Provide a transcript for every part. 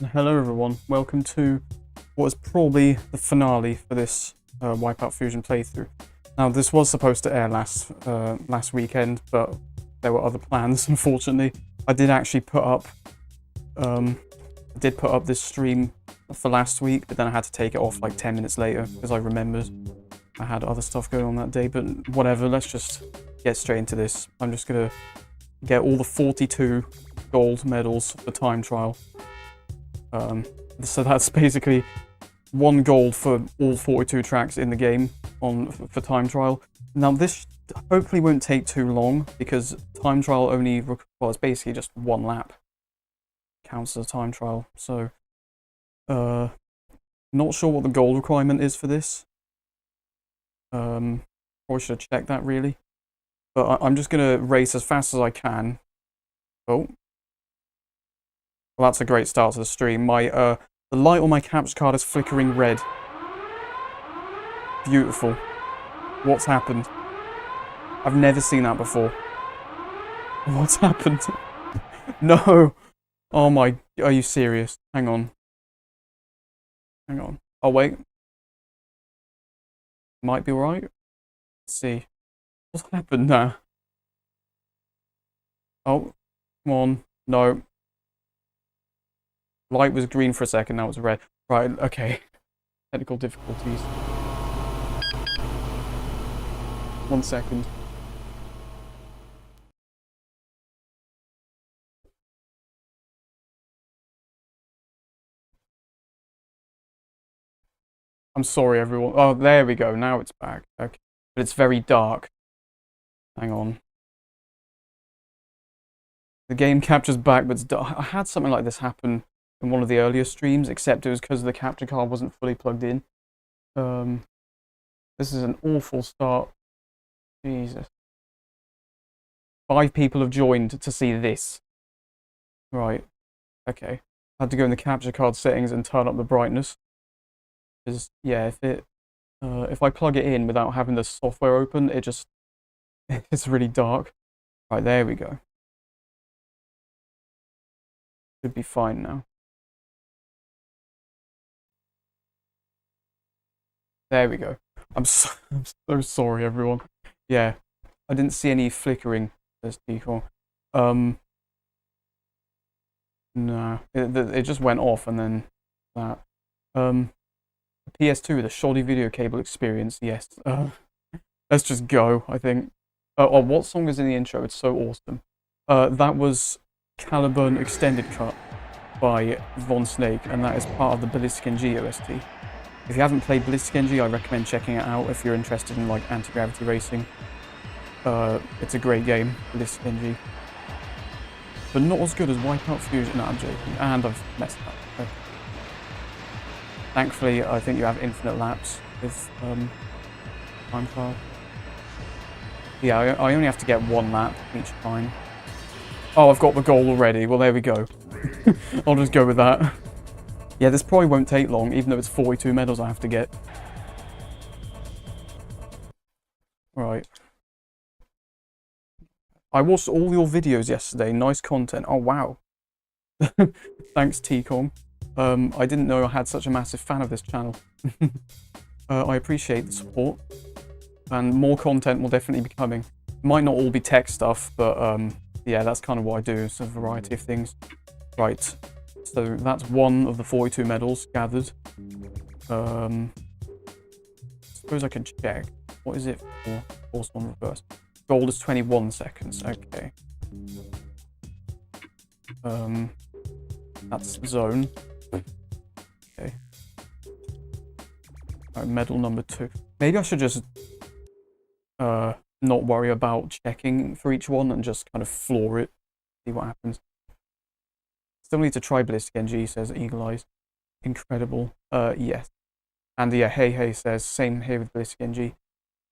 Hello everyone, welcome to what is probably the finale for this WipEout Fusion playthrough. Now this was supposed to air last weekend, but there were other plans unfortunately. I did actually put up this stream for last week, but then I had to take it off like 10 minutes later because I remembered I had other stuff going on that day, but whatever, let's just get straight into this. I'm just gonna get all the 42 gold medals for time trial. So that's basically 1 gold for all 42 tracks in the game for time trial. Now this hopefully won't take too long because time trial only requires basically just 1 lap. Counts as a time trial. So, not sure what the gold requirement is for this. Probably should have checked that really. But I'm just gonna race as fast as I can. Oh. Well, that's a great start to the stream. The light on my capture card is flickering red. Beautiful. What's happened? I've never seen that before. What's happened? No! Oh my... Are you serious? Hang on. Hang on. Oh, wait. Might be alright. Let's see. What's happened now? Oh. Come on. No. Light was green for a second, now it's red. Right, okay. Technical difficulties. 1 second. I'm sorry, everyone. Oh, there we go. Now it's back. Okay. But it's very dark. Hang on. The game captures back, but it's dark. I had something like this happen in one of the earlier streams, except it was because the capture card wasn't fully plugged in. This is an awful start. Jesus. 5 people have joined to see this. Right. Okay. I had to go in the capture card settings and turn up the brightness. Because, yeah, if I plug it in without having the software open, it's really dark. Right, there we go. Should be fine now. There we go. I'm so sorry, everyone. Yeah, I didn't see any flickering as default. No, it just went off and then that. PS2, the shoddy video cable experience. Yes. Let's just go. I think. Oh, what song is in the intro? It's so awesome. That was Caliburn Extended Cut by Von Snake, and that is part of the Ballistic NG OST. If you haven't played Ballistic NG, I recommend checking it out if you're interested in like anti-gravity racing. It's a great game, Ballistic NG. But not as good as WipEout Fusion. No, I'm joking. And I've messed up. Okay. Thankfully, I think you have infinite laps with time trial. Yeah, I only have to get 1 lap each time. Oh, I've got the goal already. Well, there we go. I'll just go with that. Yeah, this probably won't take long, even though it's 42 medals I have to get. Right. I watched all your videos yesterday. Nice content. Oh, wow. Thanks, T-Kong. I didn't know I had such a massive fan of this channel. I appreciate the support. And more content will definitely be coming. Might not all be tech stuff, but yeah, that's kind of what I do. It's a variety of things. Right. So that's 1 of the 42 medals gathered. Suppose I can check. What is it for? Force on reverse. Gold is 21 seconds. Okay. That's zone. Okay. Right, medal number 2. Maybe I should just not worry about checking for each one and just kind of floor it. See what happens. Still need to try Ballistic NG, says Eagle Eyes. Incredible. Yes. And yeah, Hey says, same here with Ballistic NG.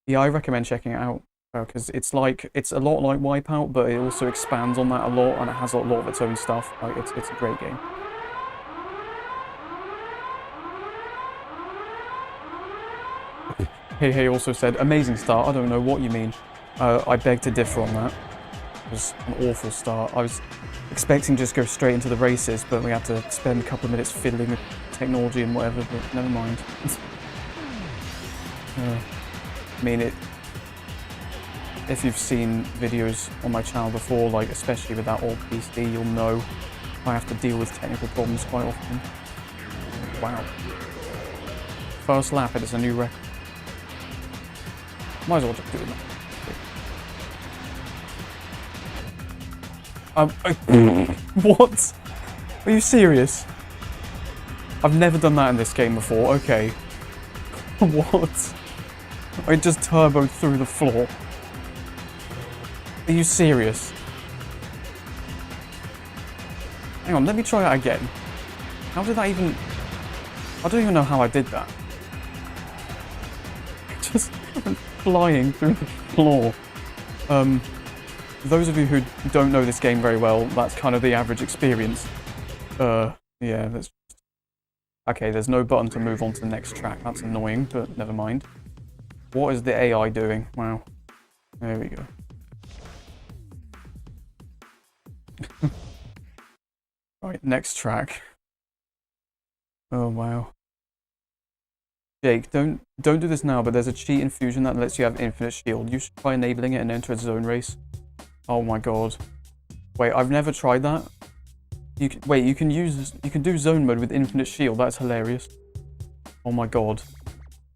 Yeah, I recommend checking it out, because it's a lot like WipEout, but it also expands on that a lot, and it has a lot of its own stuff. Like, it's a great game. Hey also said, amazing start, I don't know what you mean. I beg to differ on that. was an awful start. I was expecting to just go straight into the races, but we had to spend a couple of minutes fiddling with technology and whatever, but never mind. I mean, if you've seen videos on my channel before, like especially with that old PC, you'll know I have to deal with technical problems quite often. Wow. First lap, it is a new record. Might as well just do it now. What? Are you serious? I've never done that in this game before. Okay. What? I just turboed through the floor. Are you serious? Hang on, let me try that again. How did I even... I don't even know how I did that. Just flying through the floor. Those of you who don't know this game very well, that's kind of the average experience. Yeah, that's... Okay, there's no button to move on to the next track. That's annoying, but never mind. What is the AI doing? Wow. There we go. Right, next track. Oh wow. Jake, don't do this now, but there's a cheat in Fusion that lets you have infinite shield. You should try enabling it and enter a zone race. Oh my god. Wait, I've never tried that. You can do zone mode with infinite shield. That's hilarious. Oh my god.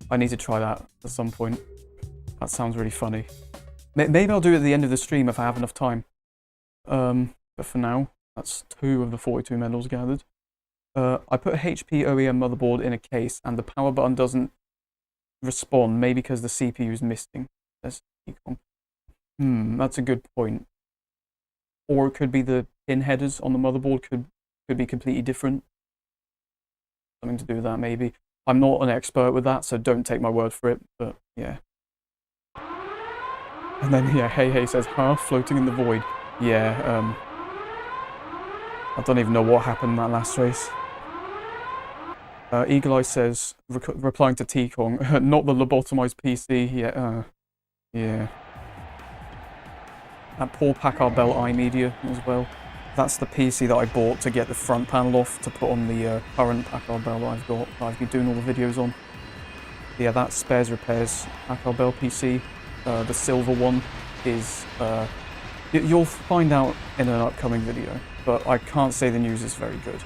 I need to try that at some point. That sounds really funny. Maybe I'll do it at the end of the stream if I have enough time. But for now, that's 2 of the 42 medals gathered. I put a HP OEM motherboard in a case and the power button doesn't respond, maybe because the CPU is missing. That's a good point. Or it could be the pin headers on the motherboard could be completely different. Something to do with that, maybe. I'm not an expert with that, so don't take my word for it, but yeah. And then, yeah, Hey says, huh? Floating in the void. Yeah, I don't even know what happened in that last race. Eagle Eye says, replying to T-Kong, not the lobotomized PC. Yeah, yeah. That poor Packard Bell iMedia as well. That's the PC that I bought to get the front panel off to put on the current Packard Bell that I've got, that I've been doing all the videos on. Yeah, that's Spares Repairs Packard Bell PC. The silver one is... you'll find out in an upcoming video, but I can't say the news is very good.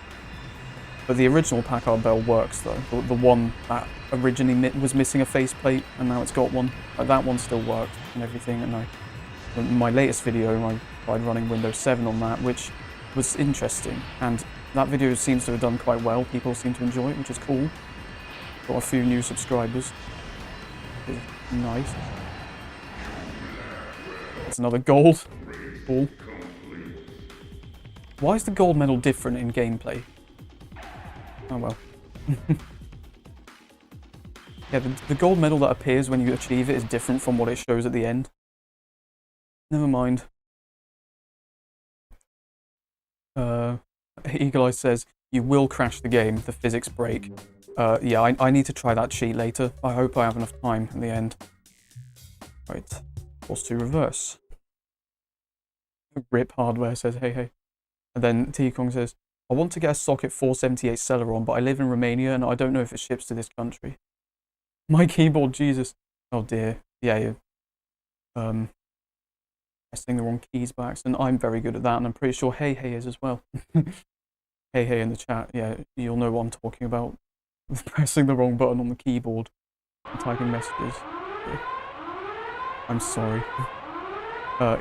But the original Packard Bell works though. The one that originally was missing a faceplate and now it's got one. That one still worked and everything. And in my latest video, I tried running Windows 7 on that, which was interesting. And that video seems to have done quite well. People seem to enjoy it, which is cool. Got a few new subscribers. Nice. That's another gold. Cool. Why is the gold medal different in gameplay? Oh well. Yeah, the gold medal that appears when you achieve it is different from what it shows at the end. Never mind. Eagle Eye says, you will crash the game, the physics break. Yeah, I need to try that cheat later. I hope I have enough time in the end. Right, force to reverse. Rip Hardware says, hey. And then T-Kong says, I want to get a socket 478 Celeron, but I live in Romania and I don't know if it ships to this country. My keyboard, Jesus. Oh dear. Yeah. Pressing the wrong keys by accident. I'm very good at that, and I'm pretty sure Hey is as well. Hey in the chat. Yeah, you'll know what I'm talking about. Pressing the wrong button on the keyboard and typing messages. Yeah. I'm sorry.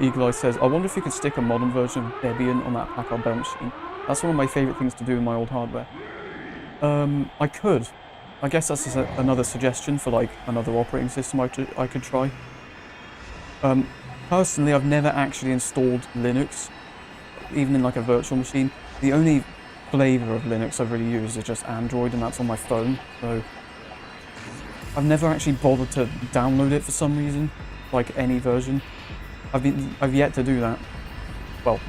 Eagle Eye says, I wonder if you could stick a modern version of Debian on that Packard Bell machine. That's one of my favourite things to do in my old hardware. I could. I guess that's another suggestion for like another operating system I could try. Personally, I've never actually installed Linux, even in like a virtual machine. The only flavour of Linux I've really used is just Android, and that's on my phone. So I've never actually bothered to download it for some reason, like any version. I've yet to do that. Well,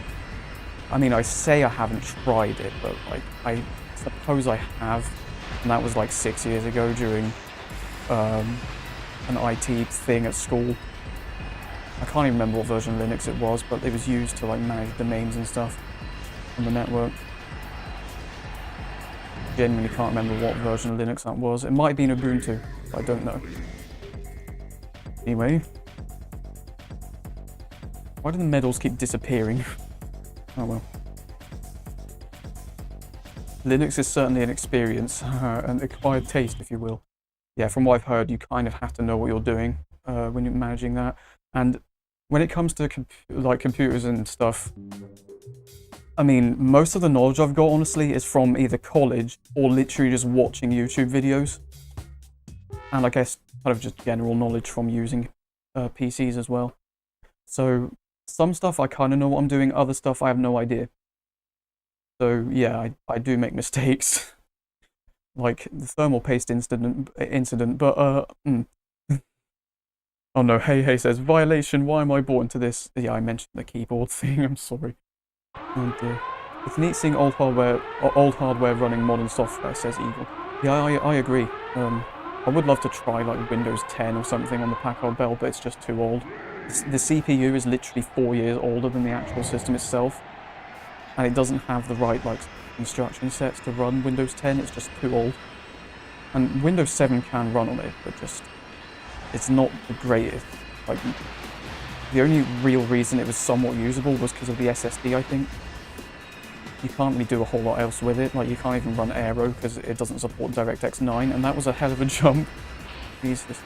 I mean, I say I haven't tried it, but like I suppose I have, and that was like 6 years ago during an IT thing at school. I can't even remember what version of Linux it was, but it was used to like manage domains and stuff on the network. Genuinely can't remember what version of Linux that was. It might have been Ubuntu, but I don't know. Anyway. Why do the medals keep disappearing? Oh well. Linux is certainly an experience, an acquired taste, if you will. Yeah, from what I've heard, you kind of have to know what you're doing when you're managing that. And when it comes to computers and stuff, I mean, most of the knowledge I've got, honestly, is from either college or literally just watching YouTube videos. And I guess kind of just general knowledge from using PCs as well. So some stuff I kind of know what I'm doing, other stuff I have no idea. So yeah, I do make mistakes. Like the thermal paste incident, but oh no, hey says, violation, why am I brought into this? Yeah, I mentioned the keyboard thing, I'm sorry. Oh dear. It's neat seeing old hardware running modern software, says Eagle. Yeah, I agree. I would love to try like Windows 10 or something on the Packard Bell, but it's just too old. The CPU is literally 4 years older than the actual system itself, and it doesn't have the right like instruction sets to run Windows 10. It's just too old. And Windows 7 can run on it, but just it's not the greatest. Like the only real reason it was somewhat usable was because of the SSD, I think. You can't really do a whole lot else with it. Like you can't even run Aero because it doesn't support DirectX 9, and that was a hell of a jump. He's just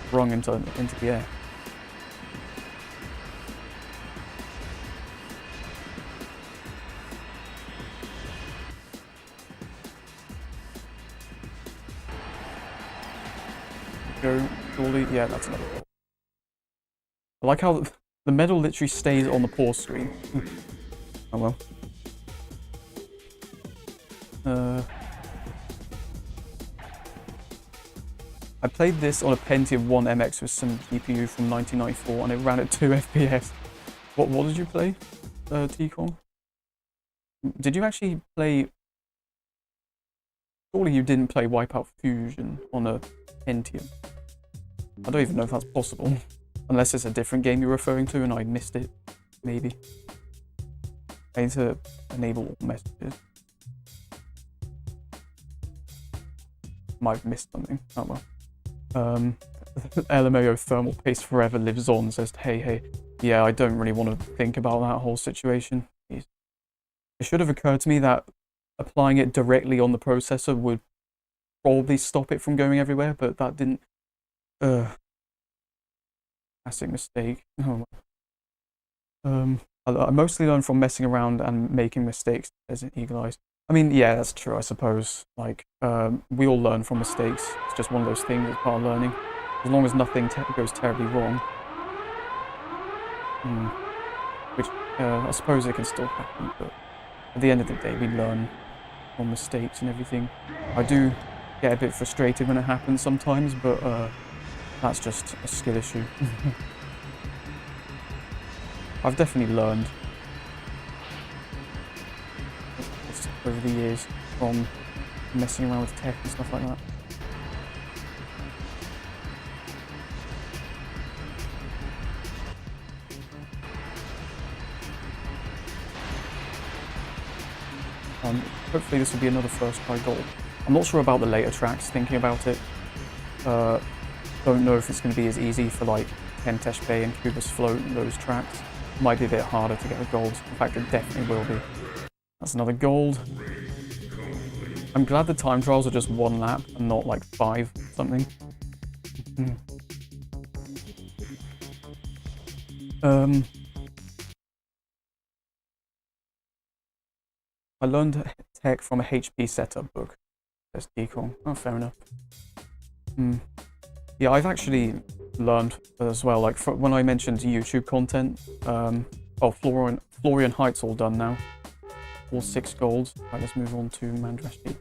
sprung into the air. Go, surely, yeah, that's another goal. I like how the medal literally stays on the pause screen. Oh well. I played this on a Pentium 1 MX with some GPU from 1994 and it ran at 2 FPS. What did you play, T-Con? Did you actually play... Surely you didn't play WipEout Fusion on a Pentium. I don't even know if that's possible. Unless it's a different game you're referring to and I missed it. Maybe. I need to enable messages. Might have missed something. Oh well. LMAO thermal paste forever lives on, says hey. Yeah, I don't really want to think about that whole situation. It should have occurred to me that applying it directly on the processor would probably stop it from going everywhere, but that didn't. Classic mistake. Oh. I mostly learn from messing around and making mistakes, says Eagle Eyes. I mean, yeah, that's true, I suppose. Like, we all learn from mistakes. It's just one of those things that's part of learning. As long as nothing goes terribly wrong. Which, I suppose it can still happen, but at the end of the day, we learn from mistakes and everything. I do get a bit frustrated when it happens sometimes, but that's just a skill issue. I've definitely learned over the years from messing around with tech and stuff like that. Hopefully this will be another first try goal. I'm not sure about the later tracks, thinking about it. Don't know if it's going to be as easy for like Tentesh Bay and Cubus Float and those tracks. Might be a bit harder to get the gold. In fact, it definitely will be. That's another gold. I'm glad the time trials are just 1 lap and not like 5 something. I learned tech from a HP setup book. Says Deacon. Oh, fair enough. Yeah, I've actually learned as well, like when I mentioned YouTube content. Oh, Florian Heights all done now. All 6 golds. Right, let's move on to Mandrashi.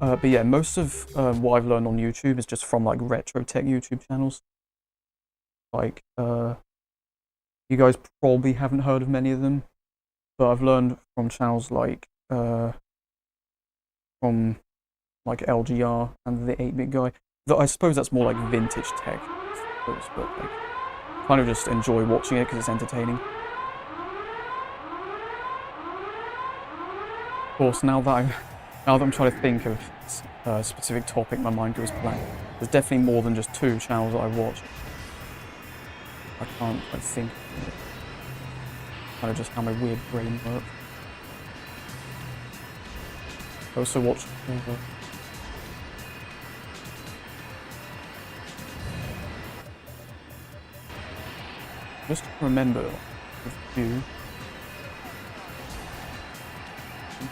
But yeah, most of what I've learned on YouTube is just from like retro tech YouTube channels. Like, you guys probably haven't heard of many of them, but I've learned from channels like from like LGR and the 8-Bit Guy. Though I suppose that's more like vintage tech, but like kind of just enjoy watching it because it's entertaining. Of course, now that I'm trying to think of a specific topic, my mind goes blank. There's definitely more than just 2 channels that I watch. I can't quite think. Kind of just how my weird brain works. I also watch. Just remember a few.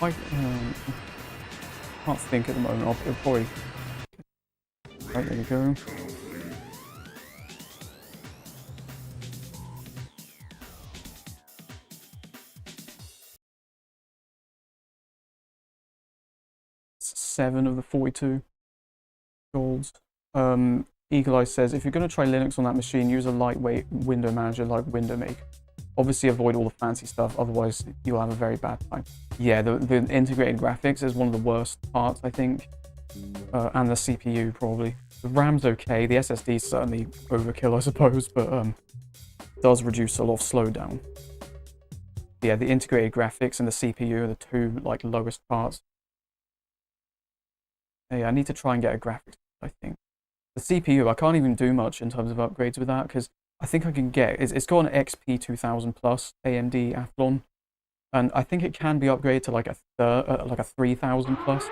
I can't think at the moment. I'll probably. Right, there you go. It's 7 of the 42 golds. Eagle Eye says, if you're going to try Linux on that machine, use a lightweight window manager like WindowMaker. Obviously avoid all the fancy stuff, otherwise you'll have a very bad time. Yeah, the integrated graphics is one of the worst parts, I think. And the CPU, probably. The RAM's okay, the SSD's certainly overkill, I suppose, but does reduce a lot of slowdown. Yeah, the integrated graphics and the CPU are the 2, like, lowest parts. Yeah, I need to try and get a graphics, I think. The CPU, I can't even do much in terms of upgrades with that, because I think I can get... It's got an XP 2000 Plus AMD Athlon, and I think it can be upgraded to like a 3000 Plus,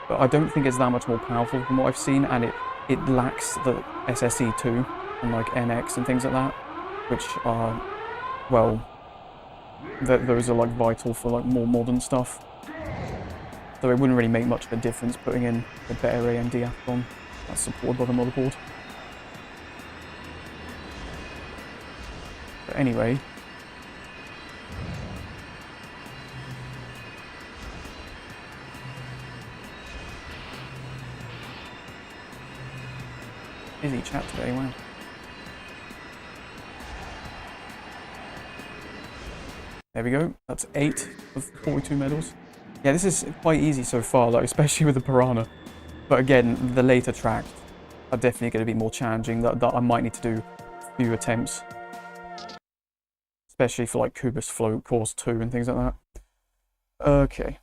but I don't think it's that much more powerful from what I've seen, and it lacks the SSE 2 and like NX and things like that, which are, well, those are like vital for like more modern stuff. So it wouldn't really make much of a difference putting in a better AMD Athlon that's supported by the motherboard. But anyway, busy chat today, wow. There we go, that's 8 of 42 medals. Yeah, this is quite easy so far, like especially with the Piranha. But again, the later tracks are definitely going to be more challenging, that I might need to do a few attempts. Especially for like Kubus Float, Course 2 and things like that. Okay.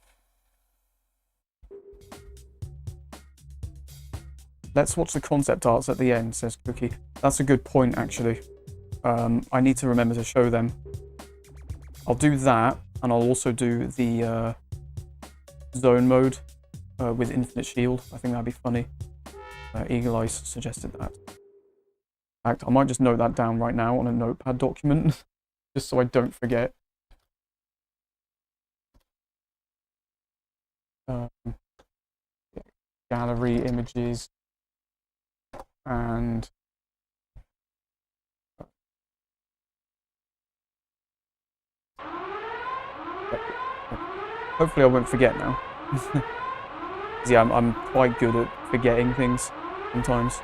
Let's watch the concept arts at the end, says Cookie. That's a good point, actually. I need to remember to show them. I'll do that, and I'll also do the zone mode with Infinite Shield. I think that'd be funny. Eagle Eye suggested that. In fact, I might just note that down right now on a notepad document, just so I don't forget. Gallery images and hopefully I won't forget now. Yeah, I'm quite good at forgetting things sometimes.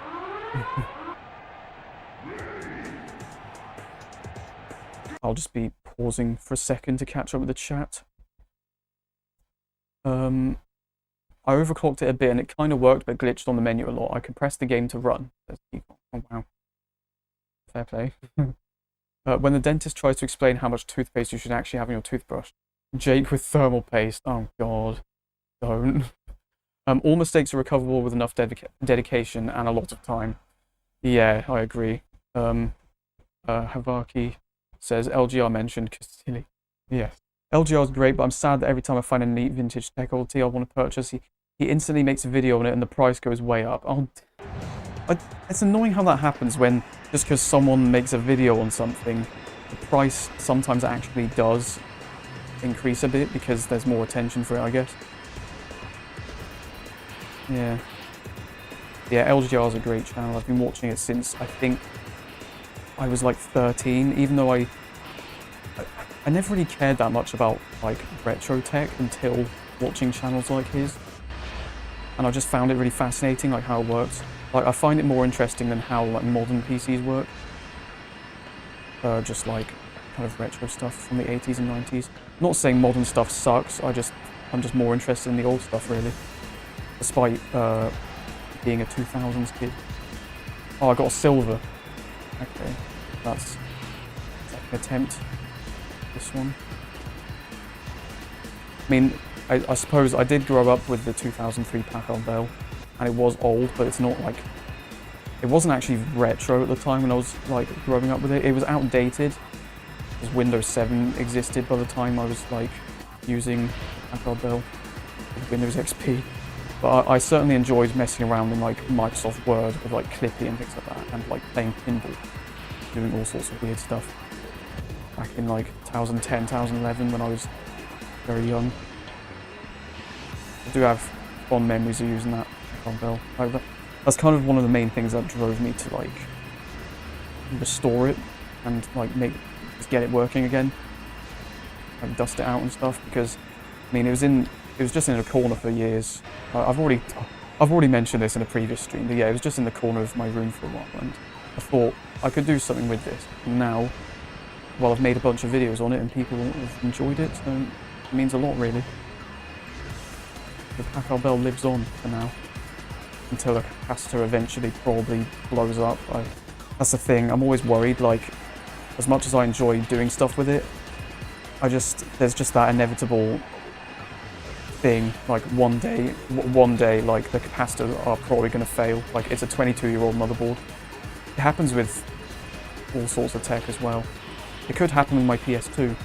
I'll just be pausing for a second to catch up with the chat. I overclocked it a bit and it kind of worked, but glitched on the menu a lot. I compressed the game to run. Oh, wow. Fair play. When the dentist tries to explain how much toothpaste you should actually have in your toothbrush. Jake with thermal paste. Oh, God. Don't. All mistakes are recoverable with enough dedication and a lot of time. Yeah, I agree. Havaki says, LGR mentioned Casilli. Yes. LGR is great, but I'm sad that every time I find a neat vintage tech quality I want to purchase, he instantly makes a video on it and the price goes way up. Oh, it's annoying how that happens when, just because someone makes a video on something, the price sometimes actually does increase a bit because there's more attention for it, I guess. Yeah. Yeah, LGR is a great channel. I've been watching it since, I think, I was like 13, even though I never really cared that much about like retro tech until watching channels like his. And I just found it really fascinating, like how it works. Like I find it more interesting than how like modern PCs work. Just like kind of retro stuff from the 80s and 90s. Not saying modern stuff sucks, I'm just more interested in the old stuff really. Despite being a 2000s kid. Oh, I got a silver. Okay, that's attempt this one. I mean, I suppose I did grow up with the 2003 Packard Bell, and it was old, but it's not like... It wasn't actually retro at the time when I was like growing up with it. It was outdated, because Windows 7 existed by the time I was like using Packard Bell with Windows XP. But I certainly enjoyed messing around in like Microsoft Word with like Clippy and things like that, and like playing pinball, doing all sorts of weird stuff. Back in like 2010, 2011 when I was very young. I do have fond memories of using that Packard Bell. Like that's kind of one of the main things that drove me to like restore it and like just get it working again, like dust it out and stuff, because I mean it was just in a corner for years. I've already mentioned this in a previous stream, but yeah, it was just in the corner of my room for a while, and I thought I could do something with this. And now, well, I've made a bunch of videos on it and people have enjoyed it, so it means a lot really. The Packard Bell lives on for now, until the capacitor eventually probably blows up. That's the thing, I'm always worried, like, as much as I enjoy doing stuff with it, there's just that inevitable thing, like one day, like the capacitors are probably going to fail. Like it's a 22-year-old motherboard. It happens with all sorts of tech as well. It could happen with my PS2.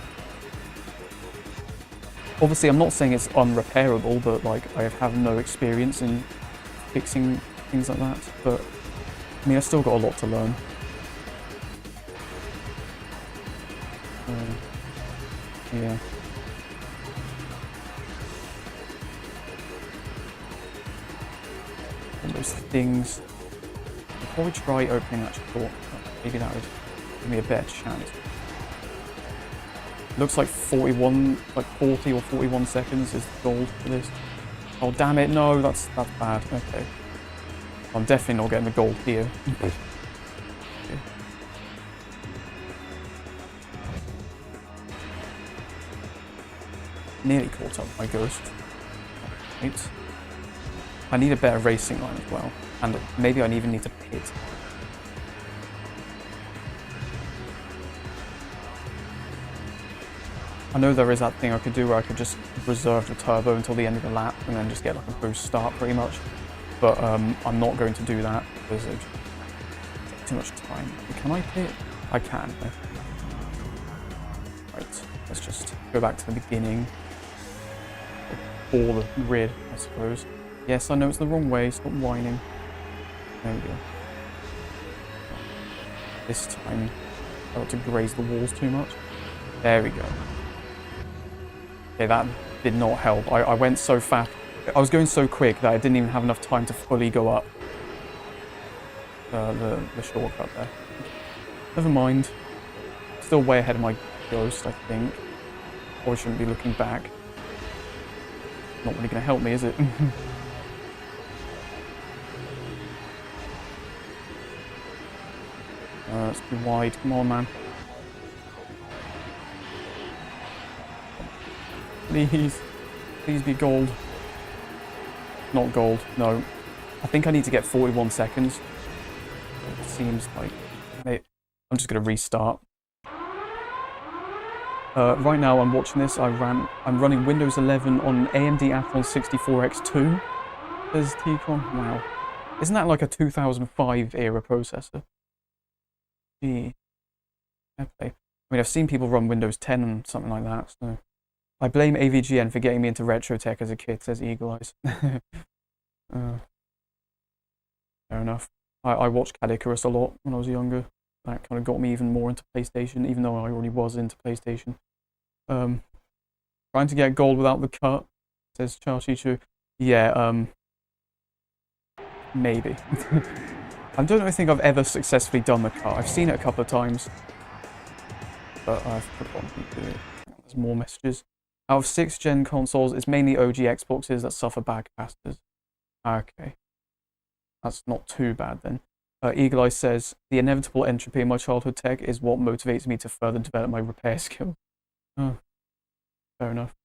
Obviously, I'm not saying it's unrepairable, but like I have no experience in fixing things like that. But I mean, I've still got a lot to learn. Yeah. Those things. I'll probably try opening that door. Maybe that would give me a better chance. Looks like 40 or 41 seconds is the gold for this. Oh damn it, no, that's bad. Okay. I'm definitely not getting the gold here. Okay. Nearly caught up my ghost. Right. I need a better racing line as well, and maybe I even need to pit. I know there is that thing I could do where I could just reserve the turbo until the end of the lap and then just get like a boost start pretty much, but I'm not going to do that because it takes too much time. Can I pit? I can. Right, let's just go back to the beginning. Or the grid, I suppose. Yes, I know it's the wrong way, stop whining. There we go. This time, I got to graze the walls too much. There we go. Okay, that did not help. I went so fast. I was going so quick that I didn't even have enough time to fully go up the shortcut there. Never mind. Still way ahead of my ghost, I think. Probably shouldn't be looking back. Not really going to help me, is it? It's too wide. Come on, man. Please. Please be gold. Not gold, no. I think I need to get 41 seconds. It seems like... I'm just going to restart. Right now I'm watching this, I'm running Windows 11 on AMD Athlon 64X2. Says T-Con. Wow. Isn't that like a 2005 era processor? Gee. Okay. I mean, I've seen people run Windows 10 and something like that, so... I blame AVGN for getting me into retro tech as a kid, says Eagle Eyes. Fair enough. I watched Cad Icarus a lot when I was younger. That kind of got me even more into PlayStation, even though I already was into PlayStation. Trying to get gold without the cut, says Chachichu. Yeah, maybe. I don't think I've ever successfully done the cut. I've seen it a couple of times, but I've forgotten to do it. There's more messages. Out of 6th gen consoles, it's mainly OG Xboxes that suffer bad capacitors. Okay. That's not too bad then. Eagle Eye says, the inevitable entropy in my childhood tech is what motivates me to further develop my repair skill. Oh, fair enough.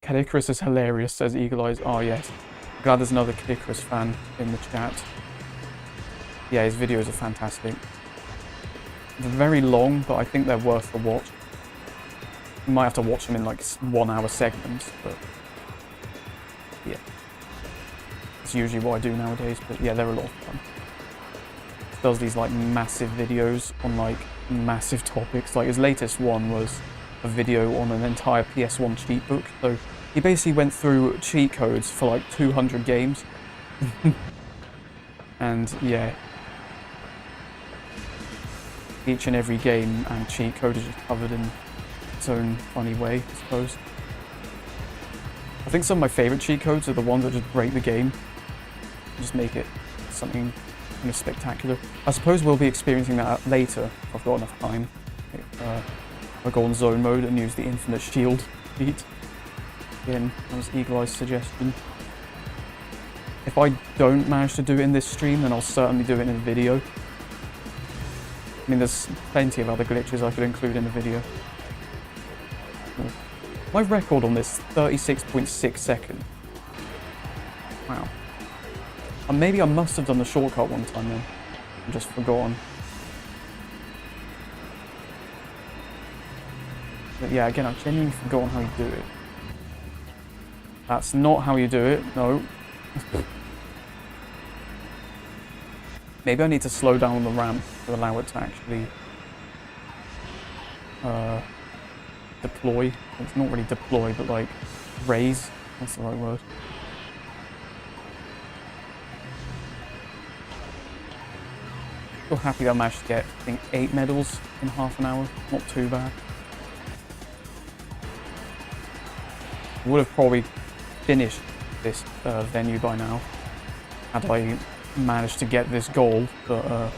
Cad Icarus is hilarious, says Eagle Eyes. Oh yes. Glad there's another Cad Icarus fan in the chat. Yeah, his videos are fantastic. They're very long, but I think they're worth the watch. You might have to watch them in like 1 hour segments, but yeah. It's usually what I do nowadays, but yeah, they're a lot of fun. He does these like massive videos on like massive topics. Like his latest one was a video on an entire PS1 cheat book. So he basically went through cheat codes for like 200 games. And yeah, each and every game and cheat code is just covered in its own funny way, I suppose. I think some of my favourite cheat codes are the ones that just break the game. Just make it something kind of spectacular. I suppose we'll be experiencing that later if I've got enough time. I go on zone mode and use the infinite shield feat. Again, that was Eagle Eye's suggestion. If I don't manage to do it in this stream, then I'll certainly do it in a video. I mean, there's plenty of other glitches I could include in the video. My record on this, 36.6 seconds. Wow. And maybe I must have done the shortcut one time then. I've just forgotten. But yeah, again, I've genuinely forgotten how you do it. That's not how you do it, no. Maybe I need to slow down the ramp to allow it to actually deploy. It's not really deploy, but like raise. That's the right word. Still happy that I managed to get, I think, 8 medals in half an hour. Not too bad. Would have probably finished this venue by now had I managed to get this goal, but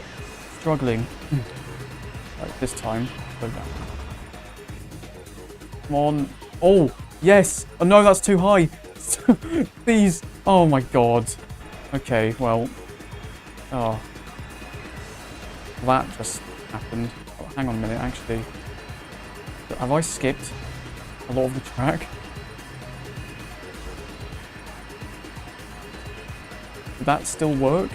struggling like this time. Come on. Oh, yes. Oh no, that's too high. Please. Oh my god. Okay, well. Oh. That just happened. Oh, hang on a minute, actually. Have I skipped a lot of the track? Did that still work?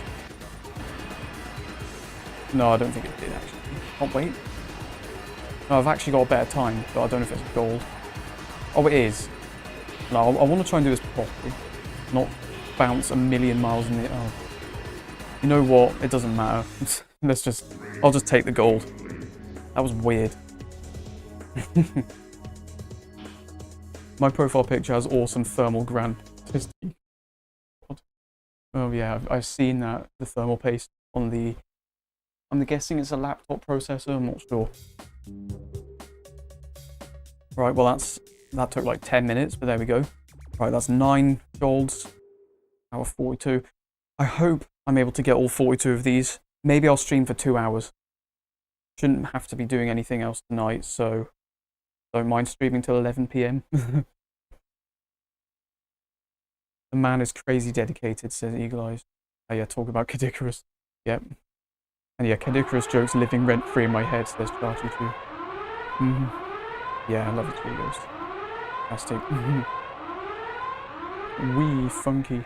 No, I don't think it did, actually. Oh, wait. No, I've actually got a better time, but I don't know if it's gold. Oh, it is. No, I want to try and do this properly. Not bounce a million miles in the... Oh. You know what? It doesn't matter. I'll just take the gold. That was weird. My profile picture has awesome thermal grand. Oh yeah, I've seen that, the thermal paste on the... I'm guessing it's a laptop processor, I'm not sure. Right, well that took like 10 minutes, but there we go. Right, that's 9 golds out of 42. I hope I'm able to get all 42 of these. Maybe I'll stream for 2 hours. Shouldn't have to be doing anything else tonight, so don't mind streaming till 11 PM. The man is crazy dedicated, says Eagle Eyes. Oh yeah, talk about Kadikarus. Yep. And yeah, Kadikarus jokes living rent-free in my head, says Charty2. Yeah, I love it, Ghost. Fantastic. Wee funky.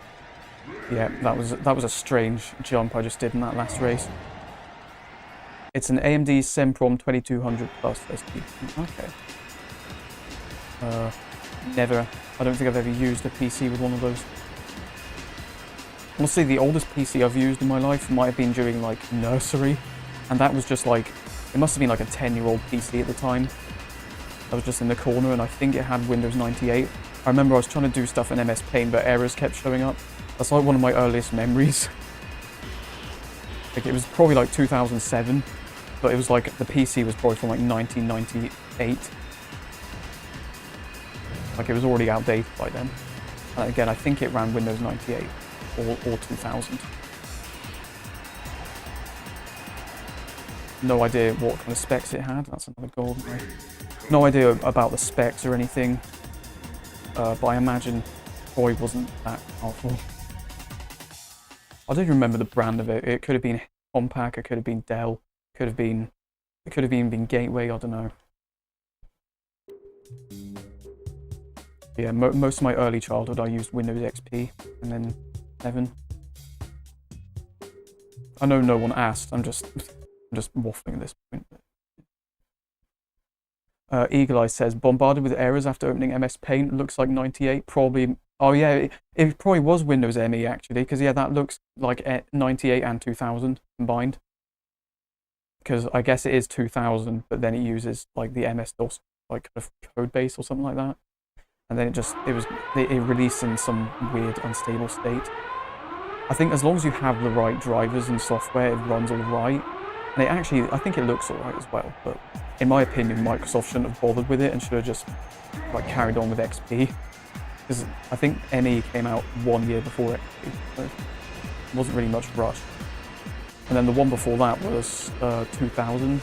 Yeah, that was a strange jump I just did in that last race. It's an AMD Sempron 2200 Plus ST. Okay. Never. I don't think I've ever used a PC with one of those. Honestly, the oldest PC I've used in my life might have been during like nursery, and that was just like, it must have been like a 10-year-old PC at the time. I was just in the corner, and I think it had Windows 98. I remember I was trying to do stuff in MS Paint, but errors kept showing up. That's like one of my earliest memories. Like it was probably like 2007, but it was like the PC was probably from like 1998. Like it was already outdated by then. And again, I think it ran Windows 98 or 2000. No idea what kind of specs it had. That's another golden ray. No idea about the specs or anything, but I imagine probably wasn't that powerful. I don't remember the brand of it. It could have been Hauppauge, it could have been Dell, it could have even been Gateway, I don't know. Yeah, most of my early childhood I used Windows XP and then 7. I know no one asked, I'm just waffling at this point. Eagle Eye says, bombarded with errors after opening MS Paint. Looks like 98. Probably. Oh yeah, it probably was Windows ME actually, because yeah, that looks like 98 and 2000 combined. Because I guess it is 2000, but then it uses like the MS-DOS like kind of code base or something like that, and then it released in some weird unstable state. I think as long as you have the right drivers and software, it runs all right. And it actually, I think it looks alright as well, but in my opinion, Microsoft shouldn't have bothered with it and should have just like carried on with XP. Because I think ME came out 1 year before XP, so it wasn't really much rush. And then the one before that was 2000,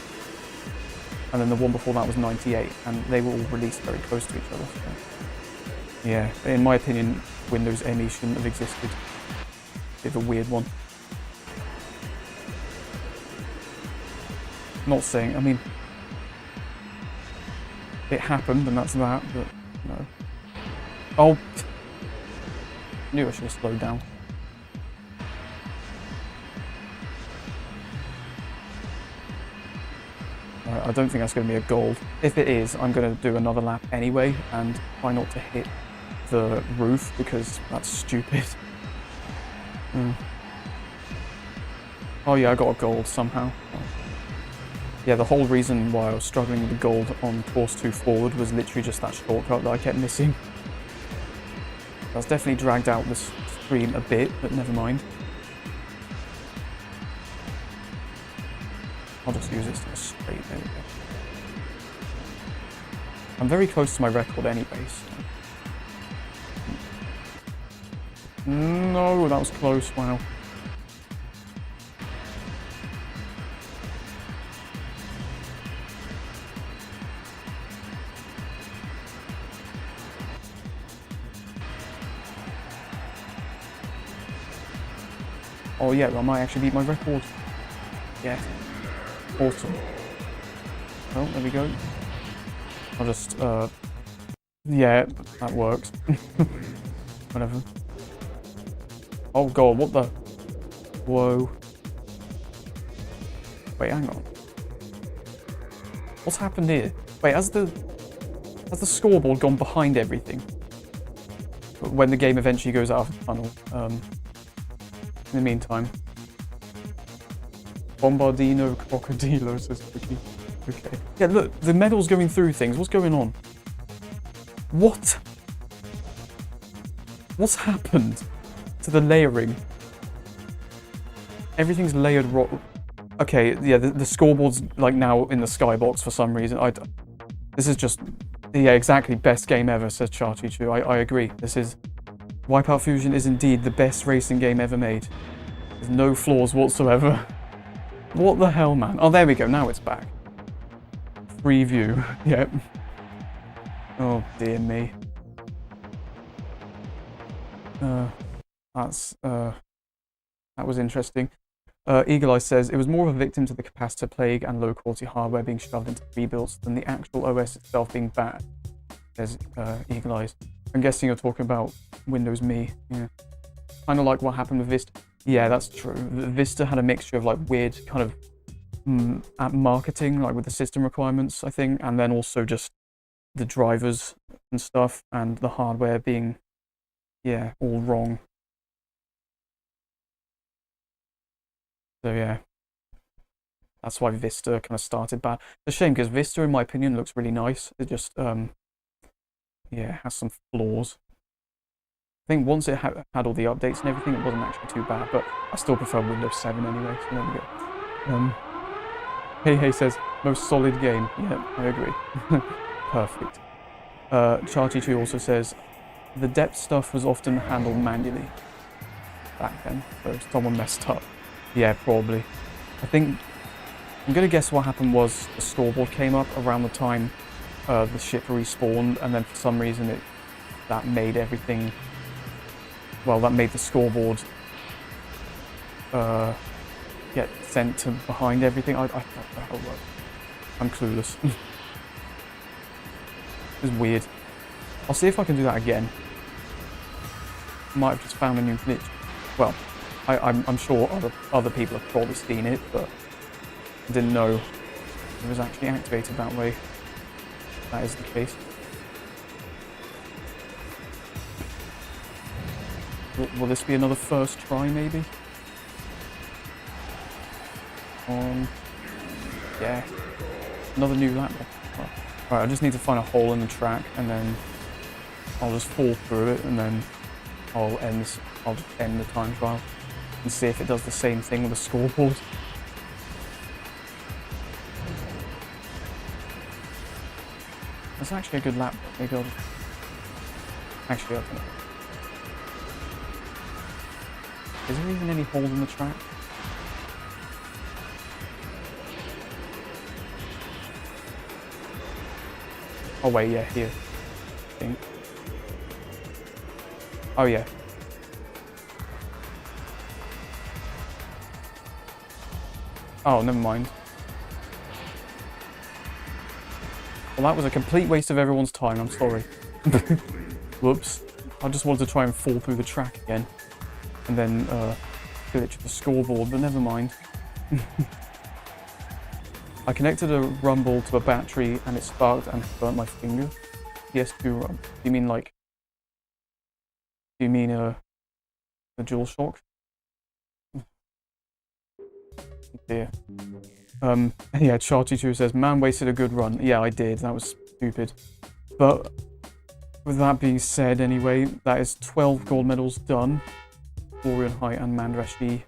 and then the one before that was 98, and they were all released very close to each other. So. Yeah, in my opinion, Windows ME shouldn't have existed. Bit of a weird one. Not saying, I mean, it happened and that's that, but no. Oh, knew I should have slowed down. I don't think that's going to be a gold. If it is, I'm going to do another lap anyway and try not to hit the roof because that's stupid. Oh yeah, I got a gold somehow. Yeah, the whole reason why I was struggling with the gold on Course 2 Forward was literally just that shortcut that I kept missing. That's definitely dragged out the stream a bit, but never mind. I'll just use this to go straight, there we go. I'm very close to my record anyway, so. No, that was close, wow. Oh yeah, I might actually beat my record. Yeah. Awesome. Well, there we go. I'll just, yeah, that works. Whatever. Oh god, what the? Whoa. Wait, hang on. What's happened here? Wait, has the scoreboard gone behind everything? When the game eventually goes out of the tunnel. In the meantime. Bombardino Crocodilo, says Cookie. Okay. Yeah, look, the medal's going through things. What's going on? What? What's happened to the layering? Everything's layered wrong. Okay, yeah, the scoreboard's like now in the skybox for some reason. This is just, yeah, exactly, best game ever, says Charty2. I agree. This is, WipEout Fusion is indeed the best racing game ever made. There's no flaws whatsoever. What the hell, man? Oh, there we go. Now it's back. Free view. Yep. Oh, dear me. That was interesting. Eagle Eye says, it was more of a victim to the capacitor plague and low quality hardware being shoved into rebuilds than the actual OS itself being bad, says Eagle Eyes. I'm guessing you're talking about Windows Me. Yeah. Kind of like what happened with Vista. Yeah, that's true. Vista had a mixture of like weird kind of app marketing, like with the system requirements, I think, and then also just the drivers and stuff and the hardware being, yeah, all wrong. So yeah, that's why Vista kind of started bad. It's a shame because Vista, in my opinion, looks really nice. It just, yeah, has some flaws. I think once it had all the updates and everything, it wasn't actually too bad, but I still prefer Windows 7 anyway, so there we go. Hey says, most solid game. Yeah, I agree. Perfect. Charty2 also says, the depth stuff was often handled manually back then, so someone messed up. Yeah, probably. I think, I'm going to guess what happened was the scoreboard came up around the time the ship respawned, and then for some reason that made everything, well, that made the scoreboard get sent to behind everything. I don't know how it works. I'm clueless. It's weird. I'll see if I can do that again. Might have just found a new glitch. Well, I'm sure other people have probably seen it, but I didn't know it was actually activated that way. that is the case. Will this be another first try, maybe? Yeah. Another new lap. Alright, I just need to find a hole in the track, and then I'll just fall through it, and then I'll just end the time trial and see if it does the same thing with the scoreboard. That's actually a good lap. Maybe I'll just... Actually, I don't know. Is there even any holes in the track? Oh wait, yeah, here. I think. Oh yeah. Oh, never mind. Well, that was a complete waste of everyone's time, I'm sorry. Whoops. I just wanted to try and fall through the track again. And then, glitch the scoreboard, but never mind. I connected a rumble to a battery and it sparked and burnt my finger. PS2 rumble. Do you mean like... Do you mean a DualShock? Dear. Yeah, Charty2 says, man wasted a good run. Yeah, I did. That was stupid. But with that being said, anyway, that is 12 gold medals done. Orion Height and Mandrashi.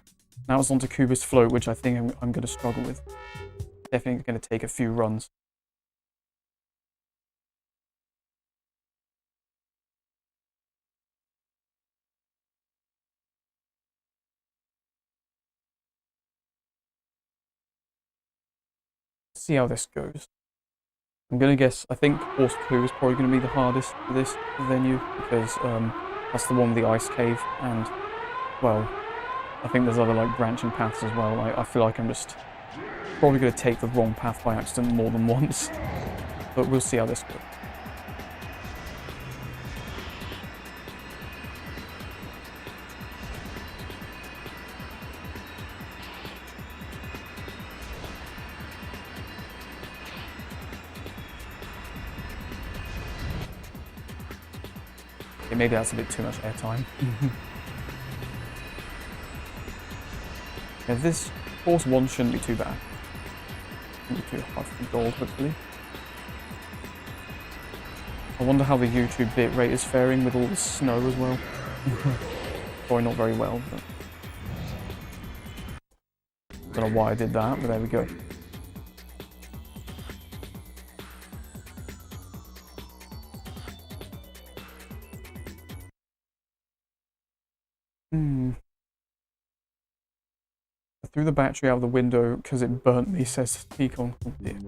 Now it's on to Kubus Float, which I think I'm going to struggle with. Definitely going to take a few runs. See how this goes. I'm going to guess, I think Horse 2 is probably going to be the hardest for this venue, because that's the one with the ice cave, and, well, I think there's other like branching paths as well. I feel like I'm just probably going to take the wrong path by accident more than once, but we'll see how this goes. Okay, maybe that's a bit too much airtime. Yeah, this Horse 1 shouldn't be too bad. Shouldn't be too hard for gold, hopefully. I wonder how the YouTube bitrate is faring with all the snow as well. Probably not very well, but... Don't know why I did that, but there we go. I threw the battery out of the window because it burnt me, says Deacon. Oh dear.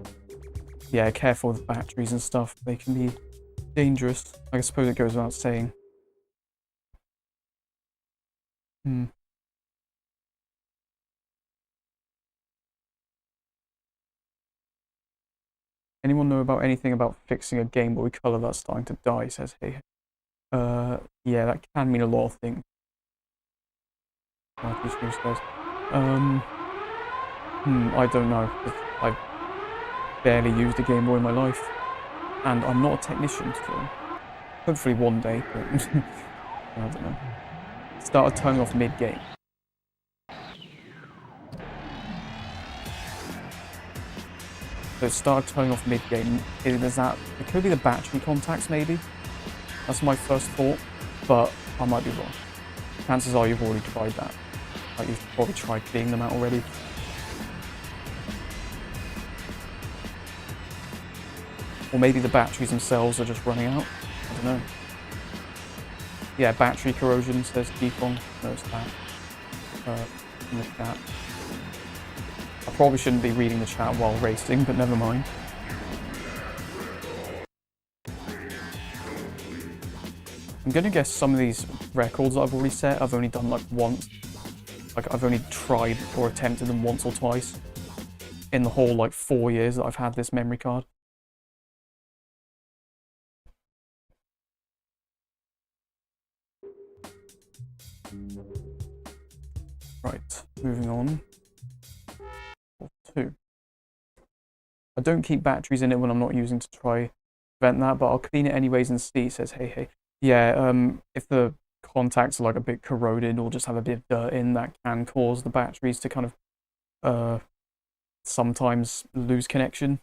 Yeah, careful with batteries and stuff. They can be dangerous. I suppose it goes without saying. Anyone know about anything about fixing a Game Boy Color that's starting to die, says hey. Yeah, that can mean a lot of things. I don't know. I've barely used a Game Boy in my life. And I'm not a technician, so hopefully one day, but I don't know. Started turning off mid-game. So it started turning off mid-game. It could be the battery contacts, maybe? That's my first thought, but I might be wrong. Chances are you've already tried that. Like you've probably tried cleaning them out already. Or maybe the batteries themselves are just running out. I don't know. Yeah, battery corrosion, says Deepong. Notice that. In the chat. I probably shouldn't be reading the chat while racing, but never mind. I'm gonna guess some of these records that I've already set, I've only done like once. Like I've only tried or attempted them once or twice in the whole like 4 years that I've had this memory card. Right, moving on. 2. I don't keep batteries in it when I'm not using to try prevent that, but I'll clean it anyways and see. It says, hey. Yeah, if the contacts are like a bit corroded or just have a bit of dirt in, that can cause the batteries to kind of sometimes lose connection.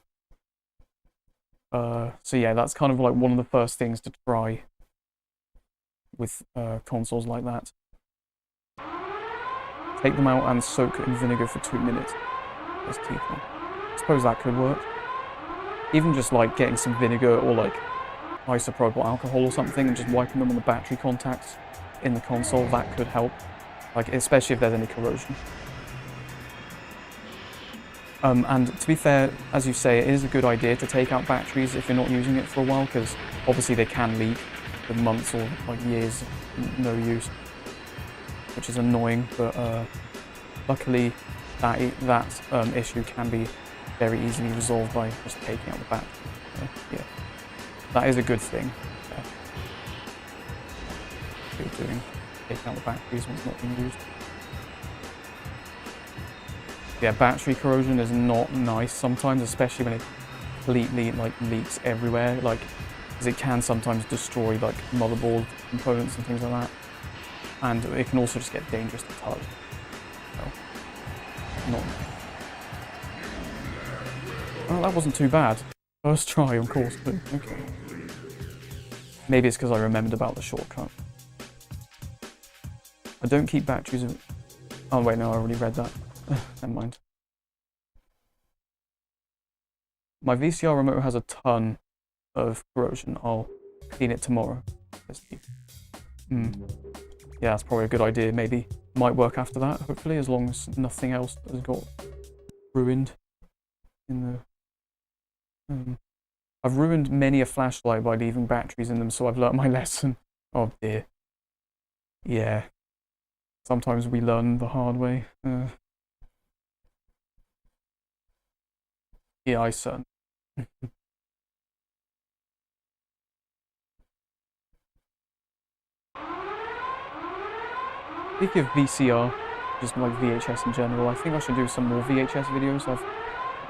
So yeah, that's kind of like one of the first things to try with consoles like that. Take them out and soak in vinegar for 2 minutes. That's T-con. I suppose that could work. Even just like getting some vinegar or like isopropyl alcohol or something and just wiping them on the battery contacts in the console, that could help. Like, especially if there's any corrosion. And to be fair, as you say, it is a good idea to take out batteries if you're not using it for a while, because obviously they can leak for months or like years, no use, which is annoying. But luckily, that issue can be very easily resolved by just taking out the battery. So, yeah, that is a good thing. You're doing taking out the batteries when it's not being used. Yeah, battery corrosion is not nice sometimes, especially when it completely like leaks everywhere. Like, because it can sometimes destroy like motherboard components and things like that, and it can also just get dangerous to touch. So, not. Oh, that wasn't too bad. First try on course 2. Okay. Maybe it's because I remembered about the shortcut. I don't keep batteries of... Oh wait, no, I already read that. Never mind. My VCR remote has a ton of corrosion. I'll clean it tomorrow. Yeah, that's probably a good idea. Maybe might work after that, hopefully, as long as nothing else has got ruined in the... I've ruined many a flashlight by leaving batteries in them, so I've learnt my lesson. Oh dear. Yeah. Sometimes we learn the hard way. Yeah, I certainly. Speaking of VCR, just like VHS in general, I think I should do some more VHS videos. I've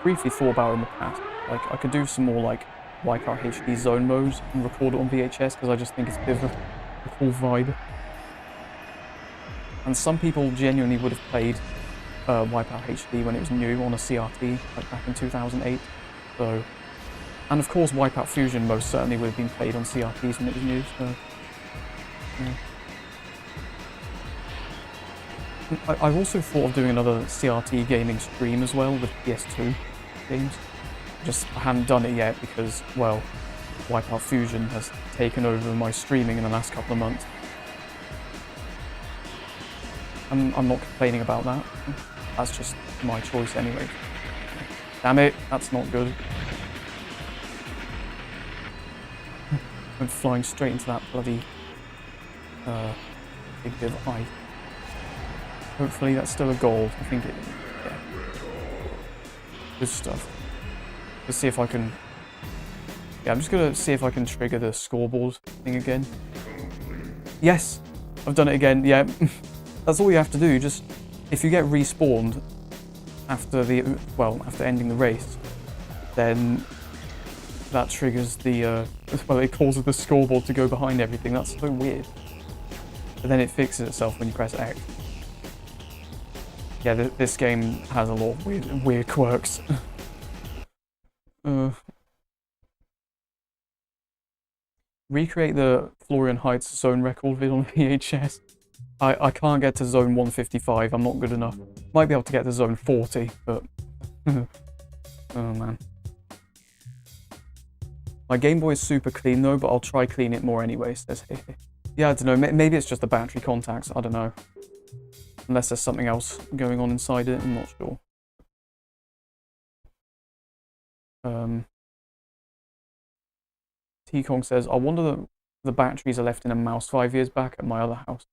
briefly thought about it in the past. Like, I could do some more like WipEout HD zone modes and record it on VHS, because I just think it's a bit of a cool vibe. And some people genuinely would have played WipEout HD when it was new on a CRT, like back in 2008. So, and of course WipEout Fusion most certainly would have been played on CRTs when it was new. So, yeah. I've also thought of doing another CRT gaming stream as well with PS2 games. I haven't done it yet because, well, WipEout Fusion has taken over my streaming in the last couple of months. I'm not complaining about that. That's just my choice anyway. Damn it, that's not good. I'm flying straight into that bloody big bit of ice. Hopefully that's still a gold. I think it is. Yeah. Good stuff. Let's see if I can... Yeah, I'm just gonna see if I can trigger the scoreboard thing again. Yes! I've done it again, yeah. That's all you have to do. Just, if you get respawned after after ending the race, then that triggers the, it causes the scoreboard to go behind everything. That's so weird. But then it fixes itself when you press X. Yeah, this game has a lot of weird quirks. Recreate the Florian Heights zone record vid on VHS. I can't get to zone 155, I'm not good enough. Might be able to get to zone 40, but... oh man. My Game Boy is super clean though, but I'll try clean it more anyway, says hey. Yeah, I don't know, maybe it's just the battery contacts, I don't know. Unless there's something else going on inside it, I'm not sure. T-Kong says, I wonder that the batteries are left in a mouse 5 years back at my other house.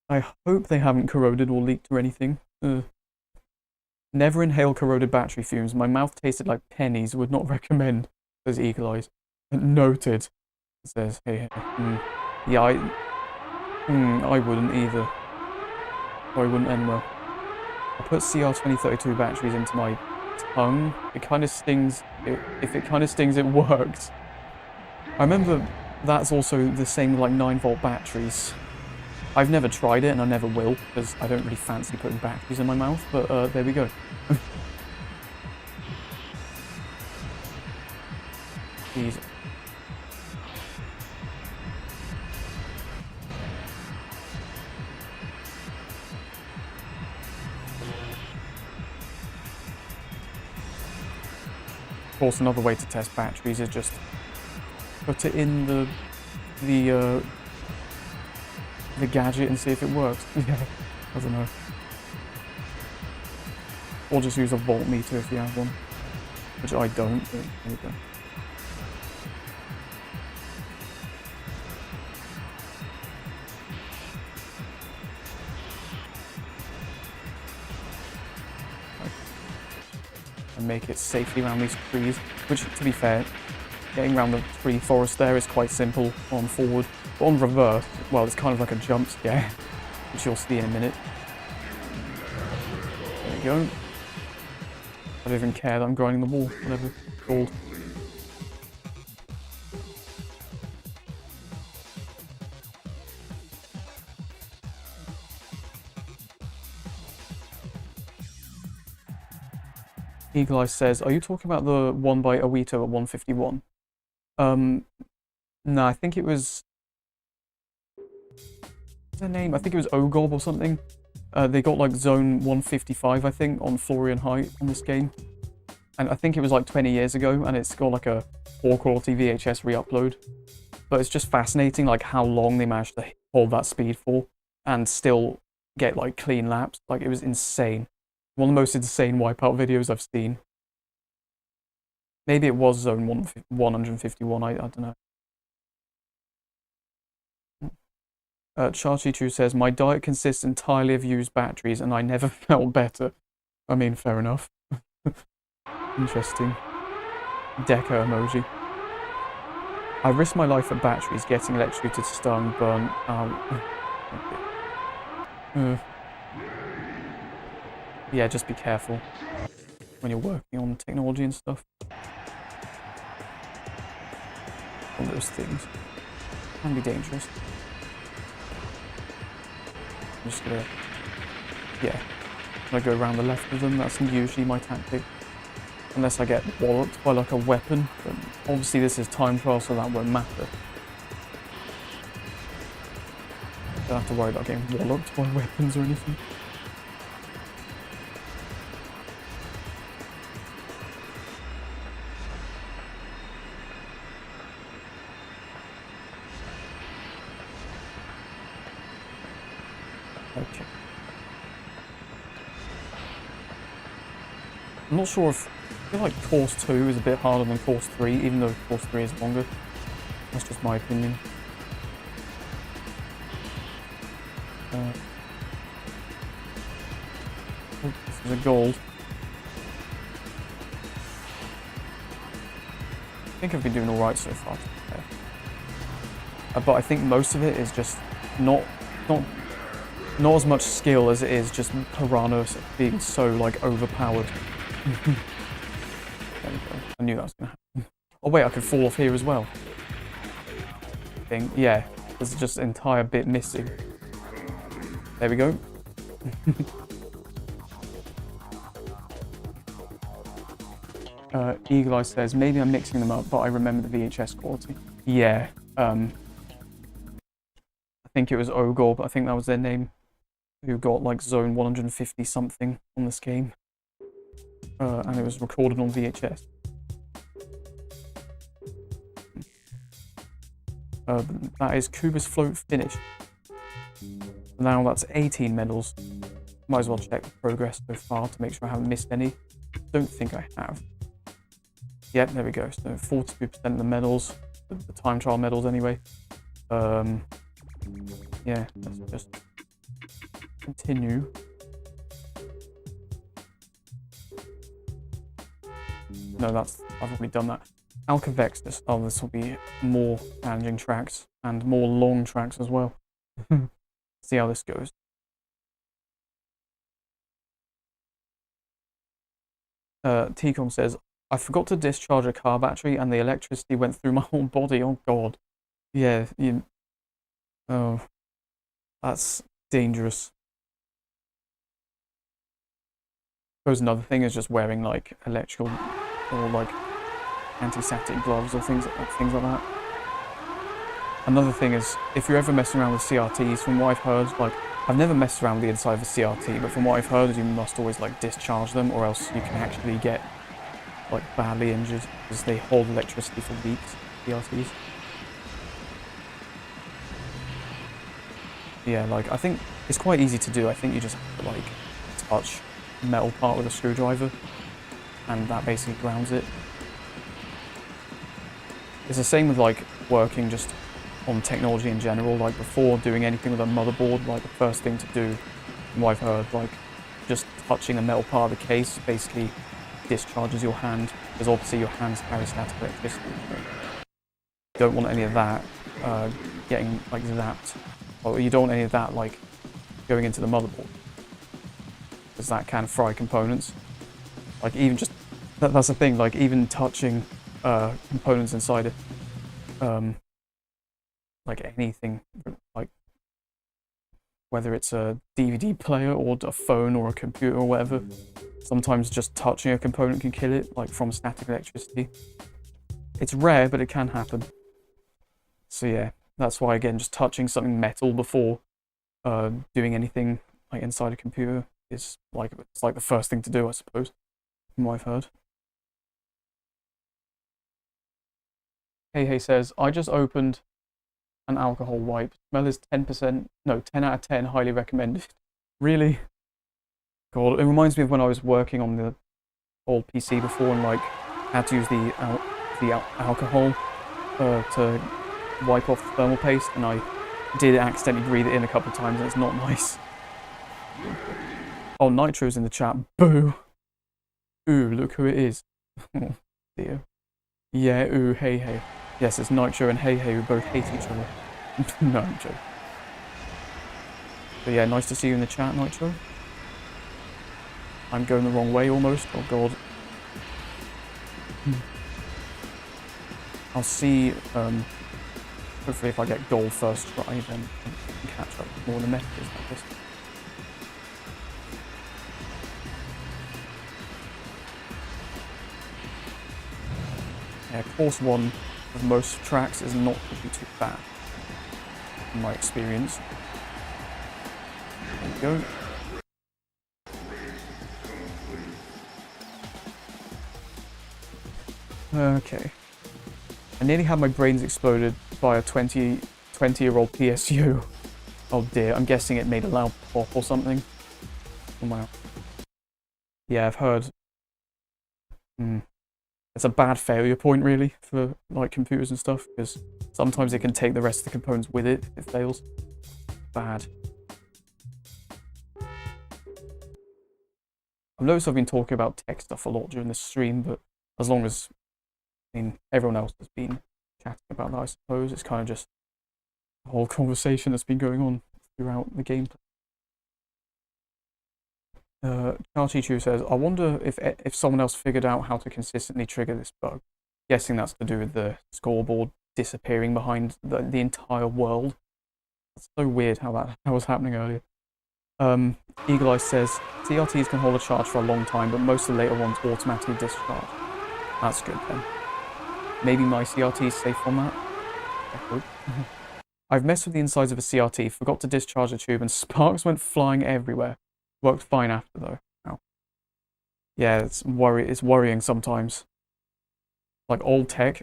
I hope they haven't corroded or leaked or anything. Never inhale corroded battery fumes. My mouth tasted like pennies. Would not recommend. Says Eagle Eyes. Noted. Says, hey. Yeah, I wouldn't either. Or I wouldn't end well. I put CR2032 batteries into my tongue. It kind of stings. If it kind of stings, it works. I remember that's also the same with like 9-volt batteries. I've never tried it and I never will because I don't really fancy putting batteries in my mouth, but there we go. Jeez. Of course, another way to test batteries is just put it in the gadget and see if it works. Yeah, I don't know. Or just use a voltmeter if you have one, which I don't, but there we go. And make it safely around these trees, which, to be fair, getting around the tree forest there is quite simple on forward. But on reverse, well, it's kind of like a jump scare, which you'll see in a minute. There we go. I don't even care that I'm grinding the wall, whatever it's called. Eagle Eye says, are you talking about the one by Awito at 151? No, I think it was... What's their name? I think it was Ogob or something. They got like zone 155, I think, on Florian Height on this game. And I think it was like 20 years ago, and it's got like a poor quality VHS re-upload. But it's just fascinating like how long they managed to hold that speed for and still get like clean laps. Like it was insane. One of the most insane wipeout videos I've seen. Maybe it was zone 151, I don't know. Chachi says, my diet consists entirely of used batteries and I never felt better. I mean, fair enough. Interesting. Deca emoji. I risk my life for batteries, getting electrocuted, stung, burn out. Yeah, just be careful when you're working on technology and stuff. All those things can be dangerous. I'm just gonna, yeah, I go around the left of them. That's usually my tactic, unless I get walloped by like a weapon. But obviously, this is time trial, so that won't matter. Don't have to worry about getting walloped by weapons or anything. Okay. I'm not sure if... I feel like course 2 is a bit harder than course 3, even though course 3 is longer. That's just my opinion. Oh, this is a gold. I think I've been doing alright so far. But I think most of it is just not as much skill as it is just Piranhas being so like overpowered. There we go. I knew that was gonna happen. Oh wait, I could fall off here as well. Yeah, there's just an entire bit missing. There we go. Eagle Eye says, maybe I'm mixing them up, but I remember the VHS quality. Yeah, I think it was Ogorb, I think that was their name, who got like zone 150 something on this game. And it was recorded on VHS. That is Kuba's float finished. Now that's 18 medals. Might as well check the progress so far to make sure I haven't missed any. Don't think I have. Yep, there we go. So 42% of the medals, the time trial medals anyway. Yeah, let's just continue. No, I've already done that. Alcavex, this will be more challenging tracks and more long tracks as well. See how this goes. T-Com says, I forgot to discharge a car battery and the electricity went through my whole body. Oh god. Yeah, oh, that's dangerous. I suppose another thing is just wearing like electrical or like anti-static gloves or things like that. Another thing is, if you're ever messing around with CRTs, from what I've heard, like, I've never messed around with the inside of a CRT, but from what I've heard, you must always, like, discharge them, or else you can actually get, like, badly injured, because they hold electricity for weeks, CRTs. Yeah, like, I think it's quite easy to do. I think you just have to, like, touch a metal part with a screwdriver, and that basically grounds it. It's the same with, like, working just on technology in general. Like, before doing anything with a motherboard, like, the first thing to do, from what I've heard, like, just touching a metal part of the case basically discharges your hand, because obviously your hands carry static electricity. So you don't want any of that getting, like, zapped. Or you don't want any of that, like, going into the motherboard, because that can fry components. Like, even just, that's the thing, like, even touching components inside it, like anything, like whether it's a DVD player or a phone or a computer or whatever, sometimes just touching a component can kill it, like from static electricity. It's rare, but it can happen. So yeah, that's why, again, just touching something metal before doing anything like inside a computer is like, it's like the first thing to do, I suppose, from what I've heard. Hey says, I just opened an alcohol wipe. Smell is 10%, no, 10 out of 10, highly recommended. Really? God, it reminds me of when I was working on the old PC before and like had to use the alcohol to wipe off the thermal paste, and I did accidentally breathe it in a couple of times, and it's not nice. Oh, Nitro's in the chat. Boo! Ooh, look who it is. Oh dear. Yeah, ooh, hey. Yes, it's Nitro and Hey who both hate each other. No, I'm joking. But yeah, nice to see you in the chat, Nitro. I'm going the wrong way almost. Oh god. I'll see, hopefully if I get gold first try, then I can catch up with more of the messages like this. Yeah, course 1 of most tracks is not really too bad, in my experience. There we go. Okay. I nearly had my brains exploded by a 20-year-old PSU. Oh dear, I'm guessing it made a loud pop or something. Oh wow. Yeah, I've heard. It's a bad failure point, really, for like computers and stuff, because sometimes it can take the rest of the components with it if it fails. Bad. I've noticed I've been talking about tech stuff a lot during this stream, but as long as, I mean, everyone else has been chatting about that, I suppose, it's kind of just a whole conversation that's been going on throughout the gameplay. Charchi says, I wonder if someone else figured out how to consistently trigger this bug. Guessing that's to do with the scoreboard disappearing behind the entire world. That's so weird how that was happening earlier. Eagle Eye says, CRTs can hold a charge for a long time, but most of the later ones automatically discharge. That's good then. Maybe my CRT is safe on that? I hope. I've messed with the insides of a CRT, forgot to discharge the tube, and sparks went flying everywhere. Worked fine after though. Ow. Yeah, it's worrying sometimes. Like old tech,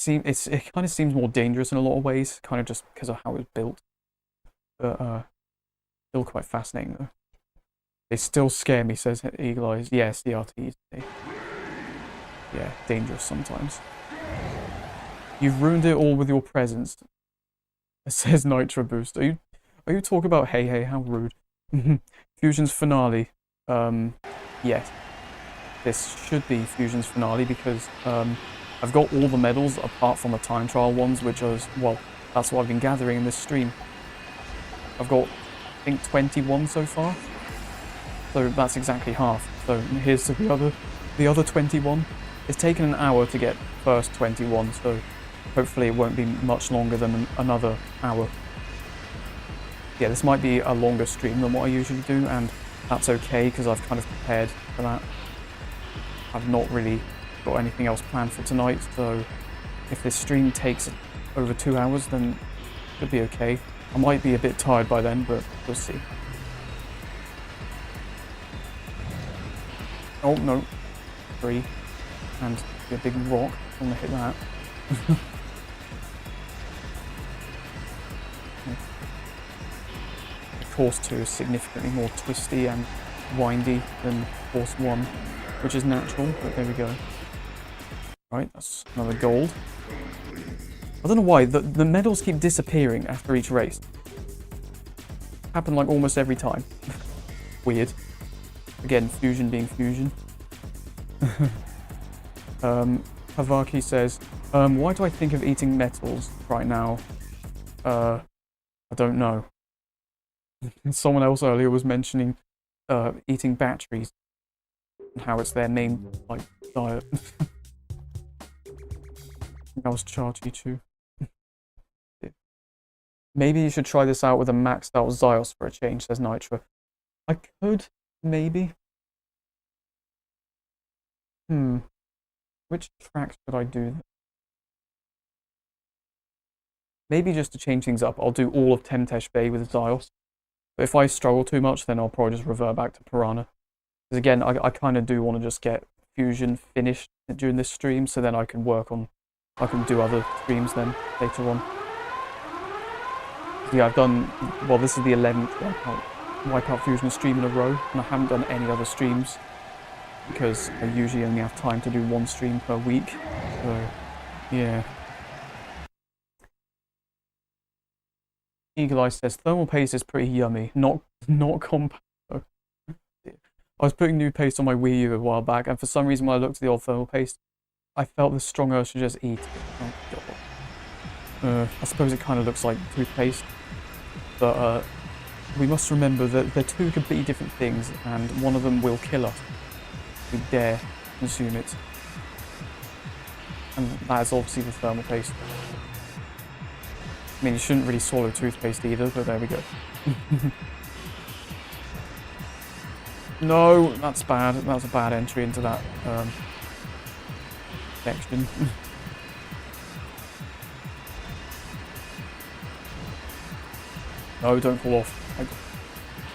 it kind of seems more dangerous in a lot of ways, kind of just because of how it was built. But still quite fascinating though. They still scare me, says Eagle Eyes. Yeah, CRTs. Yeah, dangerous sometimes. You've ruined it all with your presence. It says Nitro Boost. Are you talking about Hey? How rude. Fusion's finale. Yes. This should be Fusion's finale because I've got all the medals apart from the time trial ones, which is, well, that's what I've been gathering in this stream. I've got, I think, 21 so far. So that's exactly half. So here's to the other the other 21. It's taken an hour to get first 21, so hopefully it won't be much longer than another hour. Yeah, this might be a longer stream than what I usually do, and that's okay because I've kind of prepared for that. I've not really got anything else planned for tonight, so if this stream takes over 2 hours, then it could be okay. I might be a bit tired by then, but we'll see. Oh no, 3, and a big rock. I'm gonna hit that. Course 2 is significantly more twisty and windy than Course 1, which is natural, but there we go. Right, that's another gold. I don't know why, the medals keep disappearing after each race. Happen like almost every time. Weird. Again, Fusion being Fusion. Havaki says, why do I think of eating metals right now? I don't know. Someone else earlier was mentioning eating batteries and how it's their main like diet. That was Cha-Chi-Chu. Maybe you should try this out with a maxed out Zyos for a change, says Nitra. I could, maybe. Which track should I do? Maybe just to change things up, I'll do all of Temtesh Bay with Zyos. But if I struggle too much, then I'll probably just revert back to Piranha. Because again, I kind of do want to just get Fusion finished during this stream, so then I can work on, I can do other streams then later on. Yeah, I've done, well, this is the 11th WipEout Fusion stream in a row, and I haven't done any other streams because I usually only have time to do one stream per week. So, yeah. Eagle Eye says thermal paste is pretty yummy, not compact. I was putting new paste on my Wii U a while back, and for some reason when I looked at the old thermal paste, I felt the strong urge to just eat it. Oh god. I suppose it kind of looks like toothpaste, but we must remember that they're two completely different things, and one of them will kill us if we dare consume it. And that is obviously the thermal paste. I mean, you shouldn't really swallow toothpaste either, but there we go. No, that's bad. That's a bad entry into that section. No, don't fall off.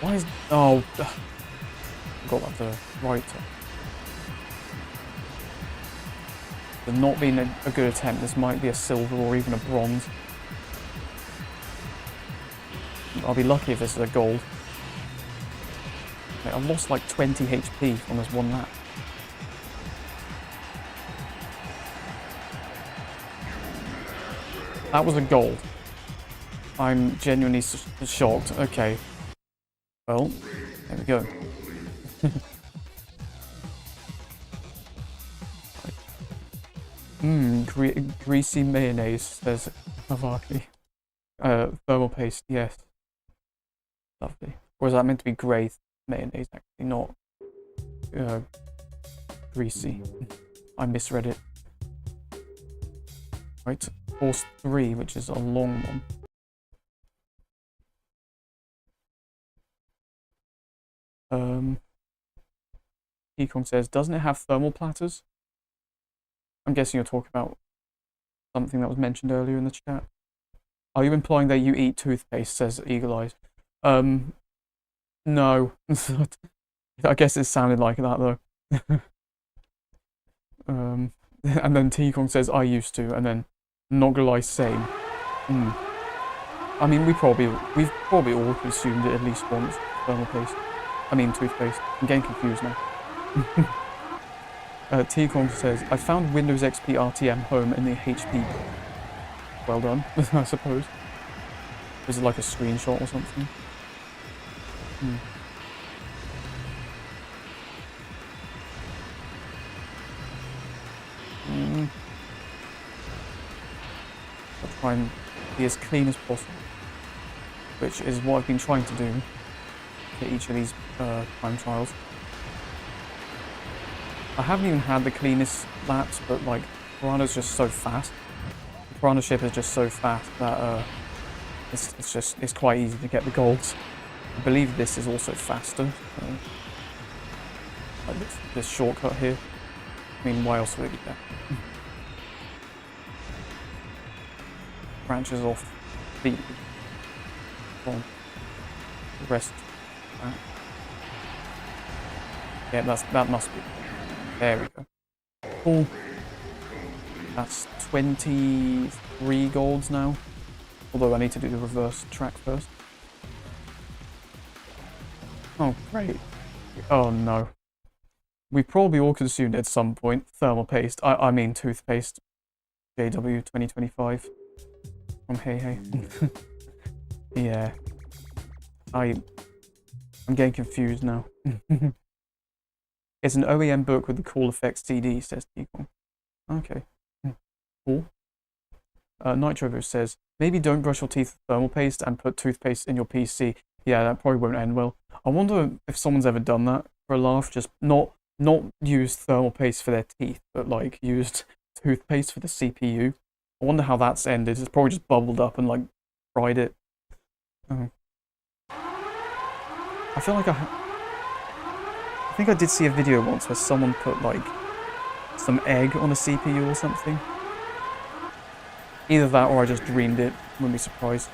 Why is... Oh, I got that to right. But not being a good attempt. This might be a silver or even a bronze. I'll be lucky if this is a gold. Mate, I've lost like 20 HP on this one lap. That was a gold. I'm genuinely shocked. Okay. Well, there we go. Greasy mayonnaise, says Havaki. Thermal paste, yes. Lovely. Or is that meant to be grey mayonnaise, actually, not greasy? I misread it. Right, course 3, which is a long one. Ekong says, doesn't it have thermal platters? I'm guessing you're talking about something that was mentioned earlier in the chat. Are you implying that you eat toothpaste, says Eagle Eyes? No. I guess it sounded like that, though. And then T-Kong says, I used to, and then not gonna lie, same. I mean, we've probably all consumed it at least once, thermal paste. I mean, toothpaste. I'm getting confused now. T-Kong says, I found Windows XP RTM home in the HP. Well done, I suppose. Is it like a screenshot or something? I'll try and be as clean as possible, which is what I've been trying to do for each of these time trials. I haven't even had the cleanest laps, but like, Piranha's just so fast. The Piranha ship is just so fast that it's quite easy to get the golds. I believe this is also faster. Like this shortcut here. I mean, why else would it be there? Branches off the from the rest. Yeah, that must be. There we go. Cool. That's 23 golds now. Although I need to do the reverse track first. Oh, great. Oh no. We probably all consumed at some point thermal paste. I mean toothpaste. JW 2025 from Hey Hey. Yeah. I'm getting confused now. It's an OEM book with the cool effects CD, says T-Con. Okay. Cool. Nitrovo says, maybe don't brush your teeth with thermal paste and put toothpaste in your PC. Yeah, that probably won't end well. I wonder if someone's ever done that for a laugh, just not used thermal paste for their teeth, but like used toothpaste for the CPU. I wonder how that's ended. It's probably just bubbled up and like fried it. I feel like I think I did see a video once where someone put like some egg on a CPU or something. Either that or I just dreamed it. Wouldn't be surprised.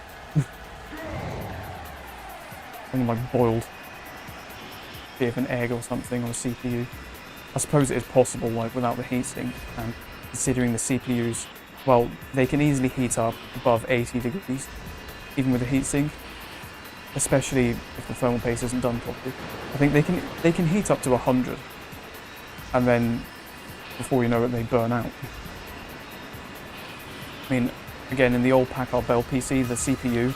Someone like boiled a bit of an egg or something on a CPU. I suppose it is possible, like without the heatsink, and considering the CPUs, well, they can easily heat up above 80 degrees, even with a heatsink. Especially if the thermal paste isn't done properly. I think they can heat up to 100, and then before you know it, they burn out. I mean, again, in the old Packard Bell PC, the CPU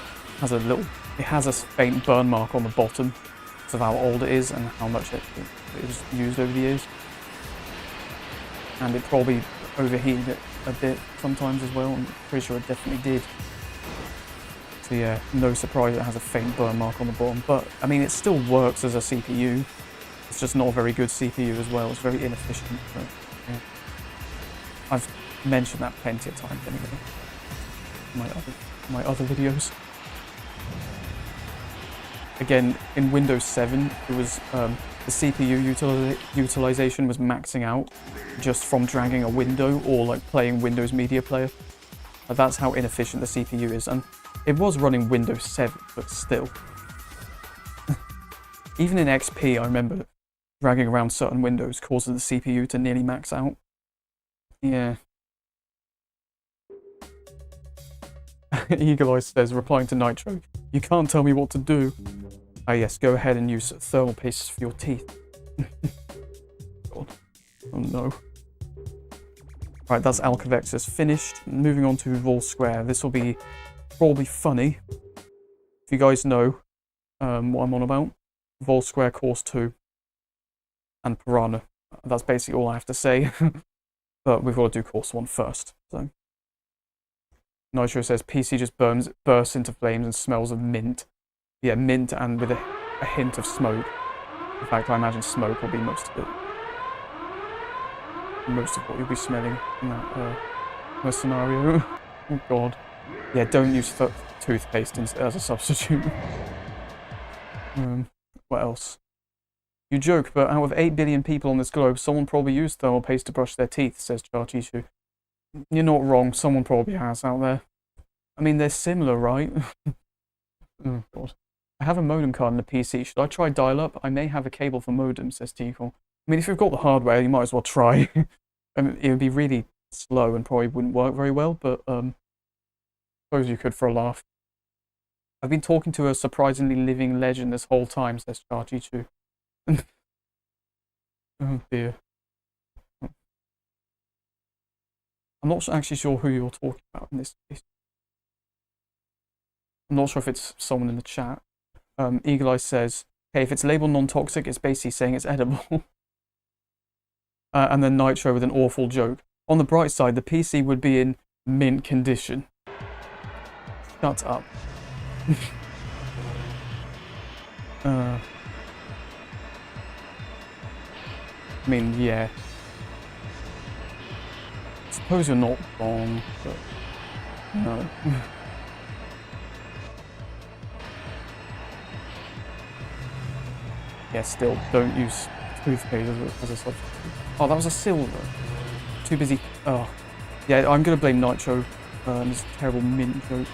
has a faint burn mark on the bottom of how old it is and how much it was used over the years. And it probably overheated it a bit sometimes as well. I'm pretty sure it definitely did. So yeah, no surprise it has a faint burn mark on the bottom. But I mean, it still works as a CPU. It's just not a very good CPU as well. It's very inefficient. But, yeah. I've mentioned that plenty of times anyway. My other videos. Again, in Windows 7, it was the CPU utilization was maxing out just from dragging a window or like playing Windows Media Player. That's how inefficient the CPU is, and it was running Windows 7, but still. Even in XP, I remember dragging around certain windows causes the CPU to nearly max out. Yeah. Eagle Eye says, replying to Nitro, you can't tell me what to do. Ah yes, go ahead and use thermal paste for your teeth. God. Oh no. Right, that's Alcavexus finished. Moving on to Vol Square. This will be probably funny. If you guys know what I'm on about. Vol Square Course 2. And Piranha. That's basically all I have to say. But we've got to do Course 1 first. So. Nitro says, PC just bursts into flames and smells of mint. Yeah, mint and with a hint of smoke. In fact, I imagine smoke will be most of it. Most of what you'll be smelling in that scenario. Oh god. Yeah, don't use toothpaste as a substitute. What else? You joke, but out of 8 billion people on this globe, someone probably used thermal paste to brush their teeth, says Charchishu. You're not wrong, someone probably has out there. I mean, they're similar, right? Oh god. I have a modem card in the PC. Should I try dial-up? I may have a cable for modem, says T-Call. I mean, if you've got the hardware, you might as well try. I mean, it would be really slow and probably wouldn't work very well, but I suppose you could for a laugh. I've been talking to a surprisingly living legend this whole time, says Charchi2. Oh dear. I'm not actually sure who you're talking about in this case. I'm not sure if it's someone in the chat. Eagle Eye says, hey, if it's labeled non-toxic, it's basically saying it's edible. And then Nitro with an awful joke. On the bright side, the PC would be in mint condition. Shut up. I mean, yeah. suppose you're not wrong, but no. Yeah, still, don't use toothpaste as a substitute. Oh, that was a silver. Too busy. Oh. Yeah, I'm going to blame Nitro and his terrible mint joke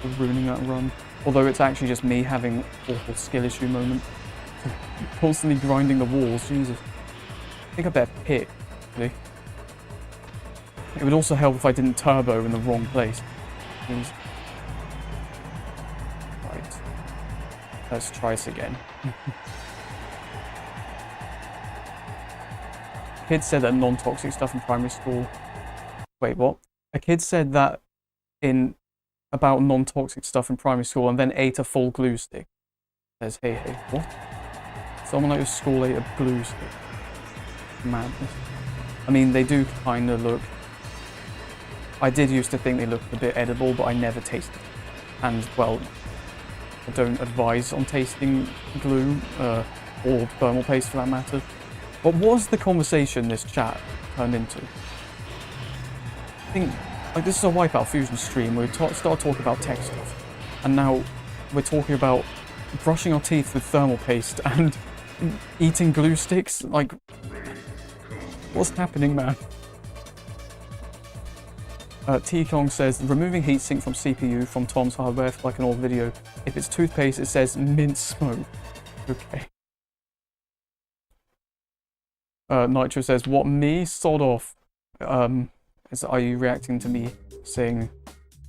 for ruining that run. Although it's actually just me having awful skill issue moment. Constantly grinding the walls, Jesus. I think I better pick, actually. It would also help if I didn't turbo in the wrong place. Please. Right. Let's try this again. Kids said that non-toxic stuff in primary school. Wait, what? A kid said that about non-toxic stuff in primary school and then ate a full glue stick. Says, hey, what? Someone at your school ate a glue stick. Madness. I mean, they do kind of look... I did used to think they looked a bit edible, but I never tasted it. And, well, I don't advise on tasting glue, or thermal paste for that matter. What was the conversation this chat turned into? I think, like, this is a WipEout Fusion stream where we start talking about tech stuff. And now we're talking about brushing our teeth with thermal paste and eating glue sticks. Like, what's happening, man? T-Kong says, removing heatsink from CPU from Tom's hardware for like an old video. If it's toothpaste, it says mint smoke. Okay. Nitro says, what, me? Sod off. Are you reacting to me saying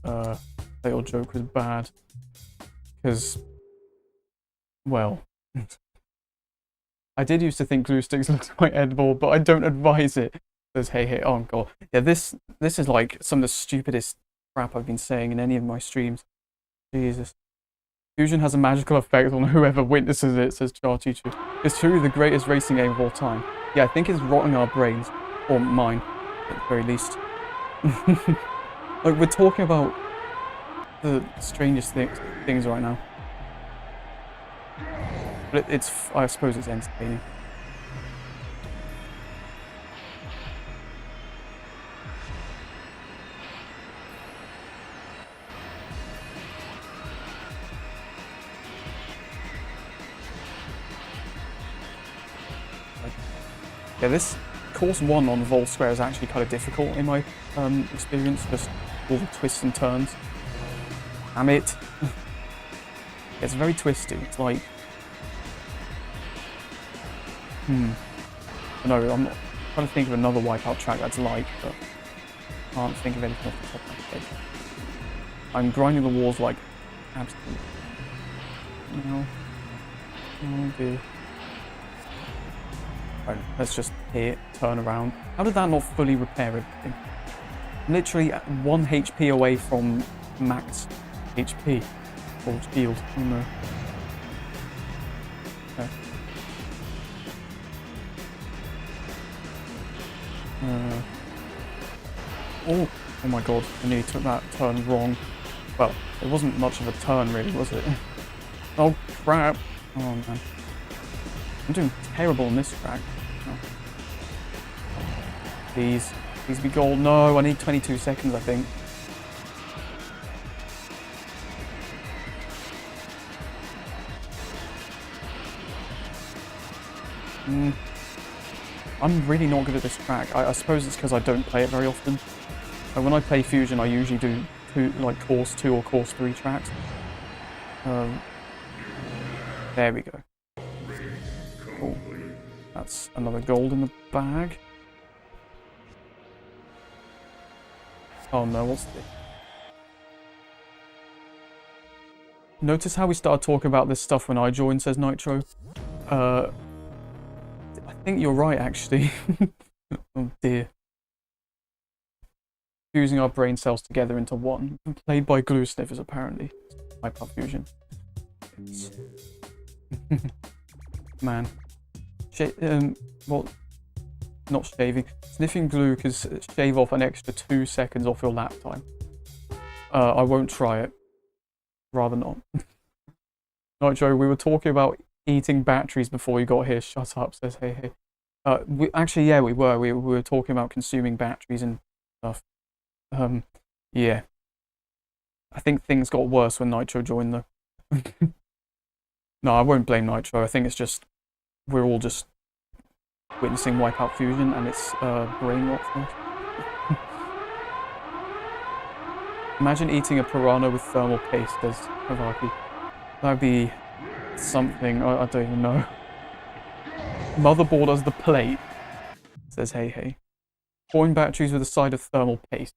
that your joke was bad? Because, well, I did used to think glue sticks looked quite edible, but I don't advise it. Says, hey, oh god. Yeah, this is like some of the stupidest crap I've been saying in any of my streams. Jesus. Fusion has a magical effect on whoever witnesses it, says Charchichu. It's truly the greatest racing game of all time. Yeah, I think it's rotting our brains. Or mine, at the very least. Like, we're talking about the strangest things right now. But I suppose it's entertaining. Yeah, this course 1 on Vol Square is actually kind of difficult in my experience, just all the twists and turns. Damn it. It's very twisty. It's like... No, I'm not trying to think of another WipEout track that's like, but I can't think of anything off the top of my head. I'm grinding the walls like absolutely. No. Oh dear. Right, let's just hit, turn around. How did that not fully repair everything? Literally 1 HP away from max HP. Or shield. Oh no. Okay. Oh my god, I nearly took that turn wrong. Well, it wasn't much of a turn really, was it? Oh crap. Oh man. I'm doing terrible on this track. Oh. Please be gold. No, I need 22 seconds, I think. I'm really not good at this track. I suppose it's because I don't play it very often. When I play Fusion, I usually do like course 2 or course 3 tracks. There we go. Cool. That's another gold in the bag. Oh no, what's this? Notice how we started talking about this stuff when I joined, says Nitro. I think you're right, actually. Oh dear. Fusing our brain cells together into one. Played by glue sniffers, apparently. WipEout Fusion. Man. Well, not shaving. Sniffing glue can shave off an extra 2 seconds off your lap time. I won't try it. Rather not. Nitro, we were talking about eating batteries before you got here. Shut up, says hey. Actually, yeah, we were. We were talking about consuming batteries and stuff. Yeah. I think things got worse when Nitro joined, though. No, I won't blame Nitro. I think it's just we're all just witnessing WipEout Fusion, and it's brain rot for us. Imagine eating a piranha with thermal paste, says Havaki. That'd be something. I don't even know. Motherboard as the plate, says Hey Hey. Coin batteries with a side of thermal paste.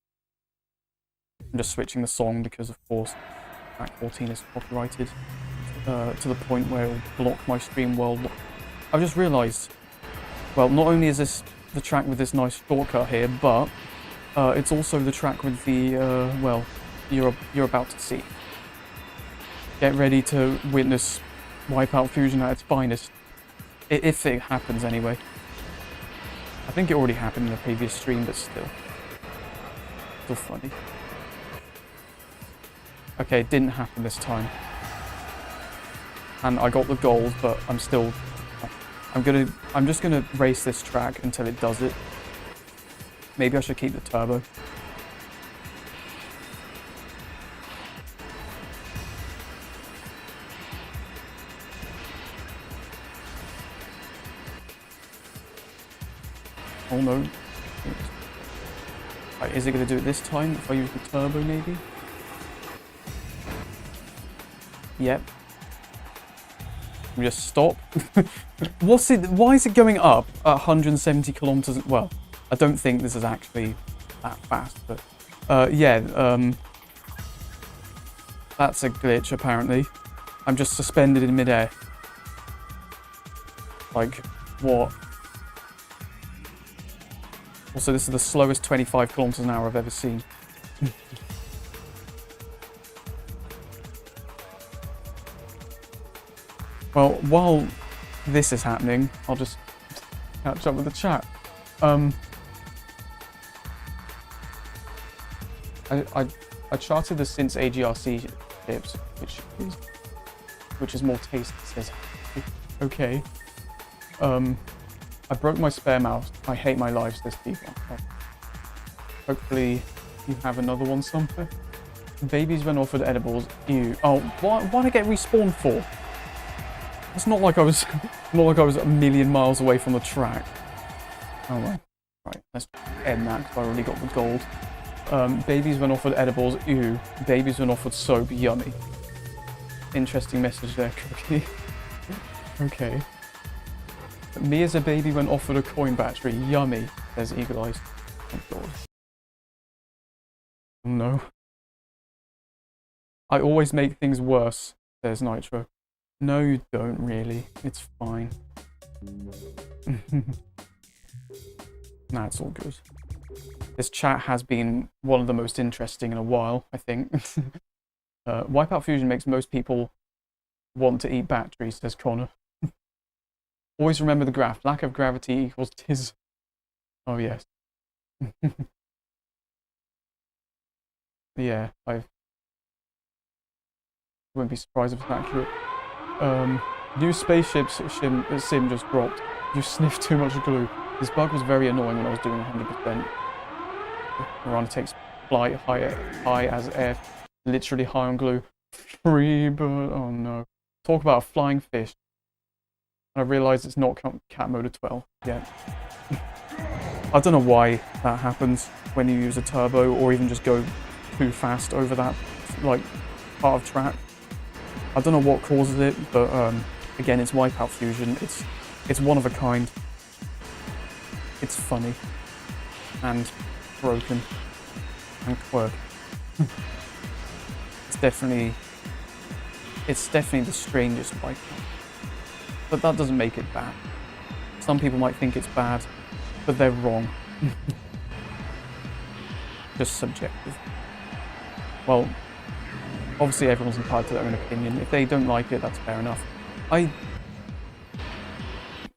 I'm just switching the song because, of course, track 14 is copyrighted to the point where it'll block my stream worldwide. I've just realised, well, not only is this the track with this nice shortcut here, but it's also the track with the, well, you're about to see. Get ready to witness WipEout Fusion at its finest. If it happens, anyway. I think it already happened in the previous stream, but still. Still funny. Okay, it didn't happen this time. And I got the gold, but I'm still... I'm just gonna race this track until it does it. Maybe I should keep the turbo. Oh no. Right, is it going to do it this time if I use the turbo maybe? Yep. We just stop. Why is it going up at 170 kilometers? Well, I don't think this is actually that fast, but yeah, that's a glitch apparently. I'm just suspended in midair. Like, what? Also, this is the slowest 25 kilometers an hour I've ever seen. Well, while this is happening, I'll just catch up with the chat. I charted the Since AGRC tips, which is more tasty, says. Okay. I broke my spare mouse. I hate my life, says Steve. Hopefully you have another one somewhere. Babies when offered edibles. Ew. Oh, why'd I get respawned for? It's not like I was a million miles away from the track. Oh well. Right, let's end that because I already got the gold. Babies when offered edibles. Ew. Babies when offered soap. Yummy. Interesting message there, Cookie. Okay. Me as a baby when offered a coin battery. Yummy, says Eagle Eyes. Oh god. Oh no. I always make things worse, says Nitro. No, you don't really. It's fine. Nah, it's all good. This chat has been one of the most interesting in a while, I think. WipEout Fusion makes most people want to eat batteries, says Connor. Always remember the graph. Lack of gravity equals tiz. Oh, yes. Yeah, I wouldn't be surprised if it's accurate. New spaceship sim just dropped. You sniffed too much glue. This bug was very annoying when I was doing 100%. Miranda takes flight high as air. Literally high on glue. Free bird. Oh no. Talk about a flying fish. I realised it's not cat motor 12 yet. I don't know why that happens when you use a turbo or even just go too fast over that like part of track. I don't know what causes it, but again, it's WipEout Fusion. It's one of a kind. It's funny and broken and quirky. It's definitely the strangest WipEout. But that doesn't make it bad. Some people might think it's bad, but they're wrong. Just subjective. Well, obviously everyone's entitled to their own opinion. If they don't like it, that's fair enough. I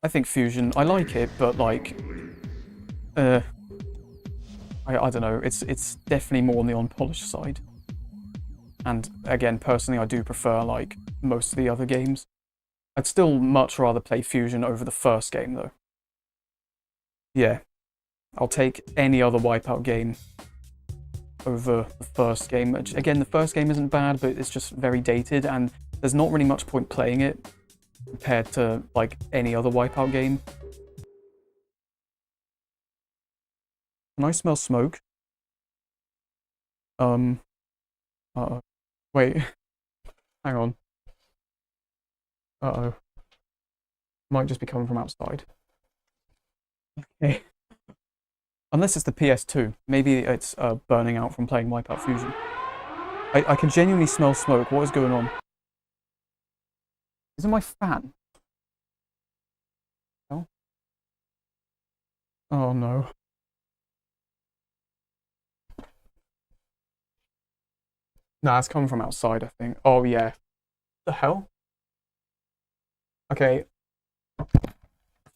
think Fusion, I like it, but like, I don't know, it's definitely more on the unpolished side. And again, personally, I do prefer like most of the other games. I'd still much rather play Fusion over the first game though. yeah, I'll take any other Wipeout game over the first game. Which, again, the first game isn't bad, but it's just very dated, and there's not really much point playing it compared to, like, any other Wipeout game. Can I smell smoke? Uh-oh. Wait. Hang on. Uh-oh. Might just be coming from outside. Okay. Unless it's the PS2. Maybe it's burning out from playing WipEout Fusion. I can genuinely smell smoke. What is going on? Is it my fan? No? Oh no. Nah, it's coming from outside, I think. Oh yeah. The hell? Okay.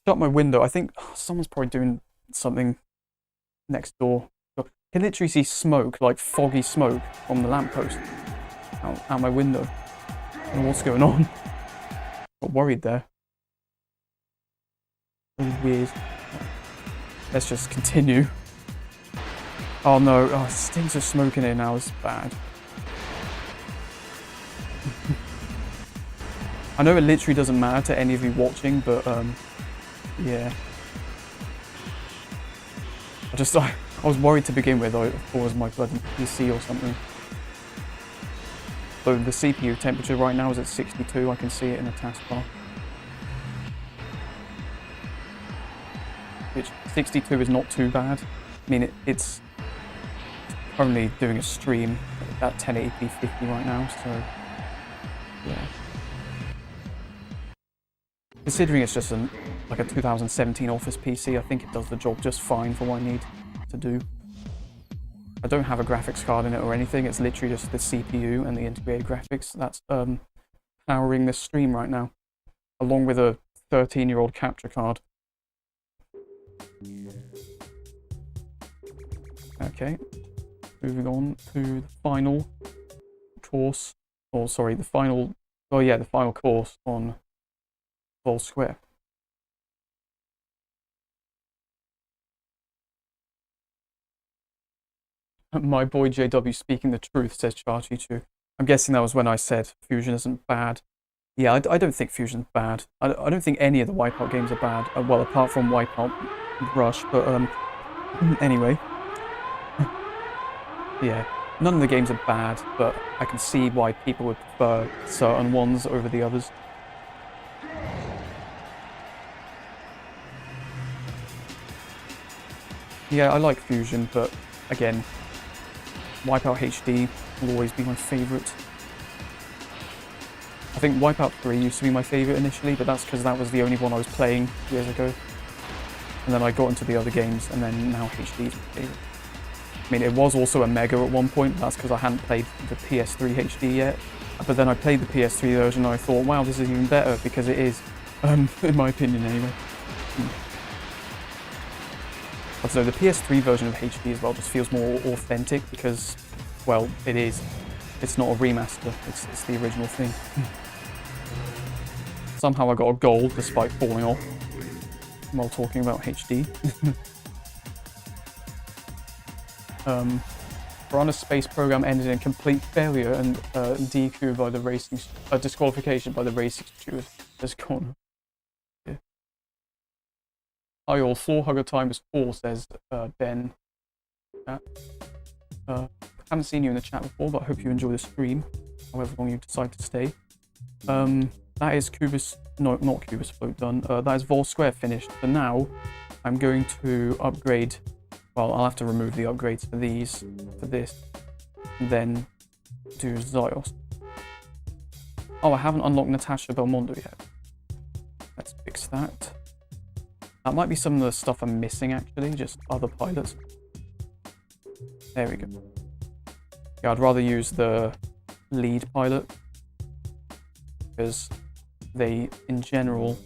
Shut my window. I think someone's probably doing something next door. I can literally see smoke, like foggy smoke, from the lamppost out my window. I don't know what's going on. Got worried there. Really weird. Let's just continue. Oh no, oh, it stinks of smoke in here now. It's bad. I know it literally doesn't matter to any of you watching, but yeah. I was worried to begin with. I thought it was my bloody PC or something. So the CPU temperature right now is at 62. I can see it in the taskbar. Which 62 is not too bad. I mean, it's currently doing a stream at 1080p 50 right now, so yeah. Considering it's just like a 2017 Office PC, I think it does the job just fine for what I need to do. I don't have a graphics card in it or anything, it's literally just the CPU and the integrated graphics that's powering this stream right now, along with a 13-year-old capture card. Okay, moving on to the final course, or sorry, the final course on Vol Square. My boy JW speaking the truth, says Chachi2. I'm guessing that was when I said Fusion isn't bad. Yeah, I don't think Fusion's bad. I don't think any of the Wipeout games are bad. Well, apart from Wipeout Rush, but anyway. Yeah, none of the games are bad, but I can see why people would prefer certain ones over the others. Yeah, I like Fusion, but again, WipEout HD will always be my favourite. I think WipEout 3 used to be my favourite initially, but that's because that was the only one I was playing years ago. And then I got into the other games, and then now HD is my favourite. I mean, it was also a Mega at one point, but that's because I hadn't played the PS3 HD yet. But then I played the PS3 version and I thought, wow, this is even better, because it is, in my opinion anyway. So the PS3 version of HD as well just feels more authentic because, well, it is. It's not a remaster, it's the original thing. Somehow I got a gold despite falling off while talking about HD. Piranha's space program ended in complete failure and DQ by the racing, disqualification by the racing steward. This corner. Yeah. Hi all, floor hugger time is 4, says Ben. Haven't seen you in the chat before, but I hope you enjoy the stream, however long you decide to stay. That is Cubus, no, not Cubus Float done. That is Vol Square finished. For now, I'm going to upgrade. Well, I'll have to remove the upgrades for these, for this, and then do Zyos. Oh, I haven't unlocked Natasha Belmondo yet. Let's fix that. That might be some of the stuff I'm missing, actually, just other pilots. There we go. Yeah, I'd rather use the lead pilot, because they, in general,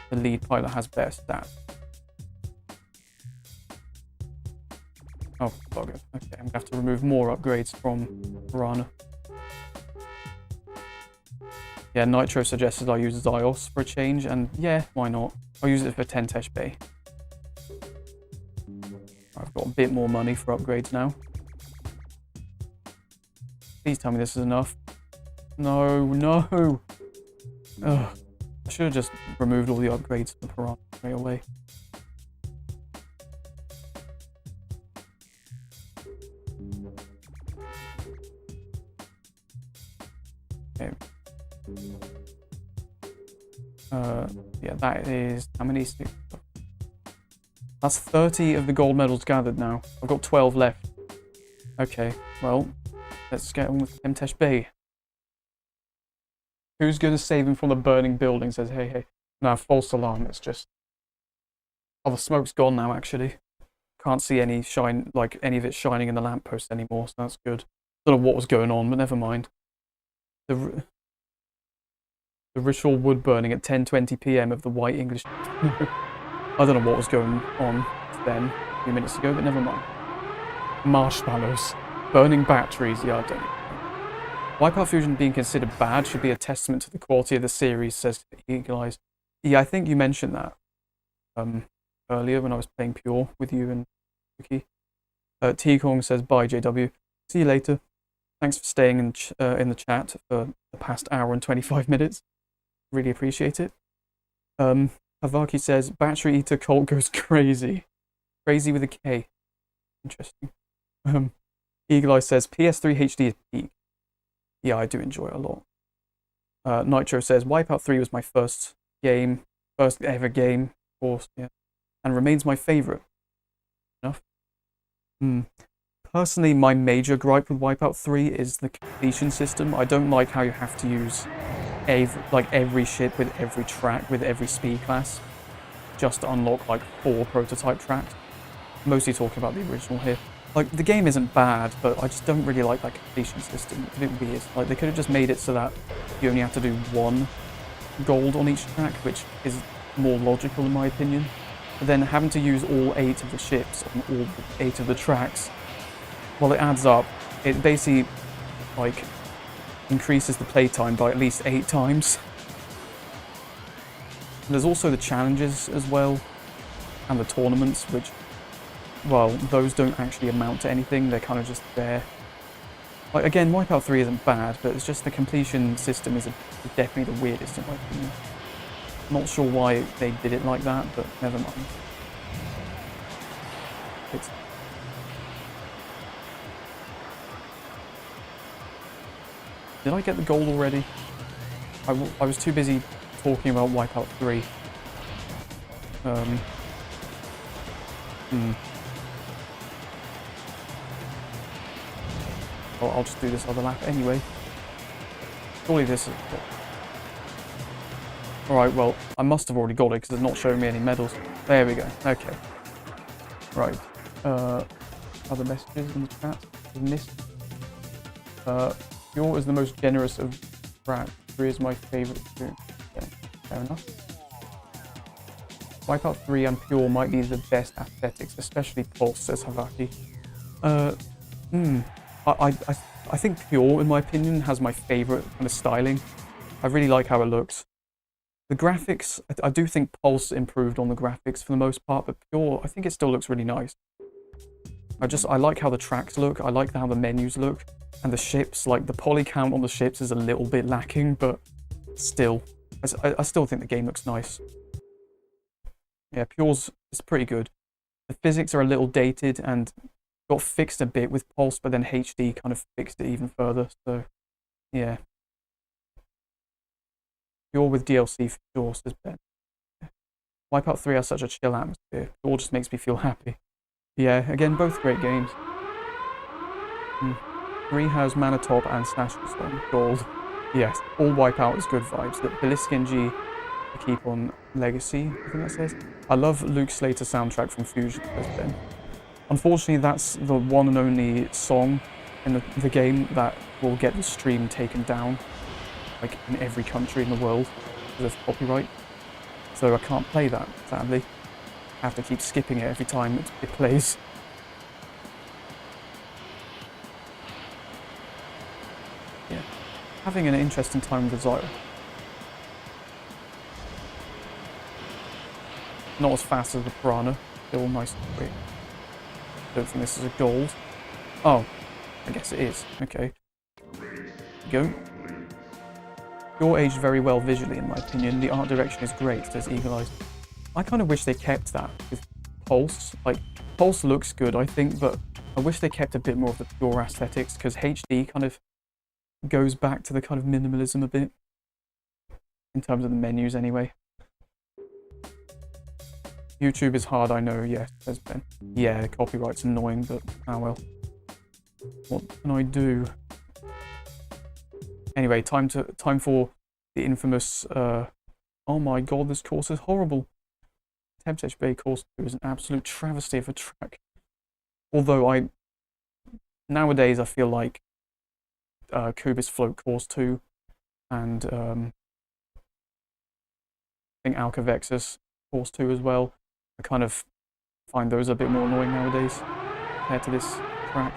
the lead pilot has better stats. Oh, bugger. Okay, I'm gonna have to remove more upgrades from Piranha. Yeah, Nitro suggested I use Zyos for a change, and yeah, why not? I'll use it for Tentesh Bay. got a bit more money for upgrades now. Please tell me this is enough. No, no! Ugh. I should have just removed all the upgrades for the Piranha straight away. Okay. Yeah, that is... How many? That's 30 of the gold medals gathered now. I've got 12 left. Okay, well, let's get on with Hemtesh Bey. Who's going to save him from the burning building? Says, hey, hey. No, false alarm. It's just... Oh, the smoke's gone now, actually. Can't see any any of it shining in the lamppost anymore, so that's good. Don't know what was going on, but never mind. The ritual wood burning at 10:20 PM of the white English... I don't know what was going on then, a few minutes ago, but never mind. Marshmallows. Burning batteries, yeah, I don't know. WipEout Fusion being considered bad should be a testament to the quality of the series, says Eagle Eyes. Yeah, I think you mentioned that earlier when I was playing Pure with you and Vicky. T-Kong says, bye JW. See you later. Thanks for staying in the chat for the past hour and 25 minutes. Really appreciate it. Havaki says, Battery Eater cult goes crazy. Crazy with a K. Interesting. Eagle Eye says, PS3 HD is peak. Yeah, I do enjoy it a lot. Nitro says, Wipeout 3 was my first ever game, of course, yeah, and remains my favourite. Enough. Personally, my major gripe with Wipeout 3 is the completion system. I don't like how you have to use every ship with every track, with every speed class, just to unlock like 4 prototype tracks. Mostly talking about the original here. Like, the game isn't bad, but I just don't really like that completion system. It's a bit weird. Like, they could have just made it so that you only have to do 1 gold on each track, which is more logical in my opinion. But then having to use all 8 of the ships on all 8 of the tracks, well, it adds up. It basically, like, increases the playtime by at least 8 times. And there's also the challenges as well, and the tournaments, which... well, those don't actually amount to anything, they're kind of just there. Like, again, Wipeout 3 isn't bad, but it's just the completion system is definitely the weirdest in my opinion. Not sure why they did it like that, but never mind. Did I get the gold already? I was too busy talking about Wipeout 3. Well, I'll just do this other lap anyway. Surely this is... Alright, well, I must have already got it because it's not showing me any medals. There we go, okay. Right. Other messages in the chat? I've missed. Pure is the most generous of tracks. 3 is my favourite too. Okay, fair enough. Wipeout 3 and Pure might be the best aesthetics, especially Pulse, says Havaki. I think Pure, in my opinion, has my favourite kind of styling. I really like how it looks. The graphics, I do think Pulse improved on the graphics for the most part, but Pure, I think it still looks really nice. I like how the tracks look, I like how the menus look, and the ships, like the poly count on the ships is a little bit lacking, but still, I still think the game looks nice. Yeah, Pure's is pretty good. The physics are a little dated and got fixed a bit with Pulse, but then HD kind of fixed it even further, so yeah. Pure with DLC for sure, says Ben. Wipeout 3 has such a chill atmosphere. It all just makes me feel happy. Yeah, again, both great games. 3 has Manatop and Snatchers on gold. Yes, all Wipeout is good vibes. The Ballistic NG to keep on Legacy, I think that says. I love Luke Slater soundtrack from Fusion, says Ben. Unfortunately, that's the one and only song in the game that will get the stream taken down, like in every country in the world, because of copyright. So I can't play that, sadly. I have to keep skipping it every time it plays. Yeah, having an interesting time with Zyra. Not as fast as the Piranha, still nice and quick. Don't think this is a gold. Oh, I guess it is. Okay. Go. You're aged very well visually, in my opinion. The art direction is great, says Eagle Eyes. I kind of wish they kept that with Pulse. Like, Pulse looks good, I think, but I wish they kept a bit more of the pure aesthetics, because HD kind of goes back to the kind of minimalism a bit. In terms of the menus, anyway. YouTube is hard, I know, yes, says Ben. Yeah, copyright's annoying, but oh well. What can I do? Anyway, time for the infamous, oh my god, this course is horrible. Hauppauge Bay Course 2 is an absolute travesty of a track. Although nowadays I feel like Kubis Float Course 2 and I think Alcavexus Course 2 as well, I kind of find those a bit more annoying nowadays compared to this track.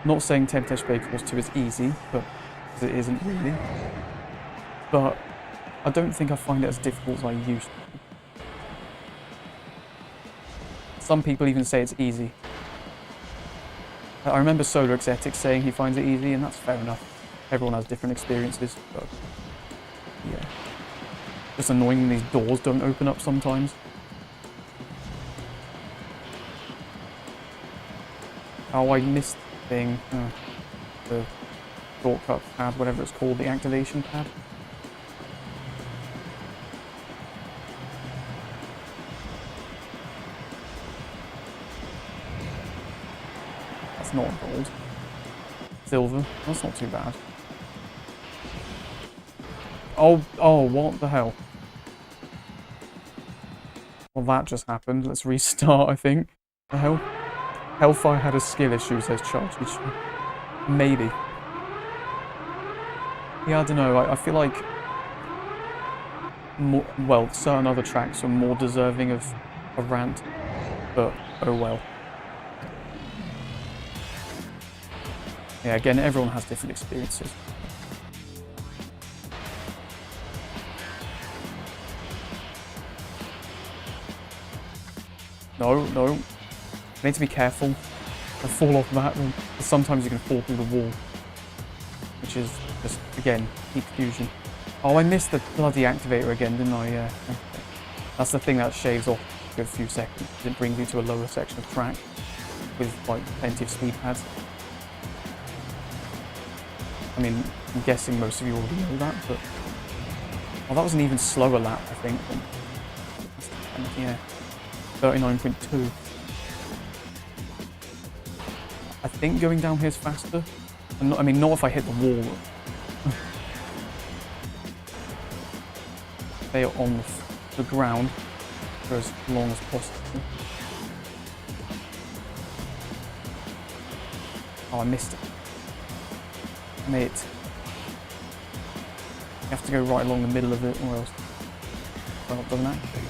Not saying Hauppauge Bay Course 2 is easy, but because it isn't really. But I don't think I find it as difficult as I used to. Some people even say it's easy. I remember Solar Exotic saying he finds it easy, and that's fair enough. Everyone has different experiences, but yeah. Just annoying these doors don't open up sometimes. Oh, I missed the thing. The shortcut pad, whatever it's called, the activation pad. That's not gold. Silver. That's not too bad. Oh, what the hell? Well, that just happened. Let's restart, I think. The hell? Hellfire had a skill issue, says Charge. Maybe. Yeah, I don't know. I feel like well, certain other tracks are more deserving of a rant, but oh well. Yeah, again, everyone has different experiences. No. I need to be careful. I fall off that, because sometimes you can fall through the wall. Which is just, again, peak fusion. Oh, I missed the bloody activator again, didn't I? Yeah. Okay. That's the thing that shaves off a good few seconds. It brings you to a lower section of track with, like, plenty of speed pads. I mean, I'm guessing most of you already know that, but... Oh, that was an even slower lap, I think. Yeah. 39.2. I think going down here is faster. I mean, not if I hit the wall. Stay on the ground for as long as possible. Oh, I missed it. Mate. You have to go right along the middle of it, or else... Well, it doesn't activate.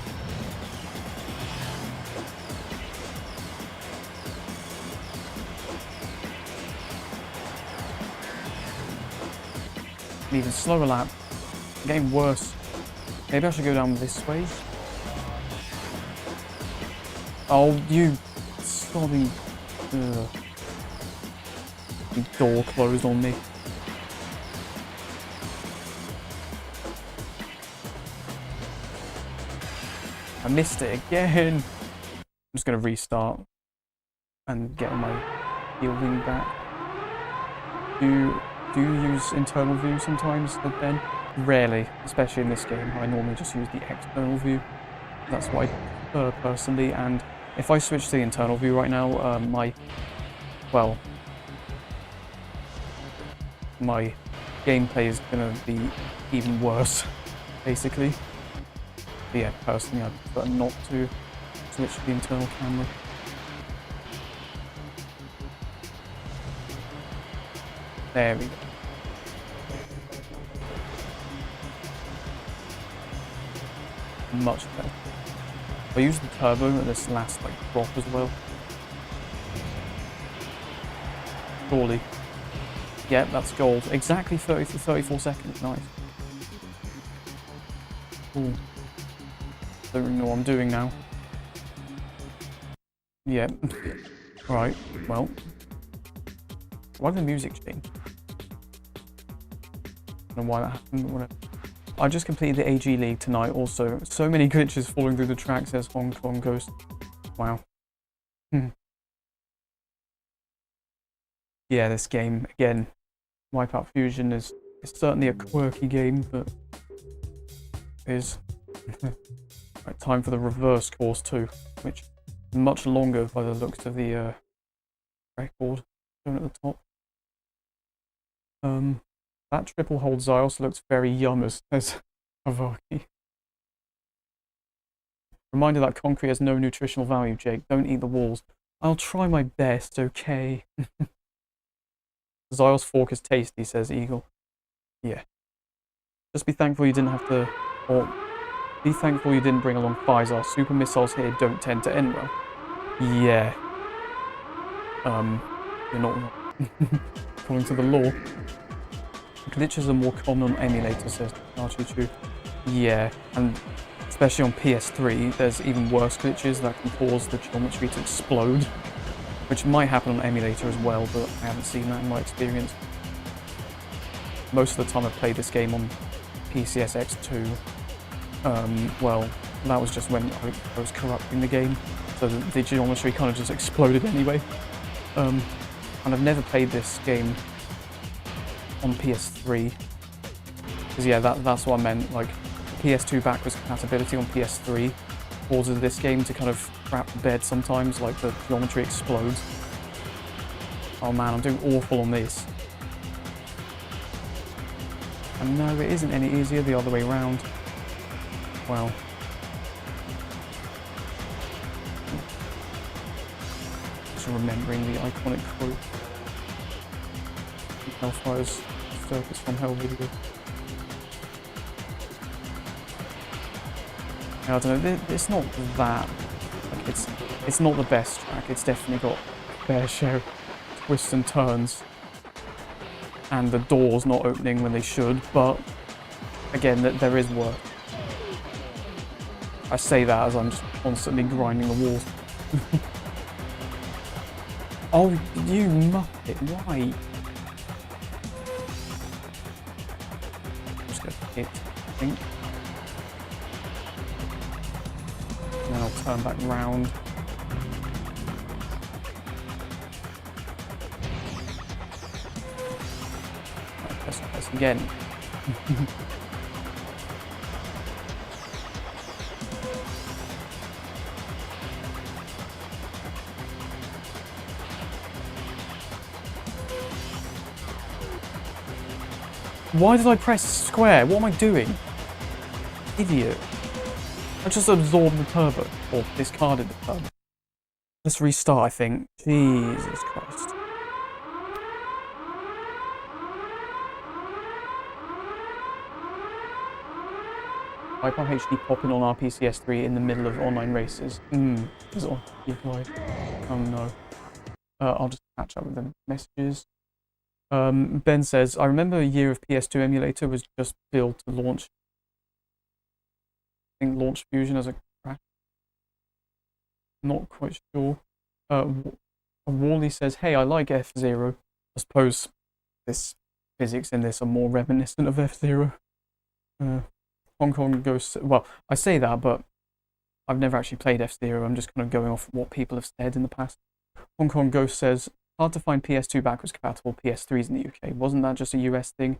An even slower lap. Getting worse. Maybe I should go down this way. Oh, you sobbing. The door closed on me. I missed it again. I'm just going to restart and get my healing back. Do you use internal view sometimes, Ben? Rarely, especially in this game. I normally just use the external view. That's what I prefer personally, and if I switch to the internal view right now, my gameplay is going to be even worse, basically. But yeah, personally I prefer not to switch to the internal camera. There we go. Much better. I used the turbo at this last drop as well. Surely. Yeah, that's gold. Exactly 30 to 34 seconds. Nice. Ooh. Don't really know what I'm doing now. Yeah. Right, well. Why did the music change? I don't know why that happened, whatever. I just completed the AG League tonight also. So many glitches falling through the track, says Hong Kong Ghost. Wow. Yeah, this game, again, WipEout Fusion is certainly a quirky game, but is right, time for the reverse course too, which is much longer by the looks of the record shown at the top. That triple hold Zyos looks very yum, says Avaki. Reminder that concrete has no nutritional value, Jake. Don't eat the walls. I'll try my best, okay? Zyos fork is tasty, says Eagle. Yeah. Just be thankful you didn't have to... Or be thankful you didn't bring along Pfizer. Super missiles here don't tend to end well. Yeah. You're not wrong. According to the law. Glitches are more common on emulators, says R22. Yeah, and especially on PS3, there's even worse glitches that can cause the geometry to explode, which might happen on emulator as well, but I haven't seen that in my experience. Most of the time I've played this game on PCSX2, well, that was just when I was corrupting the game, so the geometry kind of just exploded anyway. And I've never played this game on PS3, because yeah, that's what I meant, like, PS2 backwards compatibility on PS3 causes this game to kind of crap the bed sometimes, like the geometry explodes. Oh man, I'm doing awful on this. And no, it isn't any easier the other way around. Well. Just remembering the iconic quote. Hellfire's Circus from Hell video. I don't know, it's not that, like it's not the best track, it's definitely got a fair share of twists and turns, and the doors not opening when they should, but again, there is work. I say that as I'm just constantly grinding the walls. Oh, you muppet, why? I'm just gonna hit, I think. And then I'll turn back round. Right, press again. Why did I press square? What am I doing? Idiot. I just absorbed the turbo, or discarded the turbo. Let's restart, I think. Jesus Christ. WipEout HD popping on RPCS3 in the middle of online races. Is it on? Oh no. I'll just catch up with the messages. Ben says, I remember a year of PS2 emulator was just built to launch. I think launch Fusion as a crash. Not quite sure. Wally says, hey, I like F-Zero. I suppose this physics in this are more reminiscent of F-Zero. Hong Kong Ghost, well, I say that, but I've never actually played F-Zero. I'm just kind of going off what people have said in the past. Hong Kong Ghost says, hard to find PS2 backwards compatible PS3s in the UK. Wasn't that just a US thing?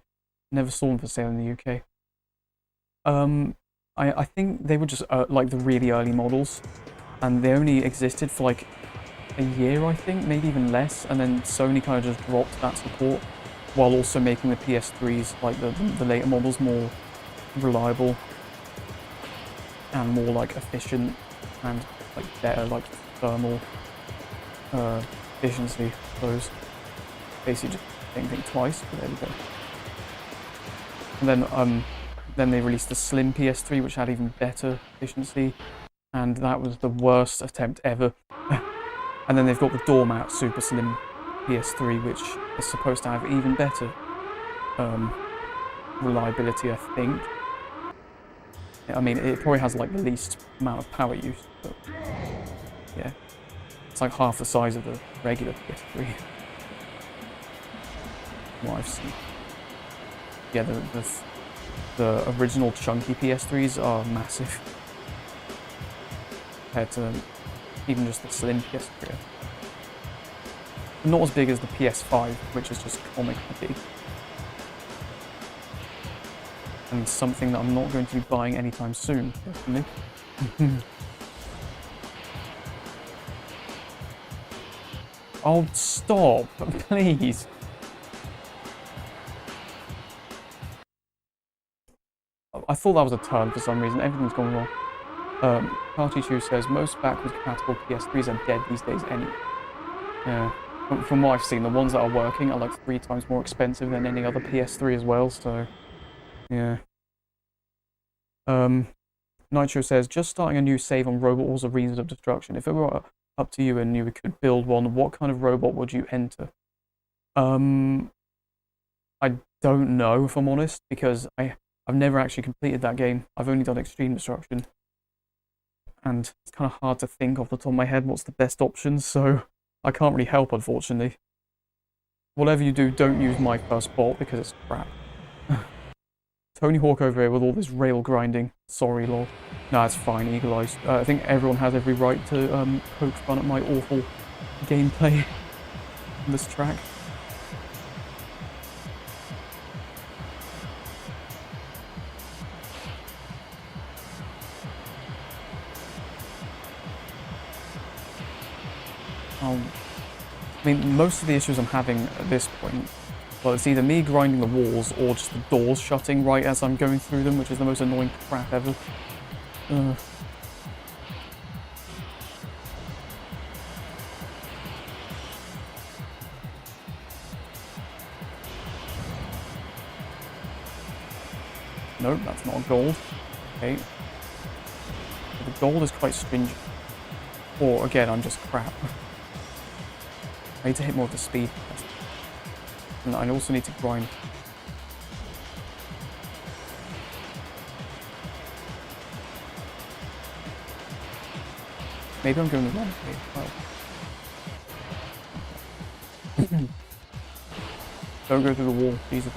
Never saw them for sale in the UK. I think they were just like the really early models, and they only existed for like a year, I think, maybe even less, and then Sony kind of just dropped that support, while also making the PS3s, like the later models, more reliable and more like efficient and like better like thermal efficiency. Those basically just same thing twice, but there we go. And then they released the slim PS3, which had even better efficiency, and that was the worst attempt ever. And then they've got the doormat super slim PS3, which is supposed to have even better reliability, I think. I mean, it probably has like the least amount of power use, but yeah. It's like half the size of the regular PS3. What I've seen. Yeah, the original chunky PS3s are massive compared to even just the slim PS3. Not as big as the PS5, which is just comically big. And something that I'm not going to be buying anytime soon, personally. Oh, stop, please. I thought that was a turn for some reason. Everything's gone wrong. Party 2 says, most backwards compatible PS3s are dead these days anyway. Yeah. From what I've seen, the ones that are working are like 3 times more expensive than any other PS3 as well, so... Yeah. Nitro says, just starting a new save on Robot Wars of Reasons of Destruction. If it were up to you and you could build one, what kind of robot would you enter? I don't know, if I'm honest, because I've never actually completed that game. I've only done Extreme Destruction. And it's kind of hard to think off the top of my head what's the best option, so I can't really help, unfortunately. Whatever you do, don't use my first bot, because it's crap. Tony Hawk over here with all this rail grinding. Sorry, lol. Nah, it's fine, Eagle Eyes. I think everyone has every right to poke fun at my awful gameplay on this track. I mean, most of the issues I'm having at this point, well, it's either me grinding the walls or just the doors shutting right as I'm going through them, which is the most annoying crap ever. Nope, that's not a gold. Okay. The gold is quite stringent. Or, again, I'm just crap. I need to hit more of the speed. And I also need to grind. Maybe I'm going the wrong way as well. Don't go through the wall, Jesus.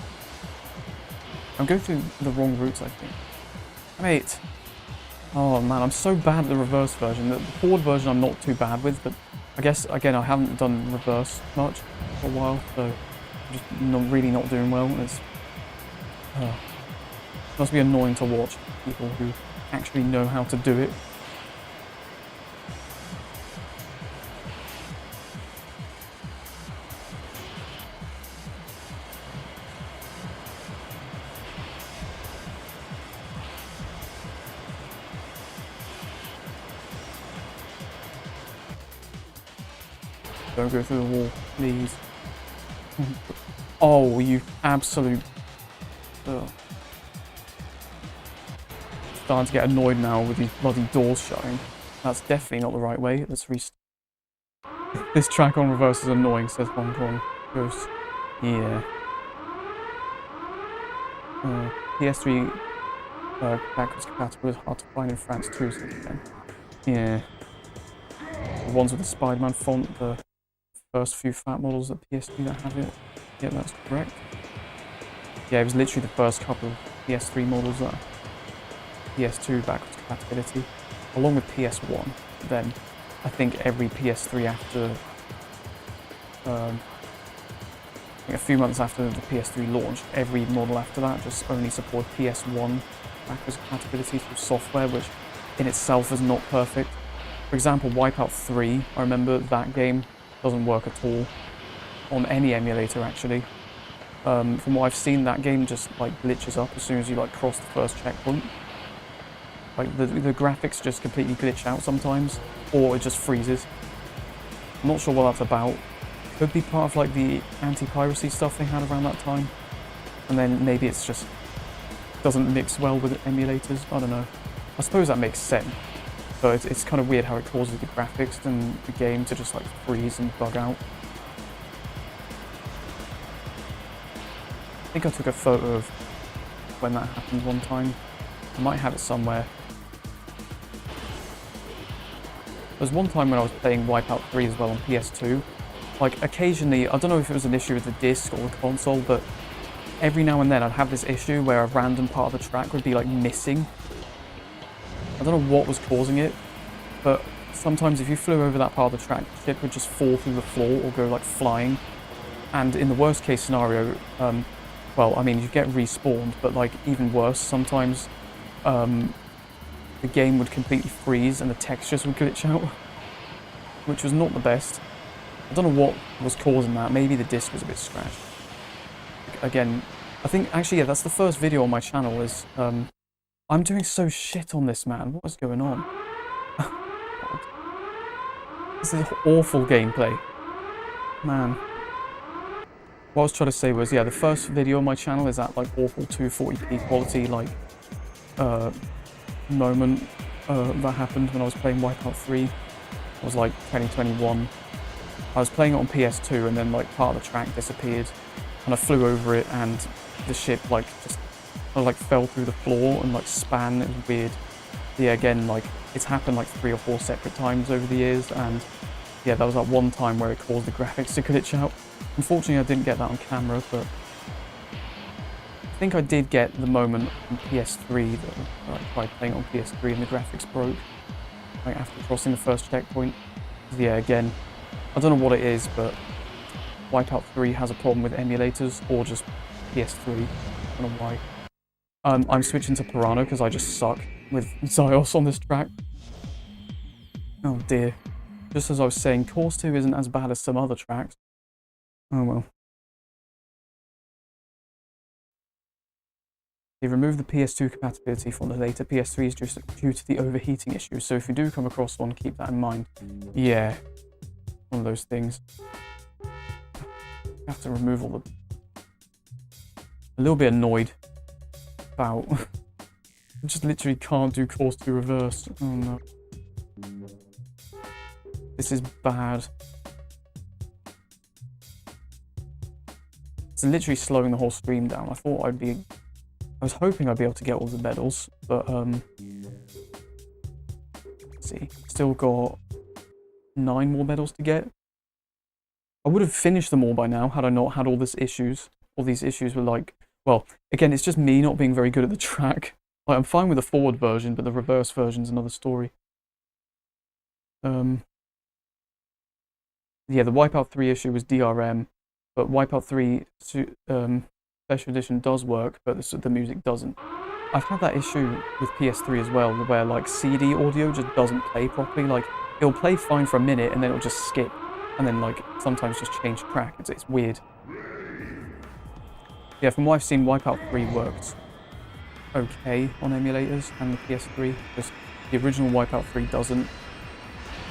I'm going through the wrong routes, I think. Mate! Oh man, I'm so bad at the reverse version. The forward version I'm not too bad with, but I guess, again, I haven't done reverse much for a while, so I'm just really not doing well. It must be annoying to watch people who actually know how to do it. Don't go through the wall, please. Oh, you absolute... Ugh. Starting to get annoyed now with these bloody doors shutting. That's definitely not the right way. Let's restart. This track on reverse is annoying, says Hong Kong Ghost. Yeah. PS3 backwards compatible is hard to find in France too, says Ben. Yeah. The ones with the Spider-Man font, the first few fat models at PS3 that have it. Yeah, that's correct. Yeah, it was literally the first couple of PS3 models that PS2 backwards compatibility, along with PS1. Then I think every PS3 after, I think a few months after the PS3 launched, every model after that just only supported PS1 backwards compatibility through software, which in itself is not perfect. For example, WipEout 3, I remember that game doesn't work at all on any emulator actually. From what I've seen, that game just like glitches up as soon as you like cross the first checkpoint. Like the graphics just completely glitch out sometimes, or it just freezes. I'm not sure what that's about. Could be part of like the anti-piracy stuff they had around that time, and then maybe it's just doesn't mix well with emulators. I don't know. I suppose that makes sense. But it's kind of weird how it causes the graphics and the game to just like freeze and bug out. I think I took a photo of when that happened one time. I might have it somewhere. was one time when I was playing WipEout 3 as well on PS2. Like, occasionally, I don't know if it was an issue with the disc or the console, but every now and then I'd have this issue where a random part of the track would be, like, missing. I don't know what was causing it, but sometimes if you flew over that part of the track, the ship would just fall through the floor or go, like, flying. And in the worst case scenario, well, I mean, you get respawned, but, like, even worse, sometimes the game would completely freeze and the textures would glitch out, which was not the best. I don't know what was causing that. Maybe the disc was a bit scratched. Again, I think, actually, yeah, that's the first video on my channel is, I'm doing so shit on this, man. What is going on? This is awful gameplay. Man. What I was trying to say was, yeah, the first video on my channel is at, like, awful 240p quality, like, moment that happened when I was playing WipEout 3. It was, like, 2021. I was playing it on PS2 and then, like, part of the track disappeared and I flew over it and the ship, like, just like fell through the floor and, like, span. It was weird. Yeah, again, like, it's happened, like, 3 or 4 separate times over the years, and yeah, that was that one time where it caused the graphics to glitch out. Unfortunately, I didn't get that on camera, but I think I did get the moment on PS3 that I tried playing on PS3 and the graphics broke, like, after crossing the first checkpoint. Yeah, again, I don't know what it is, but WipEout 3 has a problem with emulators, or just PS3, I don't know why. I'm switching to Piranha because I just suck with Zyos on this track. Oh dear. Just as I was saying, Course 2 isn't as bad as some other tracks. Oh well. They removed the PS2 compatibility from the later PS3s just due to the overheating issue, so if you do come across one, keep that in mind. Yeah, one of those things. I have to remove all the... A little bit annoyed about... I just literally can't do Course 2 reverse. Oh no. This is bad. It's literally slowing the whole stream down. I was hoping I'd be able to get all the medals, but let's see. Still got 9 more medals to get. I would have finished them all by now had I not had all these issues. All these issues were like, well, again, it's just me not being very good at the track. Like, I'm fine with the forward version, but the reverse version's another story. Yeah, the WipEout 3 issue was DRM, but WipEout 3 Special Edition does work, but the music doesn't. I've had that issue with PS3 as well, where, like, CD audio just doesn't play properly. Like, it'll play fine for a minute, and then it'll just skip, and then, like, sometimes just change track. It's weird. Yeah, from what I've seen, WipEout 3 worked okay on emulators and the PS3, just the original WipEout 3 doesn't,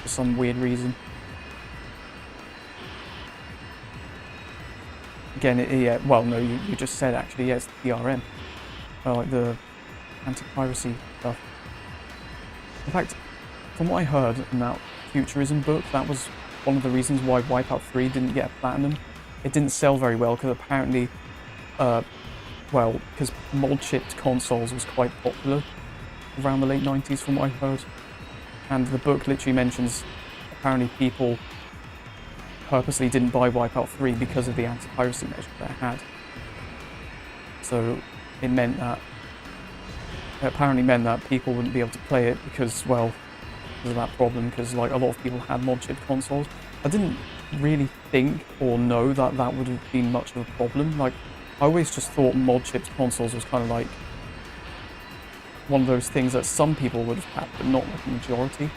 for some weird reason. Again, yeah, well, no, you just said, actually, yeah, it's the DRM. Like the anti-piracy stuff. In fact, from what I heard in that Futurism book, that was one of the reasons why WipEout 3 didn't get a platinum. It didn't sell very well, because apparently, well, because mod-chipped consoles was quite popular around the late 90s, from what I heard. And the book literally mentions, apparently people purposely didn't buy WipEout 3 because of the anti-piracy measure that it had. So it meant that, it apparently meant that people wouldn't be able to play it because, well, because of that problem, because, like, a lot of people had mod-chipped consoles. I didn't really think or know that that would have been much of a problem. Like, I always just thought mod-chipped consoles was kind of like one of those things that some people would have had, but not like the majority.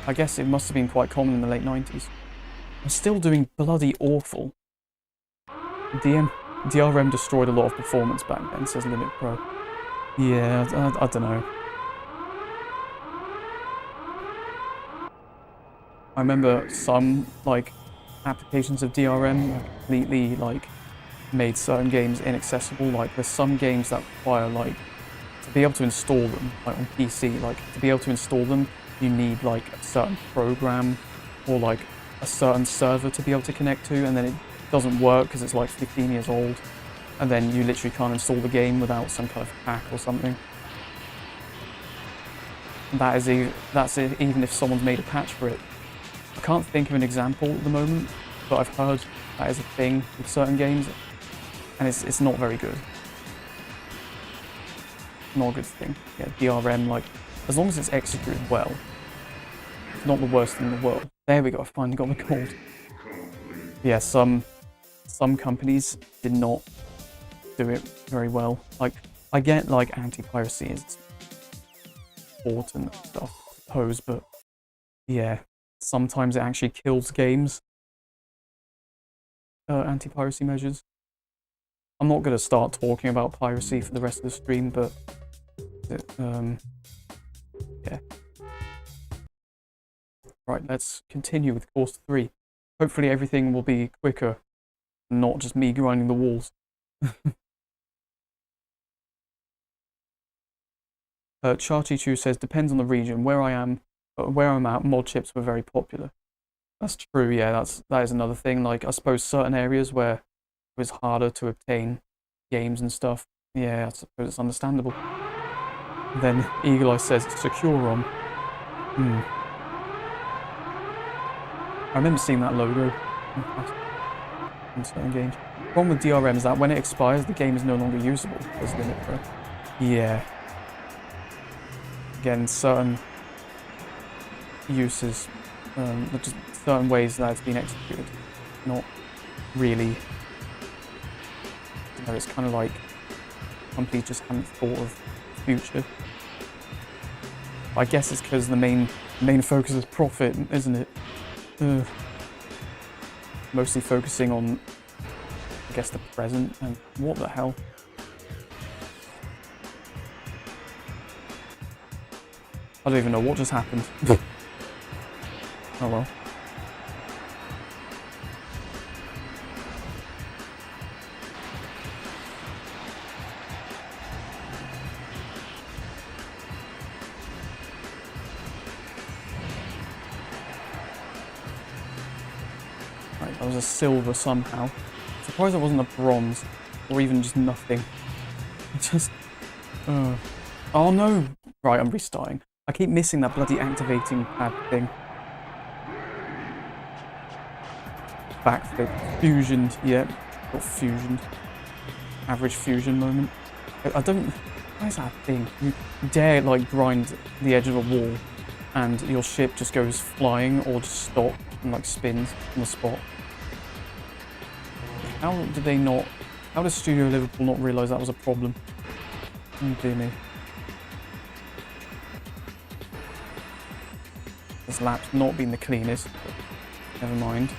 I guess it must have been quite common in the late 90s. I'm still doing bloody awful. DRM destroyed a lot of performance back then, says Limit Pro. Yeah, I don't know. I remember some, like, applications of DRM completely, like, made certain games inaccessible. Like, there's some games that require, like, to be able to install them, like on PC, like, to be able to install them, you need, like, a certain program or, like, a certain server to be able to connect to, and then it doesn't work because it's, like, 15 years old, and then you literally can't install the game without some kind of hack or something. That's even if someone's made a patch for it. I can't think of an example at the moment, but I've heard that is a thing with certain games, and it's not very good. Not a good thing. Yeah, DRM, like, as long as it's executed well, it's not the worst thing in the world. There we go, I finally got the gold. Yeah, some companies did not do it very well. Like, I get, like, anti-piracy is important and stuff, I suppose, but yeah, sometimes it actually kills games. Anti-piracy measures. I'm not going to start talking about piracy for the rest of the stream, but yeah. Right, let's continue with course 3. Hopefully everything will be quicker, not just me grinding the walls. Chachi-Chu says, depends on the region. Where I'm at, mod chips were very popular. That's true, yeah, that is another thing. Like, I suppose certain areas where it was harder to obtain games and stuff, yeah, I suppose it's understandable. Then Eagle Eye says, secure ROM. I remember seeing that logo in certain games. The problem with DRM is that when it expires, the game is no longer usable as limit for it. Yeah. Again, certain uses, just certain ways that it's been executed, not really. You know, it's kind of like companies just haven't thought of the future. I guess it's because the main focus is profit, isn't it? Mostly focusing on, I guess, the present, and what the hell? I don't even know what just happened. Oh well. Right, that was a silver somehow. Surprised it wasn't a bronze, or even just nothing. Just, oh no! Right, I'm restarting. I keep missing that bloody activating pad thing. Backflip. Fusioned. Yeah. Got fusioned. Average fusion moment. I don't... Why is that a thing? You dare, like, grind the edge of a wall and your ship just goes flying or just stops and, like, spins on the spot. How did they not... How does Studio Liverpool not realise that was a problem? Oh dear me. This lap's not been the cleanest, but never mind.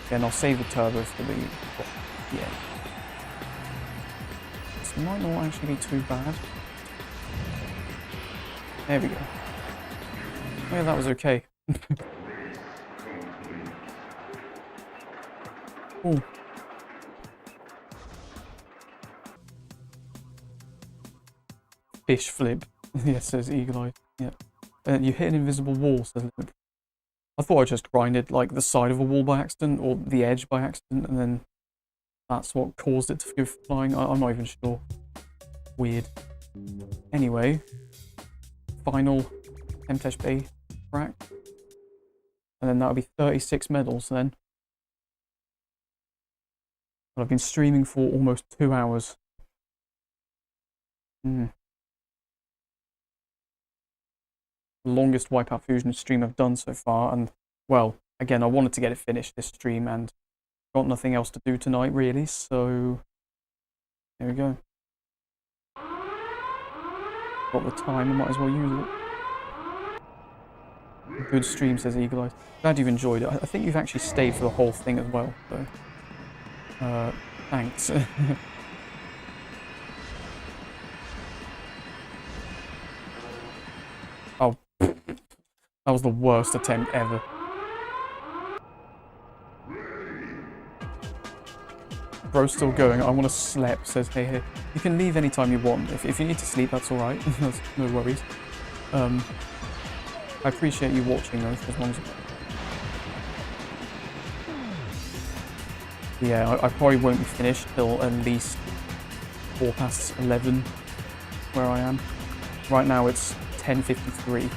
Then I'll save the turbo for the... yeah. This might not actually be too bad. There we go. Yeah, that was okay. Ooh. Fish flip. Yes, says Eagle Eye. Yeah. You hit an invisible wall, says Limit. I thought I just grinded like the side of a wall by accident or the edge by accident, and then that's what caused it to go flying. I'm not even sure. Weird. Anyway, final Hauppauge Bay rack. And then that'll be 36 medals then. But I've been streaming for almost 2 hours. The longest WipEout Fusion stream I've done so far, and well, again, I wanted to get it finished this stream and got nothing else to do tonight really, so there we go. Got the time, I might as well use it. Good stream, says Eagle Eye. Glad you've enjoyed it. I think you've actually stayed for the whole thing as well, so thanks. Oh, that was the worst attempt ever. Bro's still going. I want to sleep, says hey hey. You can leave anytime you want. If you need to sleep, that's alright. That's no worries. I appreciate you watching though, for as long as Yeah, I probably won't be finished till at least 11 where I am. Right now it's 10:53.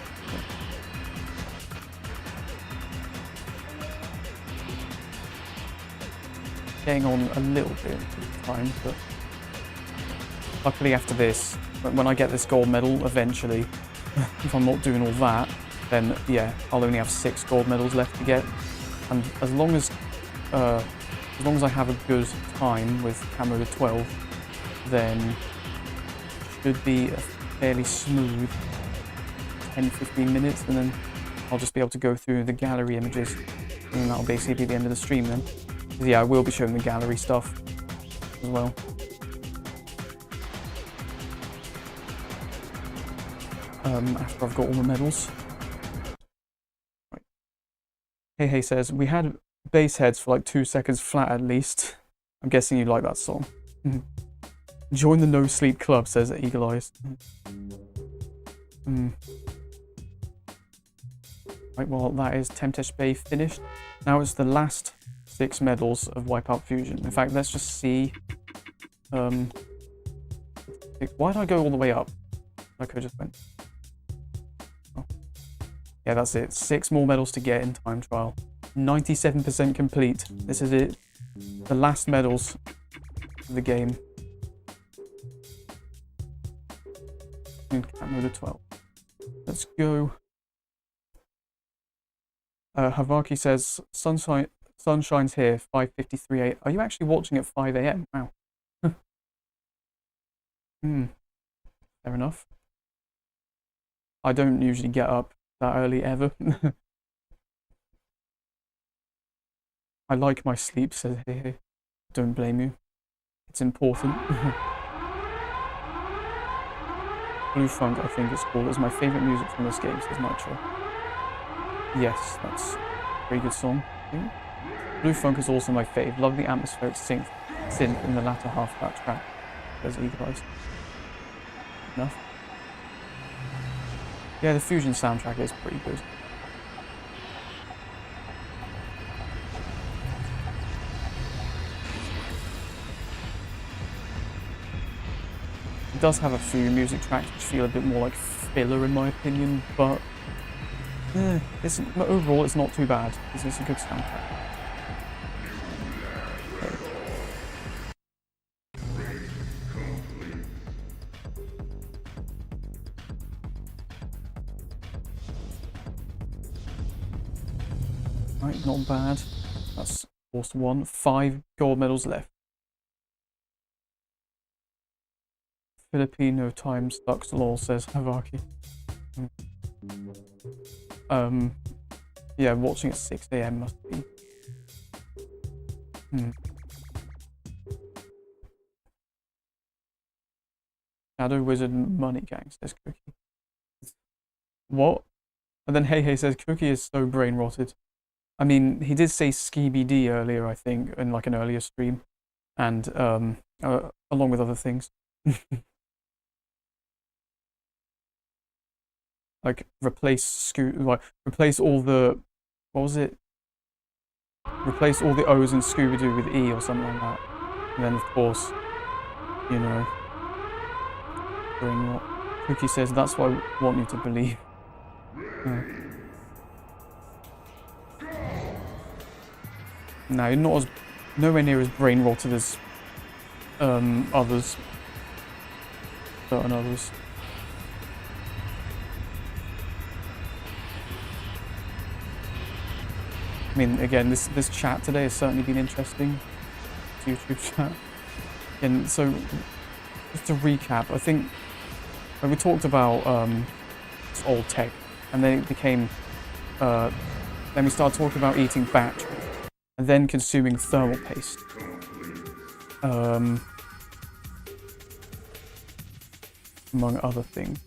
Getting on a little bit of time, but luckily after this, when I get this gold medal eventually, if I'm not doing all that, then yeah, I'll only have 6 gold medals left to get. And as long as I have a good time with camera 12, then it should be a fairly smooth 10-15 minutes, and then I'll just be able to go through the gallery images, and then that'll basically be the end of the stream then. Yeah, I will be showing the gallery stuff as well. After I've got all the medals. Right. Hey says, we had bass heads for like 2 seconds flat at least. I'm guessing you like that song. Join the No Sleep Club, says Eagle Eyes. Right, well that is Tempest Bay finished. Now it's the last 6 medals of WipEout Fusion. In fact, let's just see. Why did I go all the way up? I could have just went. Oh. Yeah, that's it. 6 more medals to get in time trial. 97% complete. This is it. The last medals of the game. In cat mode 12. Let's go. Havaki says, Sunshine's here, 5:53 a.m. Are you actually watching at 5 a.m? Wow. Fair enough. I don't usually get up that early ever. I like my sleep, says Hey. Don't blame you. It's important. Blue Funk, I think it's called, is my favourite music from this game, says Nitro. Yes, that's a very good song, I think. Blue Funk is also my fave. Love the atmospheric synth in the latter half of that track. There's Eagle Eyes. Enough. Yeah, the Fusion soundtrack is pretty good. It does have a few music tracks which feel a bit more like filler in my opinion, but overall it's not too bad. It's a good soundtrack. Right, not bad. That's course 1. 5 gold medals left. Filipino time sucks lol, says Havaki. Yeah, watching at 6 a.m. must be. Shadow Wizard Money Gang, says Cookie. What? And then Hey says Cookie is so brain rotted. I mean, he did say Skibidi earlier, I think, in like an earlier stream, and along with other things. Like replace all the, what was it? Replace all the O's in Scooby-Doo with E or something like that. And then of course, you know, brain rot. Cookie says that's what I want you to believe. No, you're not nowhere near as brain rotted as certain others. I mean, again, this chat today has certainly been interesting. This YouTube chat. And so, just to recap, I think when we talked about old tech, and then it became, then we started talking about eating batch, and then consuming thermal paste. Among other things.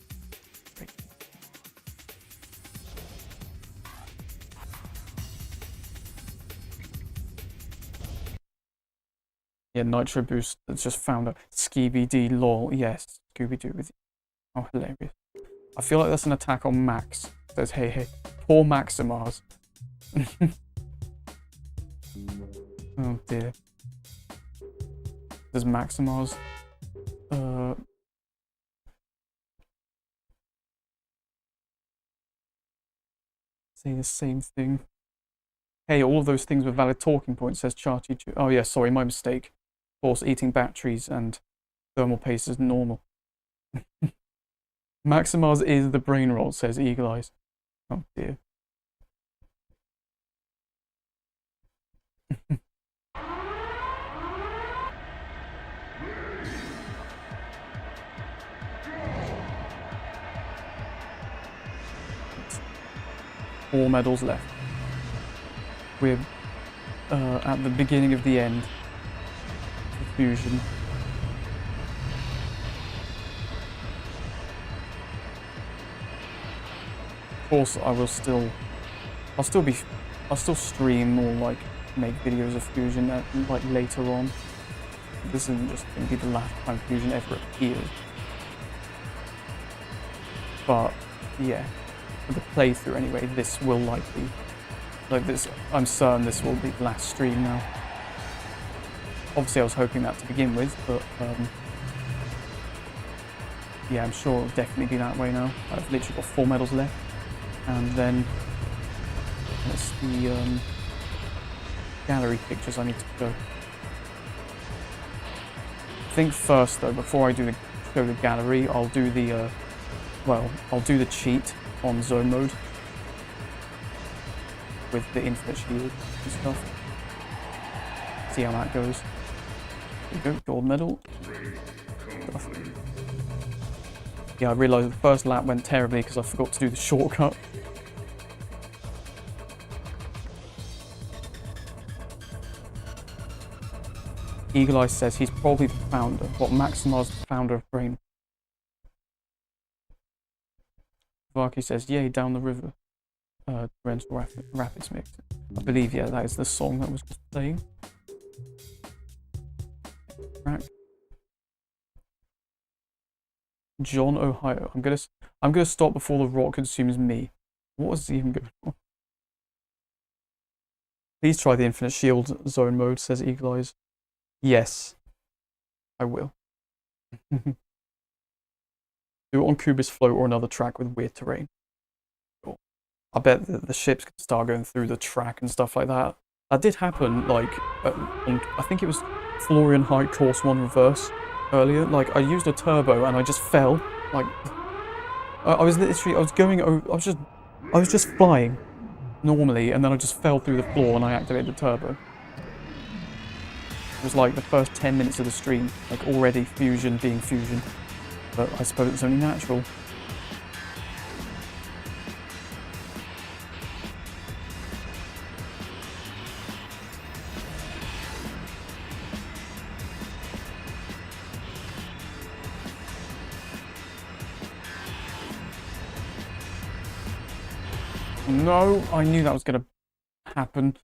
Yeah, Nitro Boost that's just found out. Skibidi lol. Yes, Scooby-Doo with you. Oh, hilarious. I feel like that's an attack on Max. Says hey. Poor Maximars. Oh dear. There's Maximars. Say the same thing. Hey, all of those things were valid talking points, says Charty. Oh yeah, sorry, my mistake. Of course, eating batteries and thermal paste is normal. Maximars is the brain roll, says Eagle Eyes. Oh dear. Four medals left. We're at the beginning of the end. Fusion. Of course, I'll still stream or like make videos of Fusion like later on. This isn't just going to be the last time Fusion ever appears. But yeah, for the playthrough anyway, this will likely, I'm certain this will be the last stream now. Obviously I was hoping that to begin with, but yeah, I'm sure it'll definitely be that way now. I've literally got 4 medals left, and then that's the gallery pictures I need to go. I think first though, before I show the gallery, I'll do the I'll do the cheat on zone mode with the infinite shield and stuff. See how that goes. There we go, gold medal. Yeah, I realised the first lap went terribly because I forgot to do the shortcut. Eagle Eye says he's probably the founder. What, Maximar's the founder of Brain? Varky says, yay, down the river. Torrential Rapids mix. I believe, yeah, that is the song that was just playing. Track. John, Ohio. I'm gonna stop before the rock consumes me. What was even going on? Please try the infinite shield zone mode, says Eagle Eyes. Yes, I will. Do it on Kubis Float or another track with weird terrain. Cool. I bet the ships can start going through the track and stuff like that. That did happen, like, I think it was Florian Height Course 1 Reverse earlier. Like, I used a turbo and I just fell. Like, I was just flying normally, and then I just fell through the floor and I activated the turbo. It was like the first 10 minutes of the stream, like already Fusion being Fusion. But I suppose it's only natural. No, I knew that was going to happen.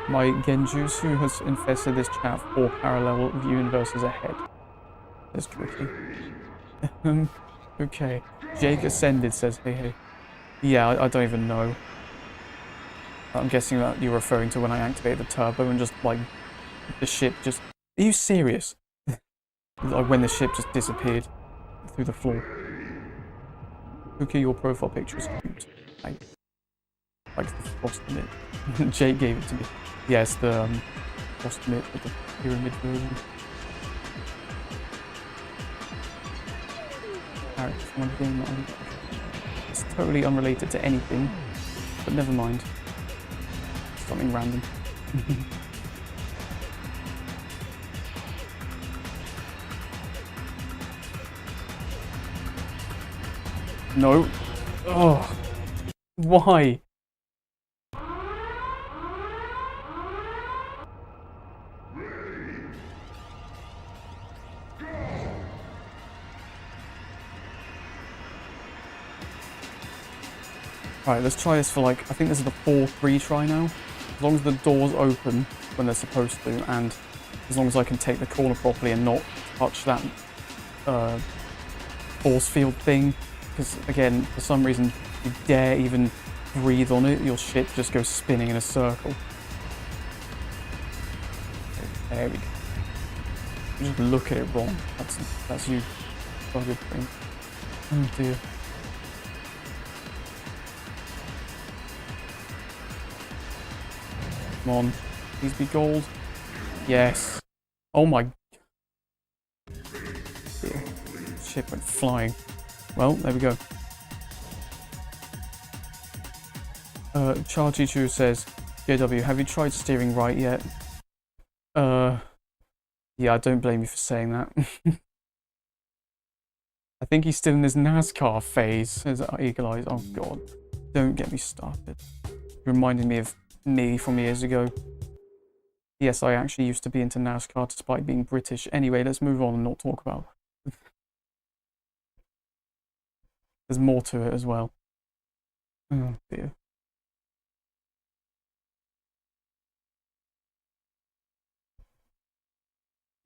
My Genjutsu has infested this chat 4 parallel universes ahead. That's tricky. Okay. Jake Ascended says, hey. Yeah, I don't even know. I'm guessing that you're referring to when I activate the turbo and just, like, the ship just... Are you serious? Like, when the ship just disappeared through the floor. Okay, your profile picture is cute. Like the frost in it. Jake gave it to me. Yes, the frost in it with the pyramid version. Character from one game that it's totally unrelated to anything, but never mind. Something random. No. Oh. Why? Alright, let's try this for like, I think this is the 4-3 try now. As long as the doors open when they're supposed to, and as long as I can take the corner properly and not touch that force field thing. Because again, for some reason, you dare even breathe on it, your ship just goes spinning in a circle. There we go. You just look at it wrong. That's you. Not a good thing. Oh dear. Come on. Please be gold. Yes. Oh my. Dear. Ship went flying. Well, there we go. Charchichu says, JW, have you tried steering right yet? Yeah, I don't blame you for saying that. I think he's still in his NASCAR phase, says Eagle Eyes. Oh god, don't get me started. You're reminding me of me from years ago. Yes, I actually used to be into NASCAR despite being British. Anyway, let's move on and not talk about it. There's more to it as well. Oh dear.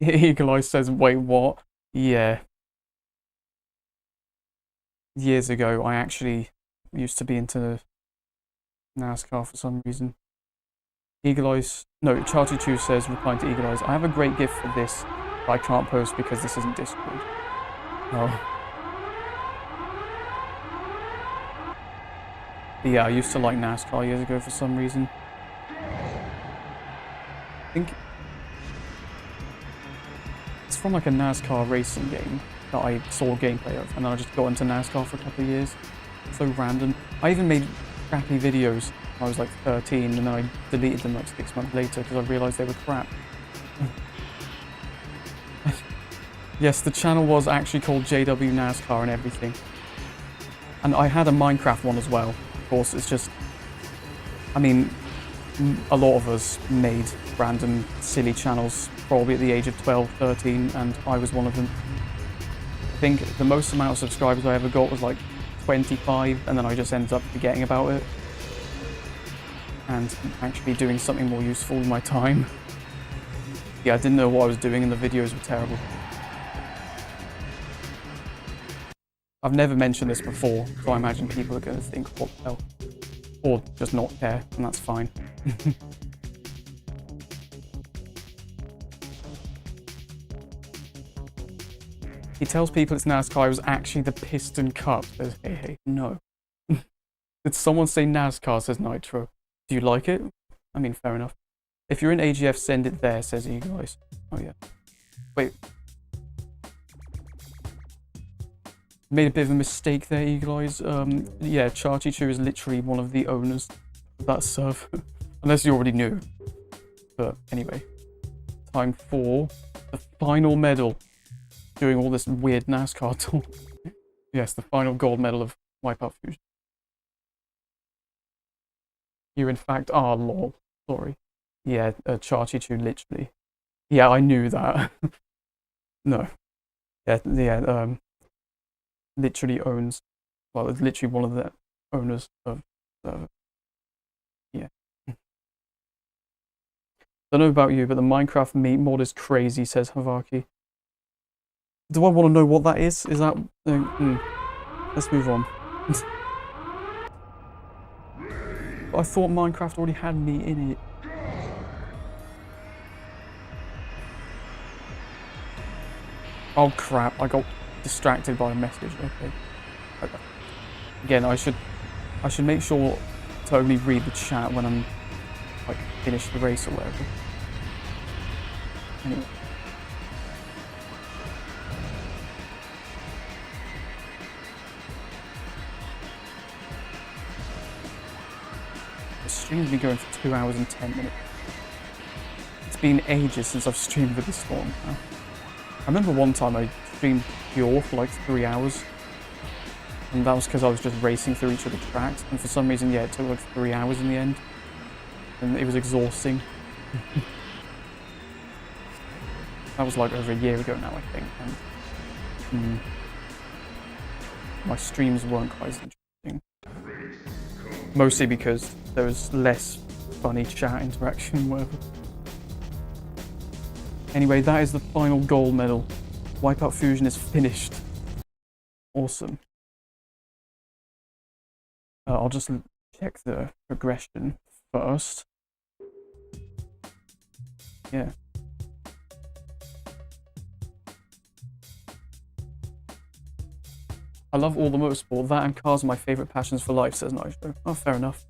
Eagle Eye says, wait, what? Yeah. Years ago, I actually used to be into NASCAR for some reason. Eagle Eyes, no, Charty2 says, replying to Eagle Eyes, I have a great gift for this, but I can't post because this isn't Discord. Oh. But yeah, I used to like NASCAR years ago for some reason. I think it's from like a NASCAR racing game that I saw gameplay of, and then I just got into NASCAR for a couple of years. So random. I even made crappy videos when I was like 13, and then I deleted them like 6 months later because I realised they were crap. Yes, the channel was actually called JW NASCAR and everything. And I had a Minecraft one as well. Of course, it's just, I mean, a lot of us made random silly channels probably at the age of 12, 13, and I was one of them. I think the most amount of subscribers I ever got was like 25, and then I just ended up forgetting about it and actually doing something more useful with my time. Yeah, I didn't know what I was doing and the videos were terrible. I've never mentioned this before, so I imagine people are going to think, what the hell? Or just not care, and that's fine. He tells people it's NASCAR, it was actually the Piston Cup. Says, hey, hey, no. Did someone say NASCAR, says Nitro? Do you like it? I mean, fair enough. If you're in AGF, send it there, says Eagle Eyes. Oh yeah. Wait. Made a bit of a mistake there, Eagle Eyes. Yeah, Charchichu is literally one of the owners of that server. Unless you already knew. But anyway. Time for the final medal. Doing all this weird NASCAR talk. Yes, the final gold medal of WipEout Fusion. You in fact are lol. Sorry. Yeah, Charchichu literally. Yeah, I knew that. No. Yeah, literally owns, well, it's literally one of the owners of server. Yeah. Don't know about you, but the Minecraft meat mod is crazy, says Havaki. Do I want to know what that is? Is that... Let's move on. I thought Minecraft already had meat in it. Oh crap, I got distracted by a message. Okay. Again, I should make sure to only read the chat when I'm like finish the race or whatever. Anyway. The stream's been going for 2 hours and 10 minutes. It's been ages since I've streamed with this one. I remember one time I streamed pure for like 3 hours, and that was because I was just racing through each of the tracks, and for some reason, yeah, it took like 3 hours in the end, and it was exhausting. That was like over a year ago now, I think, and my streams weren't quite as interesting. Mostly because there was less funny chat interaction and whatever. Anyway, that is the final gold medal. WipEout Fusion is finished. Awesome. I'll just check the progression first. Yeah. I love all the motorsport. That and cars are my favourite passions for life, says Nitro. Oh, fair enough.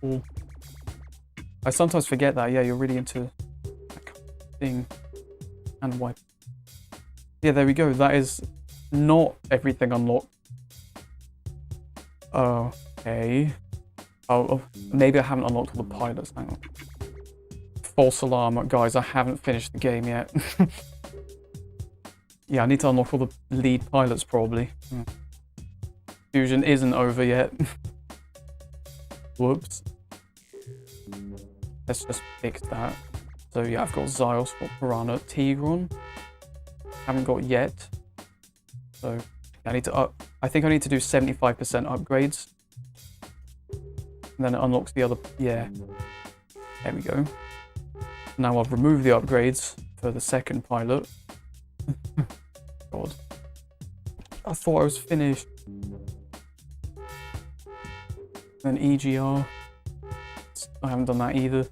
Cool. I sometimes forget that. Yeah, you're really into that kind of thing. And wipe. Yeah, there we go. That is not everything unlocked. Okay. Oh, maybe I haven't unlocked all the pilots. Hang on. False alarm. Guys, I haven't finished the game yet. Yeah, I need to unlock all the lead pilots, probably. Fusion isn't over yet. Whoops. Let's just fix that. So yeah, I've got Zyos, got Piranha, Tigron. Haven't got yet. So I need to I think I need to do 75% upgrades. And then it unlocks the other, yeah. There we go. Now I've removed the upgrades for the second pilot. God. I thought I was finished. Then EGR. I haven't done that either.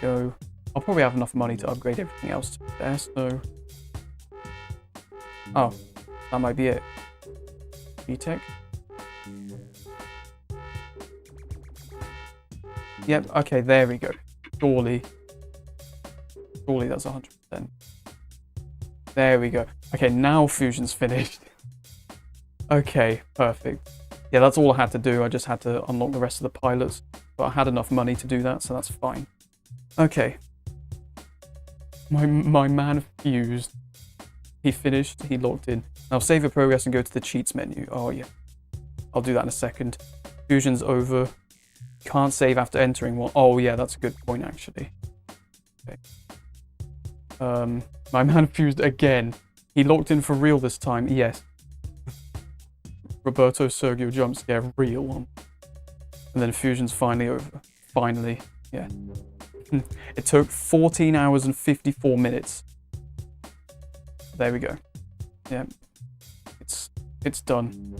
Go. I'll probably have enough money to upgrade everything else to be fair, so... Oh, that might be it. VTech. Yep, okay, there we go. Surely that's 100%. There we go. Okay, now Fusion's finished. Okay, perfect. Yeah, that's all I had to do. I just had to unlock the rest of the pilots. But I had enough money to do that, so that's fine. Okay. My man fused. He finished, he locked in. Now save your progress and go to the cheats menu. Oh yeah. I'll do that in a second. Fusion's over. Can't save after entering one. Oh yeah, that's a good point actually. Okay. My man fused again. He locked in for real this time, yes. Roberto Sergio jump scare, real one. And then Fusion's finally over. Finally, yeah. It took 14 hours and 54 minutes. There we go. Yeah. It's done.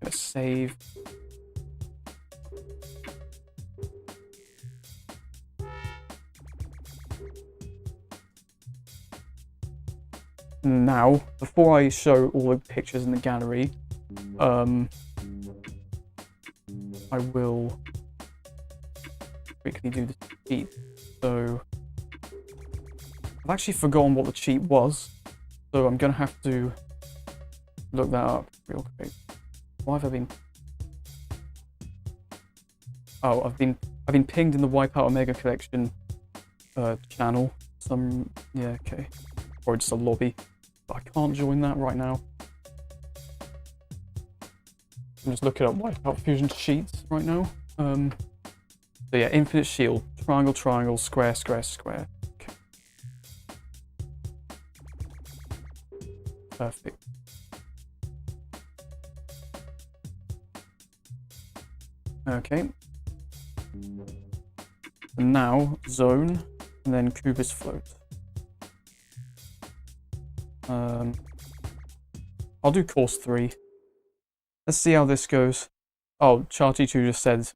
Gonna save. Now, before I show all the pictures in the gallery, I will quickly do the cheat. So, I've actually forgotten what the cheat was, so I'm gonna have to look that up real quick. Why have I been? Oh, I've been pinged in the WipEout Omega Collection channel. Yeah, okay. Or just a lobby, but I can't join that right now. I'm just looking up WipEout Fusion sheets right now. So yeah, infinite shield, triangle, triangle, square, square, square. Okay. Perfect. Okay. And now zone, and then Cubist float. I'll do course 3. Let's see how this goes. Oh, Charty2 just said,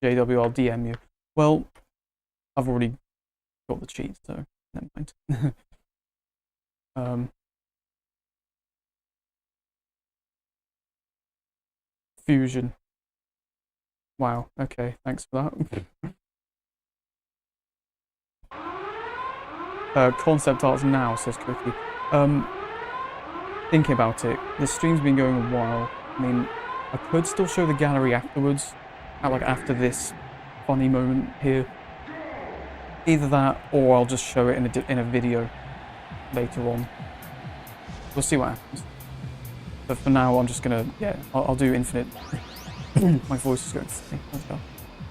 JW, I'll DM you. Well, I've already got the cheat, so never mind. Fusion. Wow, okay, thanks for that. Concept arts now, says Cookie. Thinking about it, this stream's been going a while. I mean, I could still show the gallery afterwards, like after this funny moment here. Either that, or I'll just show it in a video later on. We'll see what happens. But for now, I'm just gonna, yeah, I'll do infinite. My voice is going funny.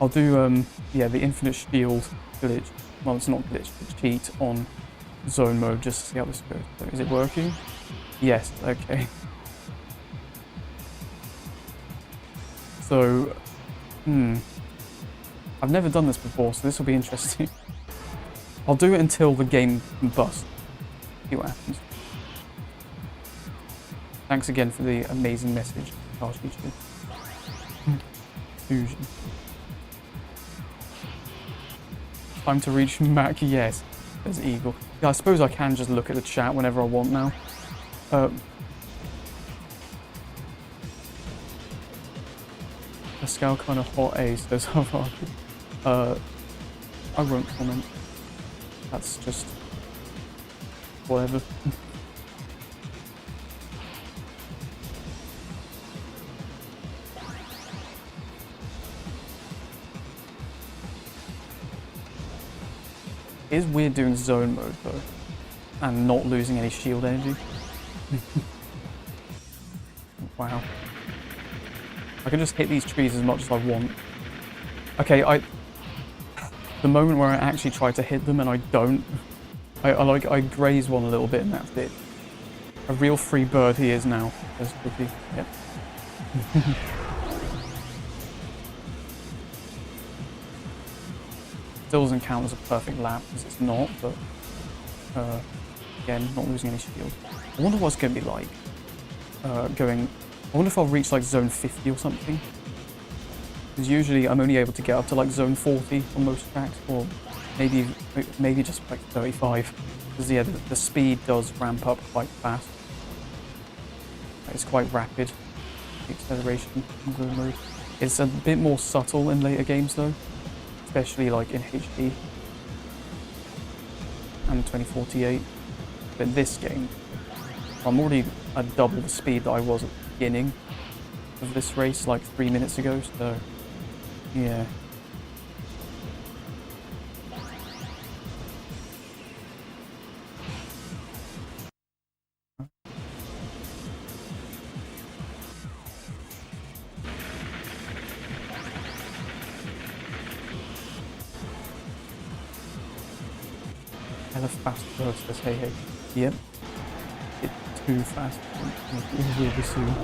I'll do, yeah, the infinite shield glitch. Well, it's not glitch, it's cheat on zone mode, just to see how this goes. So, is it working? Yes, okay. So, I've never done this before, so this will be interesting. I'll do it until the game busts. See what happens. Thanks again for the amazing message, Hauppauge. Fusion. Time to reach Mac, yes. There's Eagle. Yeah, I suppose I can just look at the chat whenever I want now. Pascal kind of hot ace, says Hauppauge. I won't comment. That's just whatever. It is weird doing zone mode though, and not losing any shield energy. Wow. I can just hit these trees as much as I want. Okay, the moment where I actually try to hit them and I don't, I graze one a little bit and that's it. A real free bird he is now. There's Cookie. Yep. Still doesn't count as a perfect lap because it's not, but again, not losing any shield. I wonder what it's going to be like I wonder if I'll reach like zone 50 or something. Because usually I'm only able to get up to like zone 40 on most tracks, or maybe just like 35. Because yeah, the speed does ramp up quite fast. It's quite rapid, the acceleration in zone mode. It's a bit more subtle in later games though, especially like in HD and 2048. But this game, I'm already at double the speed that I was at the beginning of this race like 3 minutes ago, so yeah. Hella fast bird says hey hey. Yep. It's too fast. It will be soon.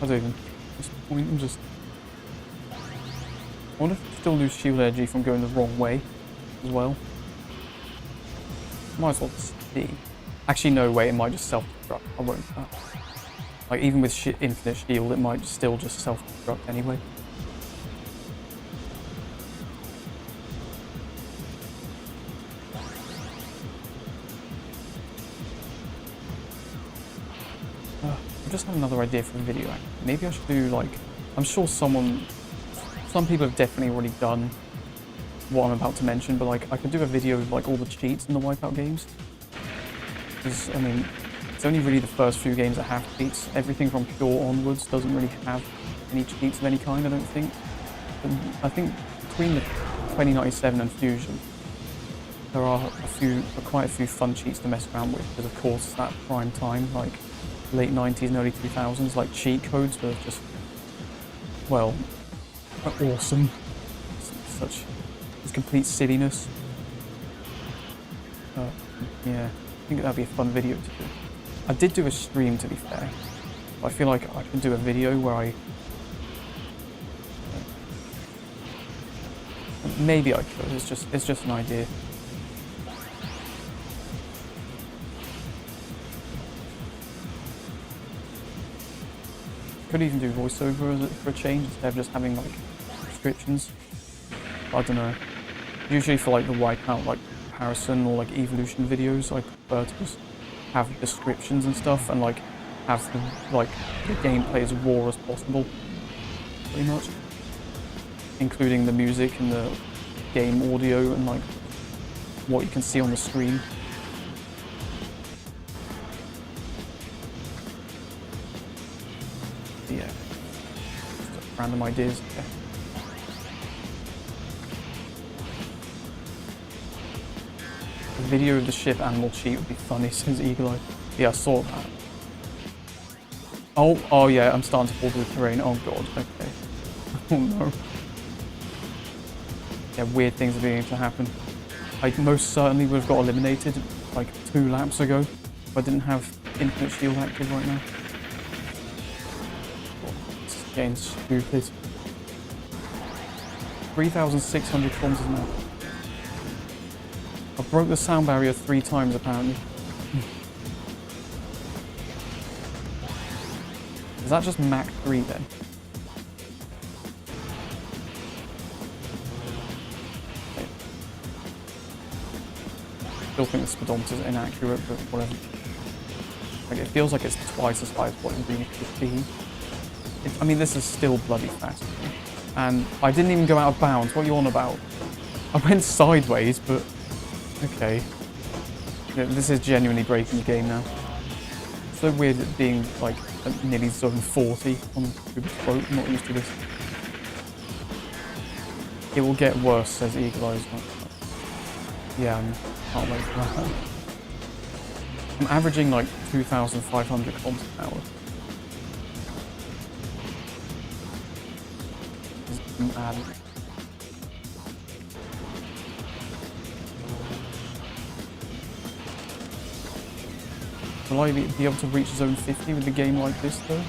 I don't even at this point, I'm just... I wonder if I still lose shield energy from going the wrong way as well. Might as well see. Actually, no, wait, it might just self-destruct. I won't. Like, even with infinite shield, it might still just self-destruct anyway. I just had another idea for a video. Maybe I should do like, I'm sure some people have definitely already done what I'm about to mention, but like I could do a video of like all the cheats in the WipEout games. Because I mean, it's only really the first few games that have cheats. Everything from Pure onwards doesn't really have any cheats of any kind, I don't think. But I think between the 2097 and Fusion, there are quite a few fun cheats to mess around with. Because of course, it's that prime time, like late 90s and early 2000s, like cheat codes were just, well, awesome. Such complete silliness. Yeah, I think that'd be a fun video to do. I did do a stream, to be fair. But I feel like I can do a video where maybe I could. It's just an idea. Could even do voiceover for a change instead of just having like descriptions. I don't know. Usually for like the WipEout like comparison or like evolution videos, I prefer to just have descriptions and stuff and like have the gameplay as raw as possible, pretty much, including the music and the game audio and like what you can see on the screen. Yeah, just random ideas. Yeah. A video of the ship animal cheat would be funny, says Eagle Eye. Yeah, I saw that. Oh yeah, I'm starting to fall through the terrain. Oh god, okay. Oh no. Yeah, weird things are beginning to happen. I most certainly would have got eliminated like 2 laps ago if I didn't have infinite shield active right now. This game's stupid. 3,600 kilometers now. I broke the sound barrier 3 times apparently. Is that just Mach 3 then? Okay. I still think the speedometer is inaccurate, but whatever. Like, it feels like it's twice as high as what it really should be. I mean, this is still bloody fast. And I didn't even go out of bounds. What are you on about? I went sideways, but okay. Yeah, this is genuinely breaking the game now. It's so weird it being like nearly zone 40 on Uber's boat. I'm not used to this. It will get worse, says Eagle Eyes. Yeah, I can't wait for that. I'm averaging like 2,500 kilometers an hour. This is mad. Will I be able to reach zone 50 with a game like this though?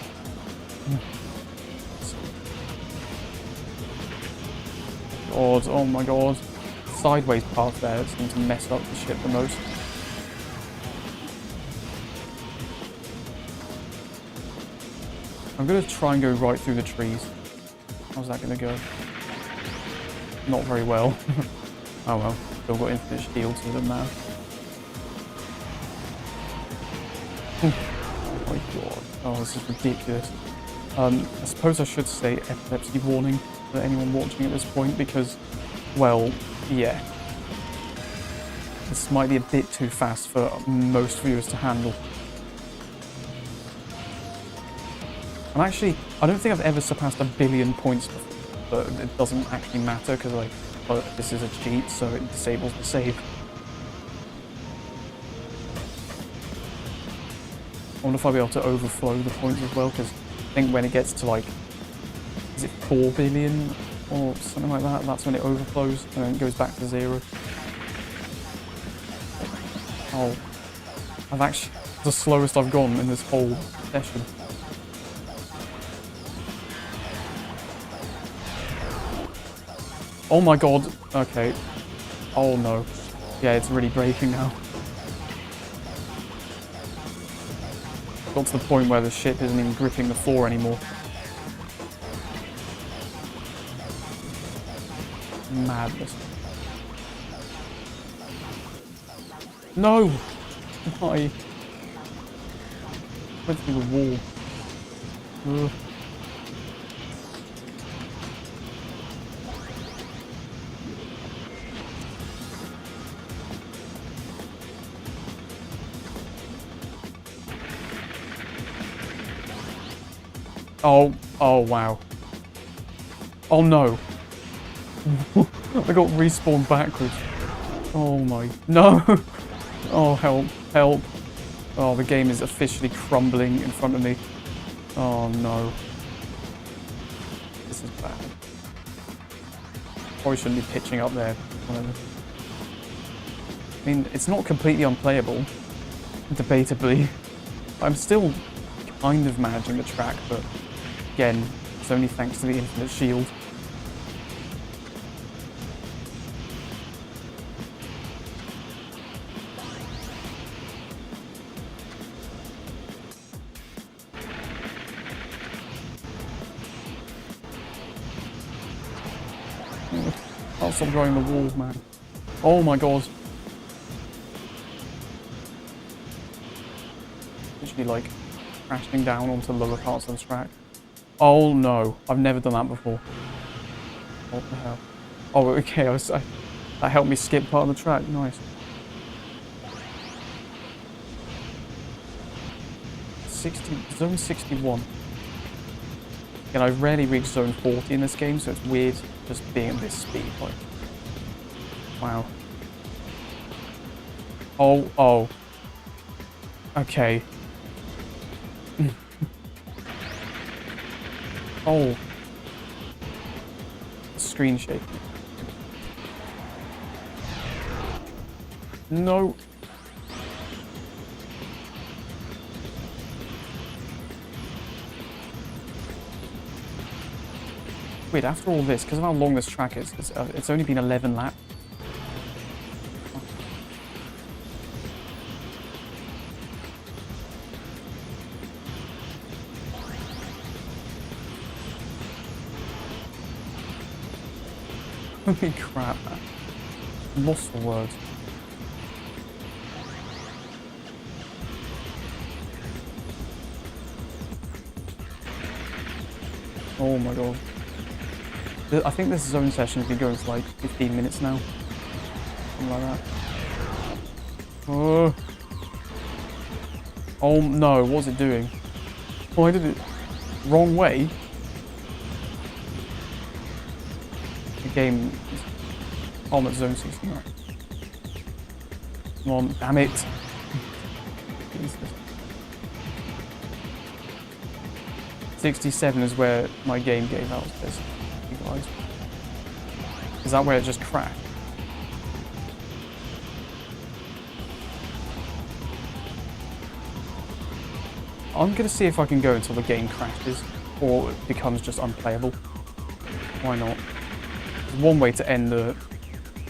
God, oh my god. Sideways path there seems to mess up the ship the most. I'm gonna try and go right through the trees. How's that gonna go? Not very well. Oh well, still got infinite shield, so it doesn't matter. Oh my god. Oh, this is ridiculous. I suppose I should say epilepsy warning for anyone watching at this point because, well, yeah. This might be a bit too fast for most viewers to handle. I don't think I've ever surpassed 1 billion points before, but it doesn't actually matter because like, this is a cheat, so it disables the save. I wonder if I'll be able to overflow the points as well, because I think when it gets to like, is it 4 billion or something like that, that's when it overflows and then it goes back to 0. Oh, the slowest I've gone in this whole session. Oh my god, okay. Oh no. Yeah, it's really breaking now. Got to the point where the ship isn't even gripping the floor anymore. Madness. No! Why? Went through the wall. Ugh. Oh wow. Oh no. I got respawned backwards. Oh my, no. Oh help, help. Oh, the game is officially crumbling in front of me. Oh no. This is bad. Probably shouldn't be pitching up there. Whatever. I mean, it's not completely unplayable, debatably. I'm still kind of managing the track, but again, it's only thanks to the infinite shield. Can't stop drawing the walls, man. Oh my god. Literally like crashing down onto lower parts of the track. Oh no, I've never done that before. What the hell? Oh, okay, that helped me skip part of the track, nice. Zone 61. And I've rarely reached zone 40 in this game, so it's weird just being at this speed, like. Wow. Oh. Okay. Oh. Screen shaking. No. Wait, after all this, because of how long this track is, it's only been 11 laps. Holy crap, man. I'm lost for words. Oh my god. I think this zone session has been going for like 15 minutes now. Something like that. Oh. Oh no, what's it doing? Oh, I did it wrong way. The game is ultimate zone system. Right? Come on, damn it. Jesus. 67 is where my game gave out this. You guys. Is that where it just crashed? I'm gonna see if I can go until the game crashes or it becomes just unplayable. Why not? There's one way to end the...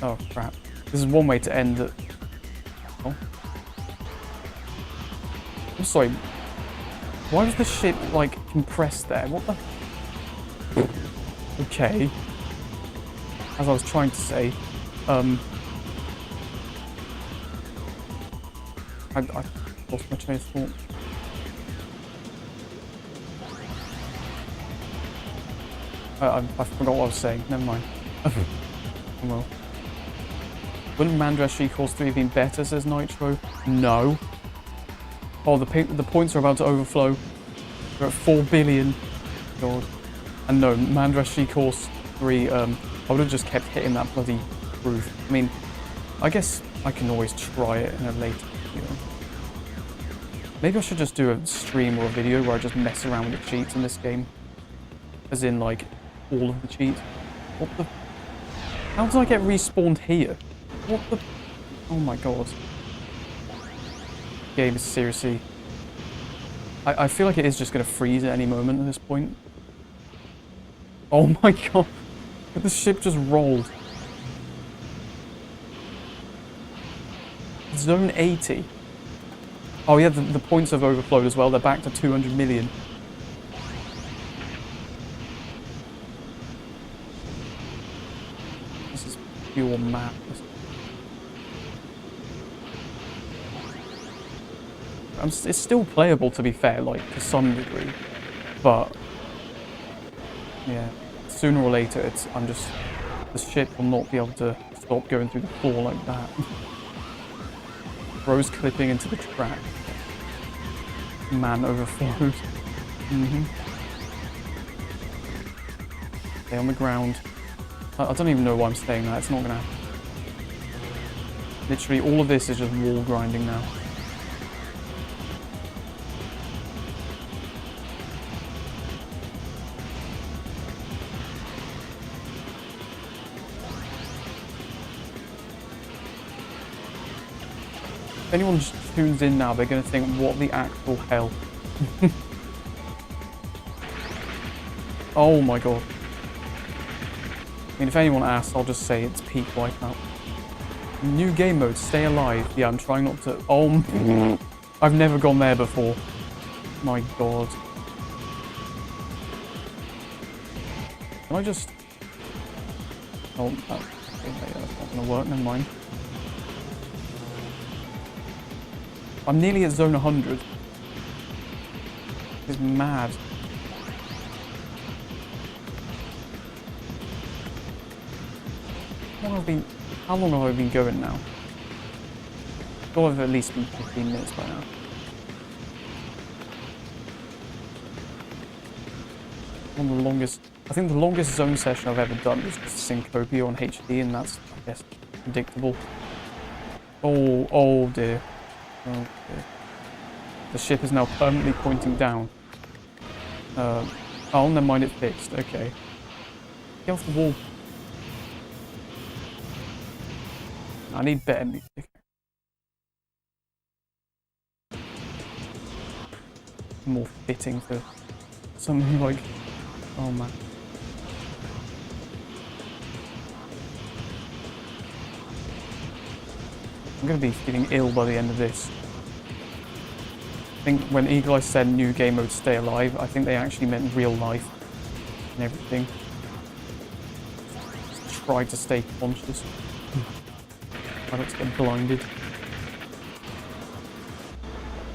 Oh crap. This is one way to end the... Oh. I'm sorry. Why was the ship, like, compressed there? What the... Okay. As I was trying to say, I lost my train of thought. I forgot what I was saying. Never mind. Well. Wouldn't Mandrash Course 3 have been better, says Nitro? No. Oh, the points are about to overflow. We're at 4 billion. God. And no, Mandrash Course 3, I would have just kept hitting that bloody roof. I mean, I guess I can always try it in a later video. Maybe I should just do a stream or a video where I just mess around with the cheats in this game. As in, like, all of the cheats. What the... How did I get respawned here? What the... Oh my god. Game is seriously... I feel like it is just going to freeze at any moment at this point. Oh my god. The ship just rolled. Zone 80. Oh yeah, the points have overflowed as well. They're back to 200 million. This is pure madness. It's still playable, to be fair, like, to some degree. But, yeah, sooner or later, the ship will not be able to stop going through the floor like that. Rose clipping into the track. Man overflowed. Stay on the ground. I don't even know why I'm saying that. It's not gonna happen. Literally, all of this is just wall grinding now. If anyone just tunes in now, they're going to think, what the actual hell? Oh my god. I mean, if anyone asks, I'll just say it's peak WipEout. New game mode, stay alive. Yeah, I'm trying not to... Oh, I've never gone there before. My god. Can I just... Oh, okay, that's not going to work, never mind. I'm nearly at zone 100. It's mad. How long have I been going now? I've got to have at least been 15 minutes by now. One of the longest... I think the longest zone session I've ever done was just Syncopia on HD, and that's, I guess, predictable. Oh dear. Oh dear. The ship is now permanently pointing down. Oh, never mind, it's fixed. Okay. Get off the wall. I need better music. more fitting for something like... Oh man. I'm going to be feeling ill by the end of this. I think when Eagle Eye said new game mode stay alive, I think they actually meant real life and everything. Just try to stay conscious. I don't get blinded.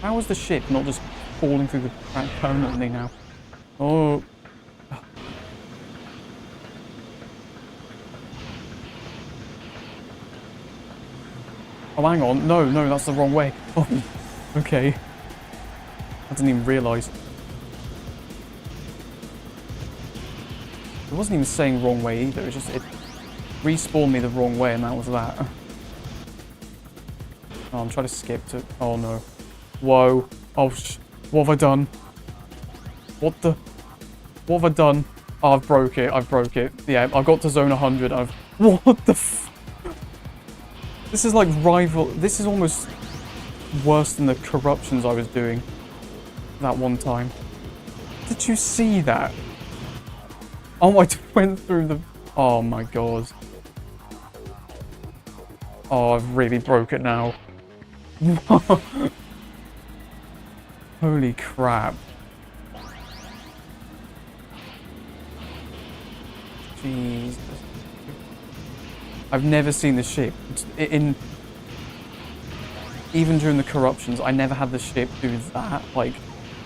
How is the ship not just falling through the crack permanently now? Oh. Oh, hang on. No, that's the wrong way. Oh, okay. I didn't even realise. It wasn't even saying wrong way either. It respawned me the wrong way and that was that. Oh, I'm trying to skip to... Oh, no. Whoa. Oh, what have I done? What have I done? Oh, I've broke it. Yeah, I got to zone 100. What the This is like rival... This is almost worse than the corruptions I was doing that one time. Did you see that? Oh, I went through the... Oh my god. Oh, I've really broke it now. Holy crap. Jesus. I've never seen the ship. Even during the corruptions, I never had the ship do that, like,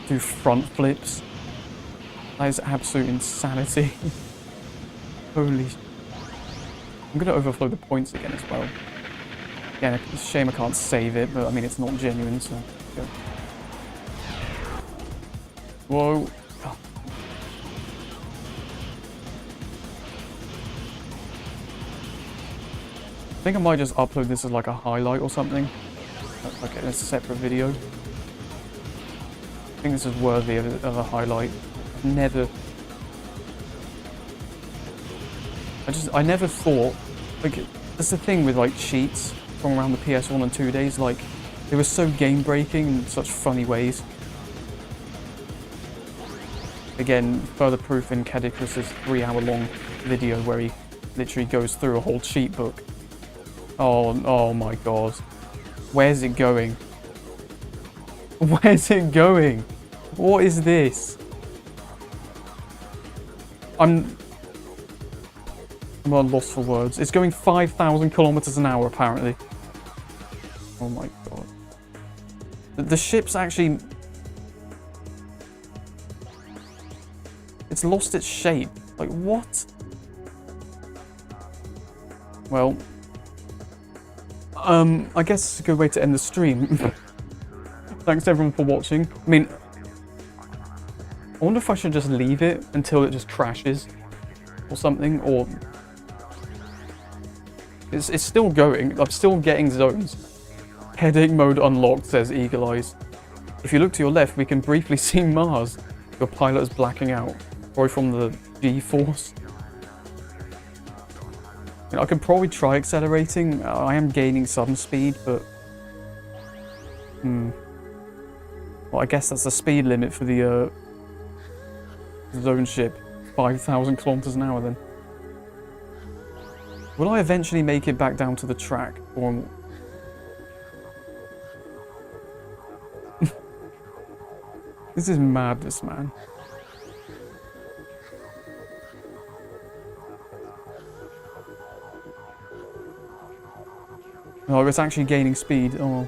do front flips. That is absolute insanity. Holy... I'm going to overflow the points again as well. Yeah, it's a shame I can't save it, but I mean, it's not genuine, so... Go. Whoa. Oh. I think I might just upload this as like a highlight or something. Like in a separate video. I think this is worthy of a highlight. I never thought, like, that's the thing with like cheats from around the PS1 and 2 days, like, they were so game breaking in such funny ways. Again, further proof in Cadicus's 3-hour-long video where he literally goes through a whole cheat book. Oh my god. Where's it going? Where's it going? What is this? I'm lost for words. It's going 5,000 kilometers an hour, apparently. Oh my god. The ship's actually... It's lost its shape. Like, what? Well... I guess it's a good way to end the stream. Thanks everyone for watching. I mean... I wonder if I should just leave it until it just crashes. Or something, or... It's still going. I'm still getting zones. Headache mode unlocked, says Eagle Eyes. If you look to your left, we can briefly see Mars. Your pilot is blacking out. Probably from the G-force. I could probably try accelerating. I am gaining some speed, but... Well, I guess that's the speed limit for the zone ship. 5,000 kilometers an hour then. Will I eventually make it back down to the track? Or... This is madness, man. Oh, it's actually gaining speed. Oh.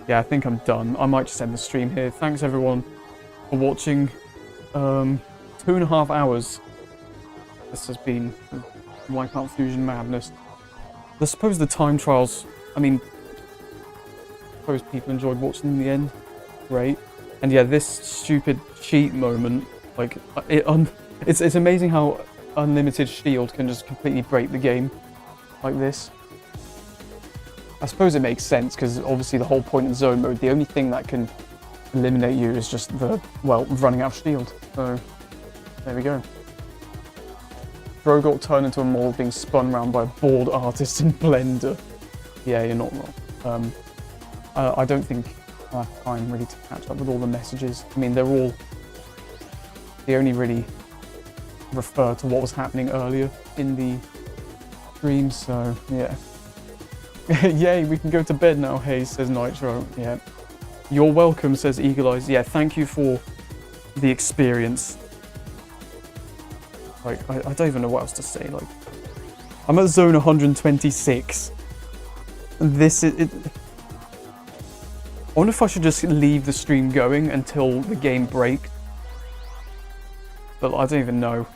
Yeah, I think I'm done. I might just end the stream here. Thanks everyone for watching. 2.5 hours. This has been WipEout Fusion madness. I suppose the time trials, I mean, I suppose people enjoyed watching in the end. Great. And yeah, this stupid cheat moment, like, it's amazing how unlimited shield can just completely break the game like this. I suppose it makes sense, because obviously the whole point in zone mode, the only thing that can eliminate you is just the, well, running out of shield. So, there we go. Bro got turned into a model being spun around by a bored artist in Blender. Yeah, you're not wrong. I don't think I have time really to catch up with all the messages. I mean, they only really refer to what was happening earlier in the stream, so yeah. Yay, we can go to bed now, Hayes, says Nitro. Yeah. You're welcome, says Eagle Eyes. Yeah, thank you for the experience. Like, I don't even know what else to say. Like, I'm at zone 126. This is... I wonder if I should just leave the stream going until the game breaks. But I don't even know.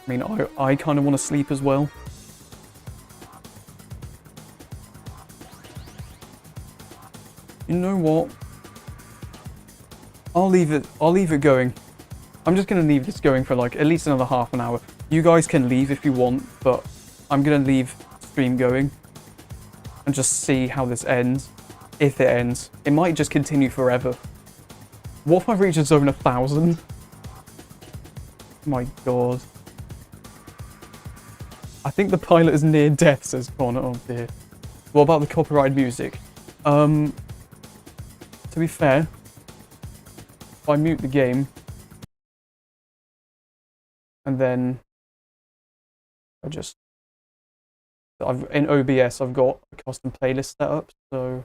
I mean, I kind of want to sleep as well. You know what? I'll leave it going. I'm just going to leave this going for like at least another half an hour. You guys can leave if you want, but I'm going to leave the stream going and just see how this ends. If it ends. It might just continue forever. What if I reach a zone 1000? My god. I think the pilot is near death, says Connor. Oh dear. What about the copyrighted music? To be fair, if I mute the game, and then in OBS I've got a custom playlist set up, so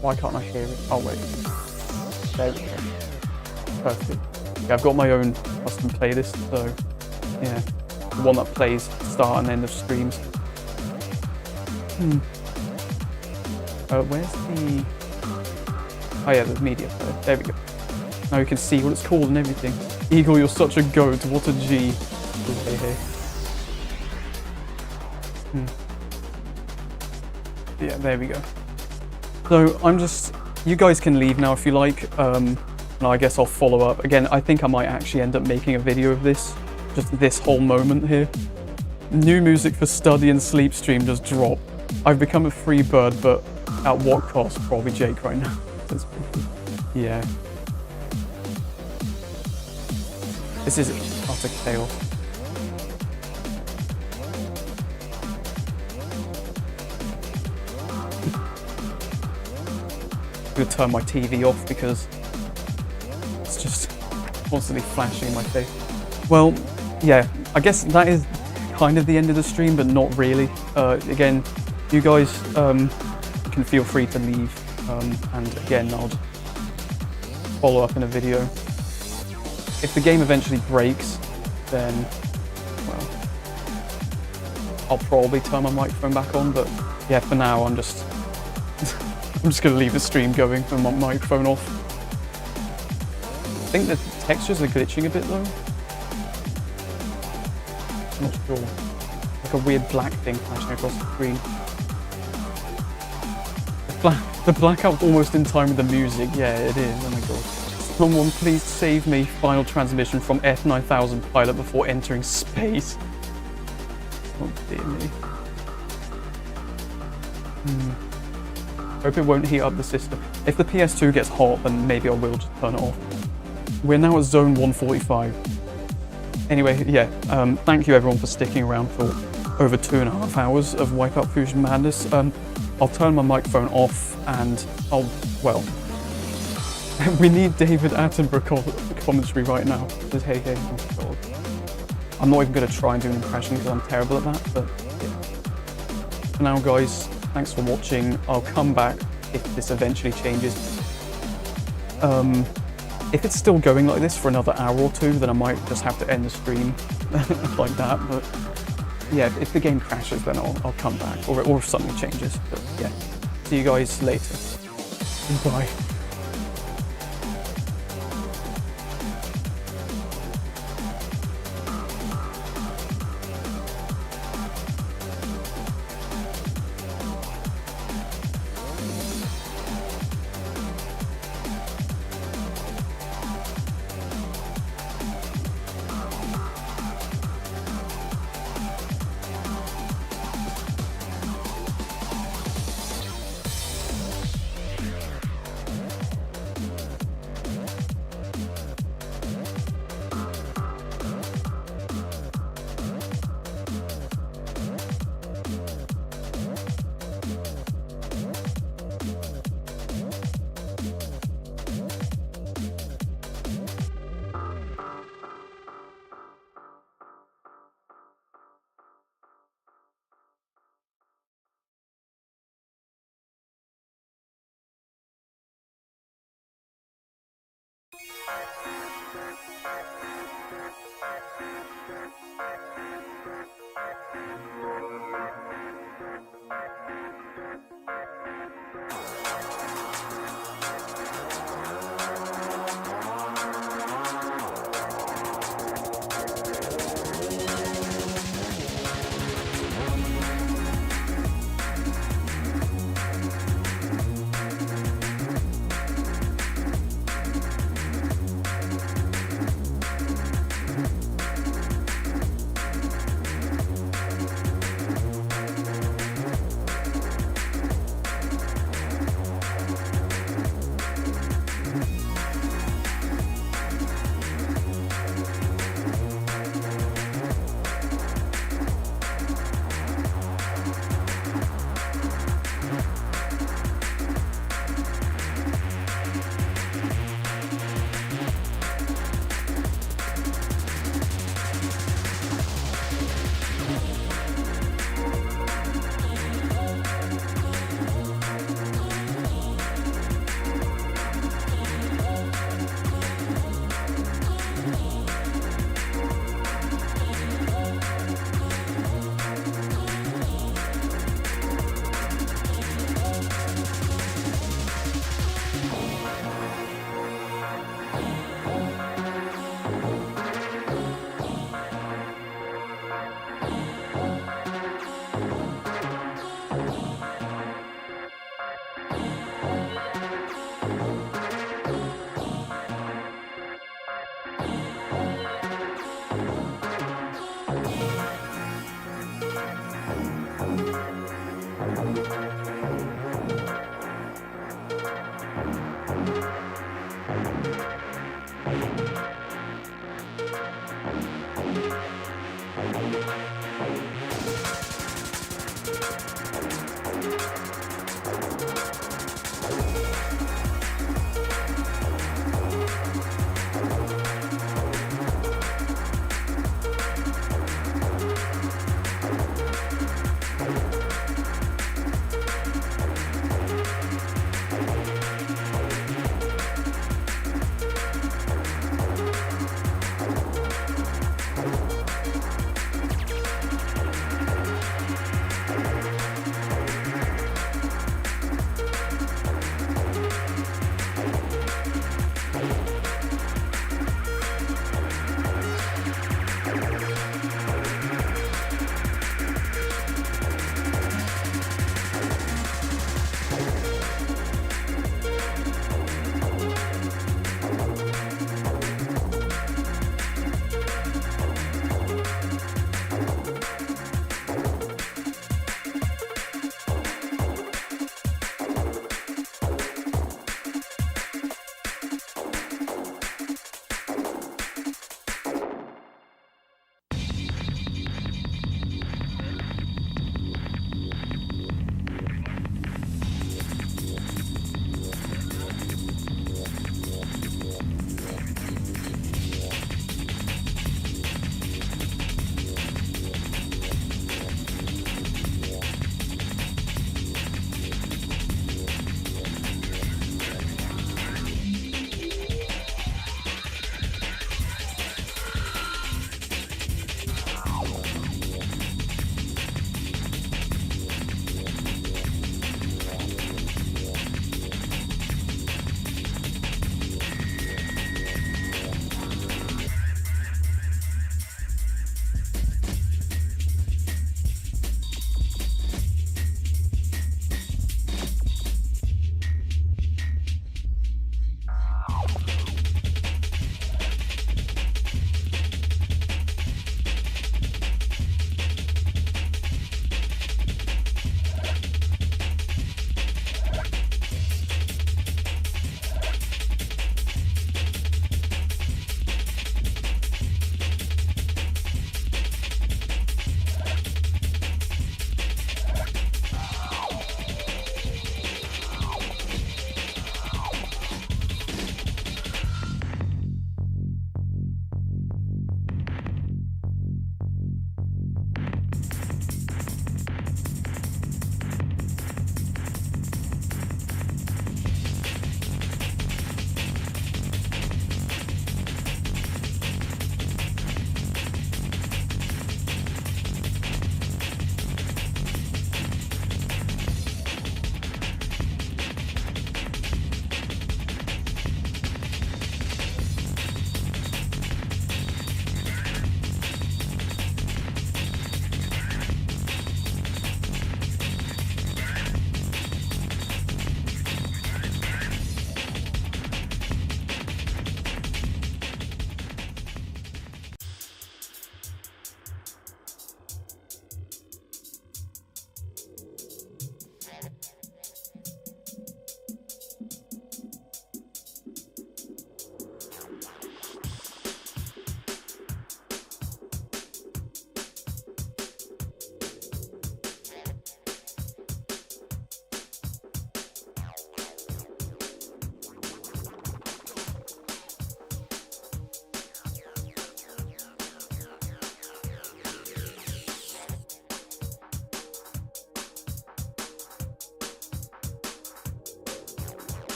why can't I hear it? Oh wait, there we go. Perfect. Yeah, I've got my own custom playlist, so yeah, the one that plays start and end of streams. Where's the... Oh yeah, the media player. There we go. Now you can see what it's called and everything. Eagle, you're such a goat. What a G. Hey, hey. Yeah, there we go. So I'm just... You guys can leave now if you like. And I guess I'll follow up. Again, I think I might actually end up making a video of this. Just this whole moment here. New music for study and sleep stream just dropped. I've become a free bird, but at what cost? Probably Jake right now. Yeah. This is utter chaos. I'm gonna turn my TV off because it's just constantly flashing in my face. Well, yeah, I guess that is kind of the end of the stream, but not really. Again, you guys can feel free to leave, and again, I'll follow up in a video. If the game eventually breaks, then, well, I'll probably turn my microphone back on, but yeah, for now, I'm just gonna leave the stream going and my microphone off. I think the textures are glitching a bit though. I'm not sure. Like a weird black thing flashing across the screen. The blackout's almost in time with the music. Yeah, it is. Oh my god. Someone please save me. Final transmission from F9000 pilot before entering space. Oh dear me. Hope it won't heat up the system. If the PS2 gets hot, then maybe I will just turn it off. We're now at zone 145. Anyway, yeah, thank you everyone for sticking around for over 2.5 hours of WipEout Fusion madness. I'll turn my microphone off and well, we need David Attenborough commentary right now. Just hey, hey, oh god. I'm not even going to try and do an impression because I'm terrible at that, but yeah. For now guys, thanks for watching. I'll come back if this eventually changes. If it's still going like this for another hour or two, then I might just have to end the stream like that, but yeah, if the game crashes, then I'll come back, or if something changes. But yeah, see you guys later. Goodbye.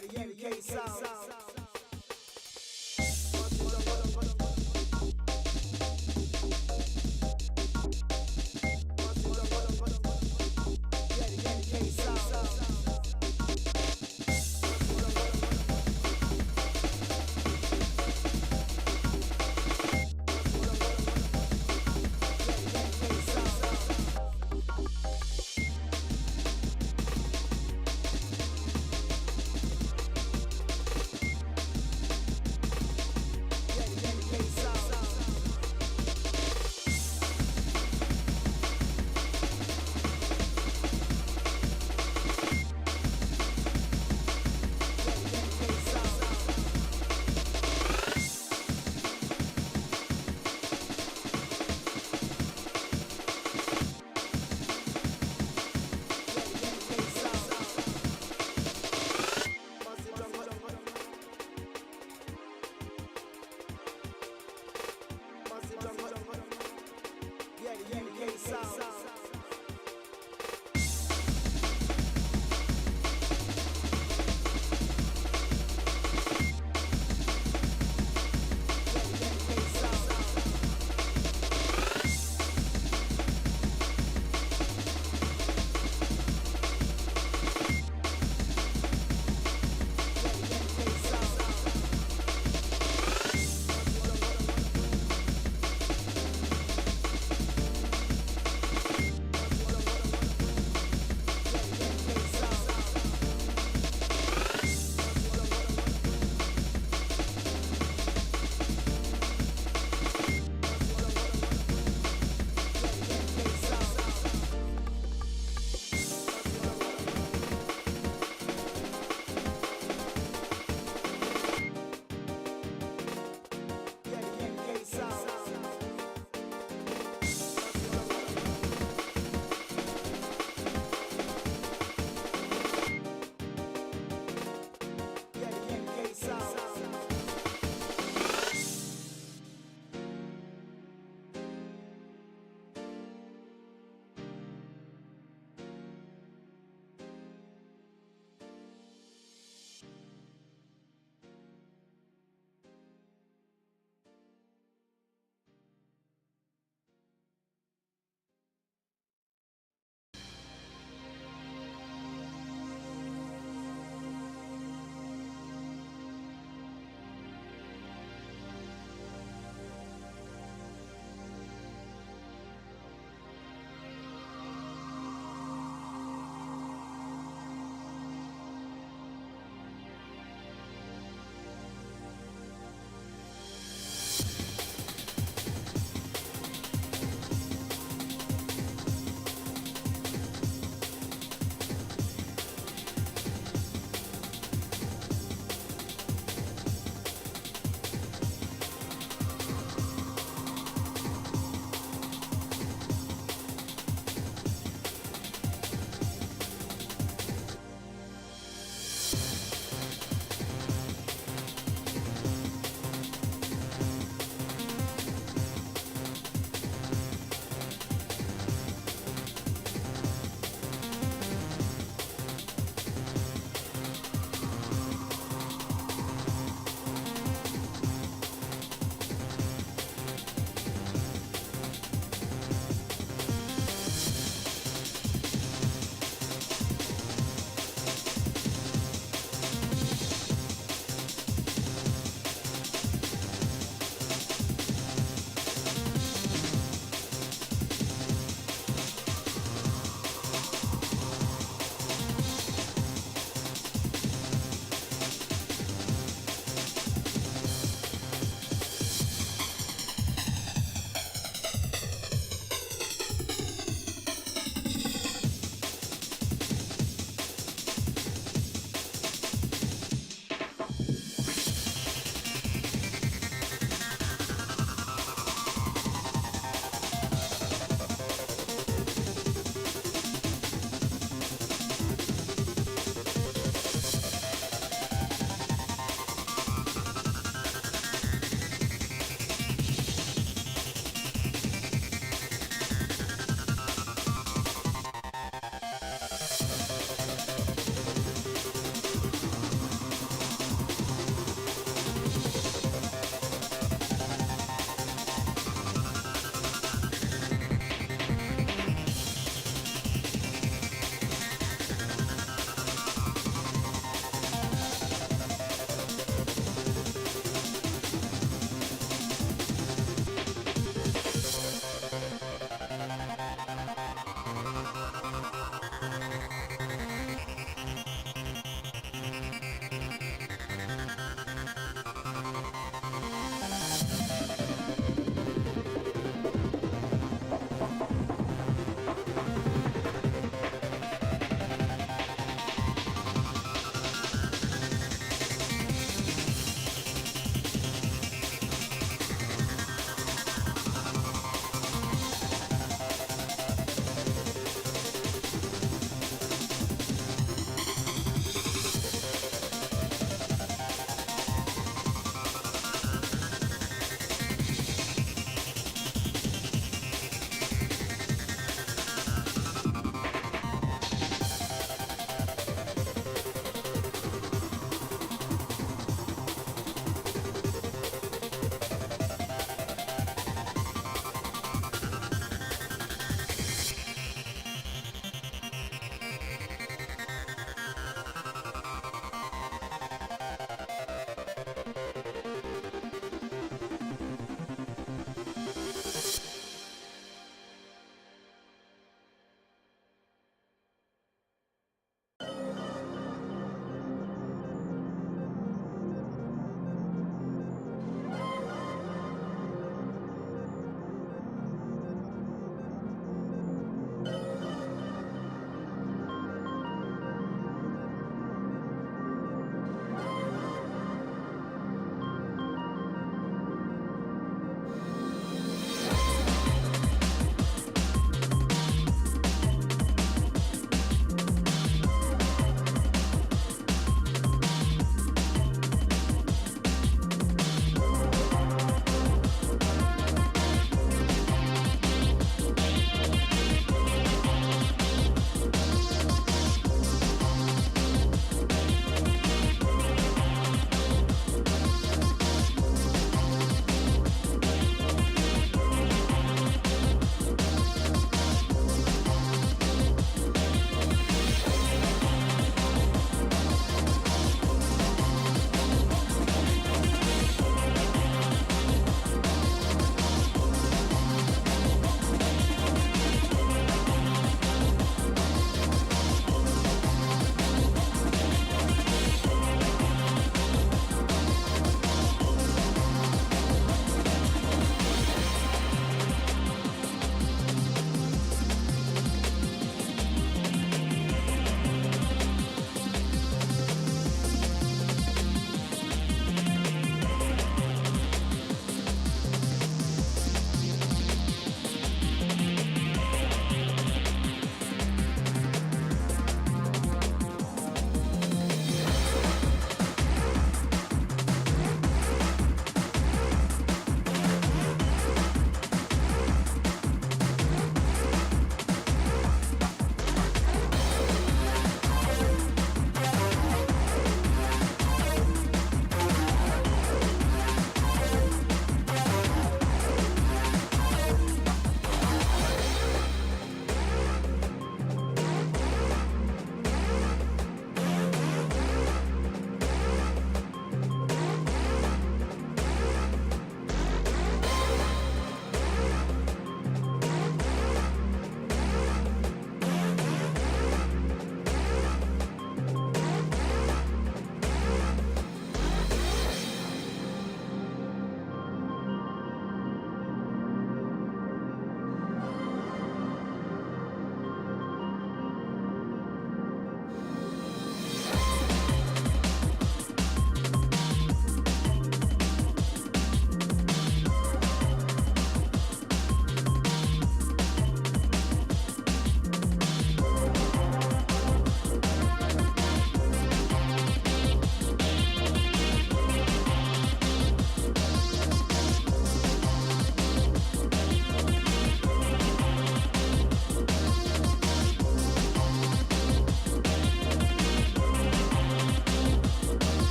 the UK sound.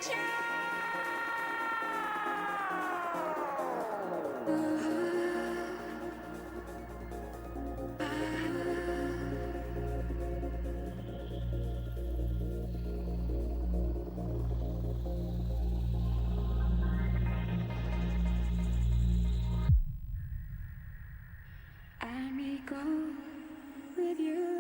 I may go with you.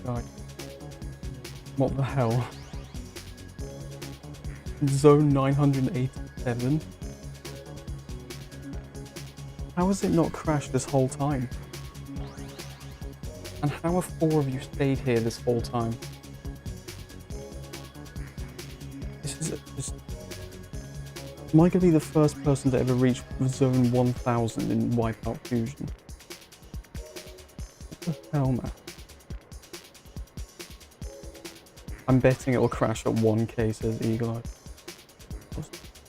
guy. What the hell? Zone 987? How has it not crashed this whole time? And how have 4 of you stayed here this whole time? This is just... Am I going to be the first person to ever reach Zone 1000 in WipEout Fusion? What the hell, man? I'm betting it'll crash at 1k, says Eagle Eye.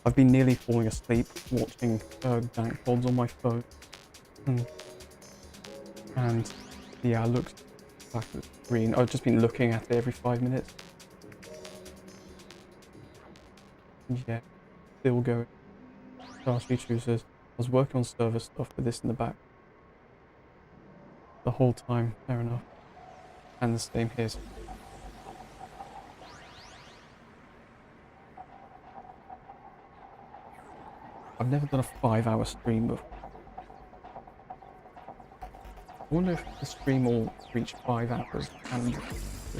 I've been nearly falling asleep watching dank pods on my phone. And yeah, I looked back at the screen. I've just been looking at it every 5 minutes. Yeah, still going. Darcy Chu says, I was working on server stuff with this in the back. The whole time, fair enough. And the same here. I've never done a 5-hour stream before. I wonder if the stream will reach 5 hours and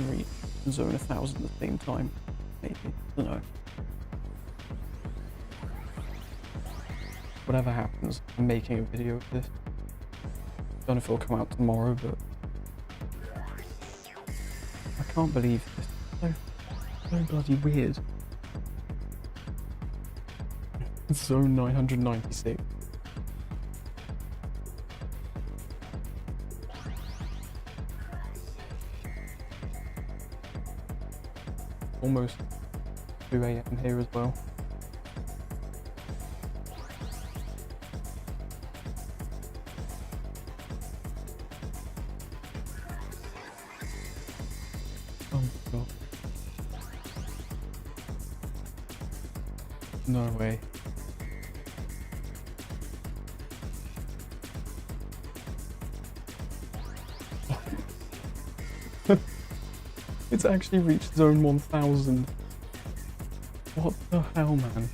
reach Zone 1000 at the same time. Maybe. I don't know. Whatever happens, I'm making a video of this. Don't know if it'll come out tomorrow, but I can't believe this. So bloody weird. Zone 996. Almost 2 AM here as well. Oh my god. No way. It's actually reached Zone 1000. What the hell, man?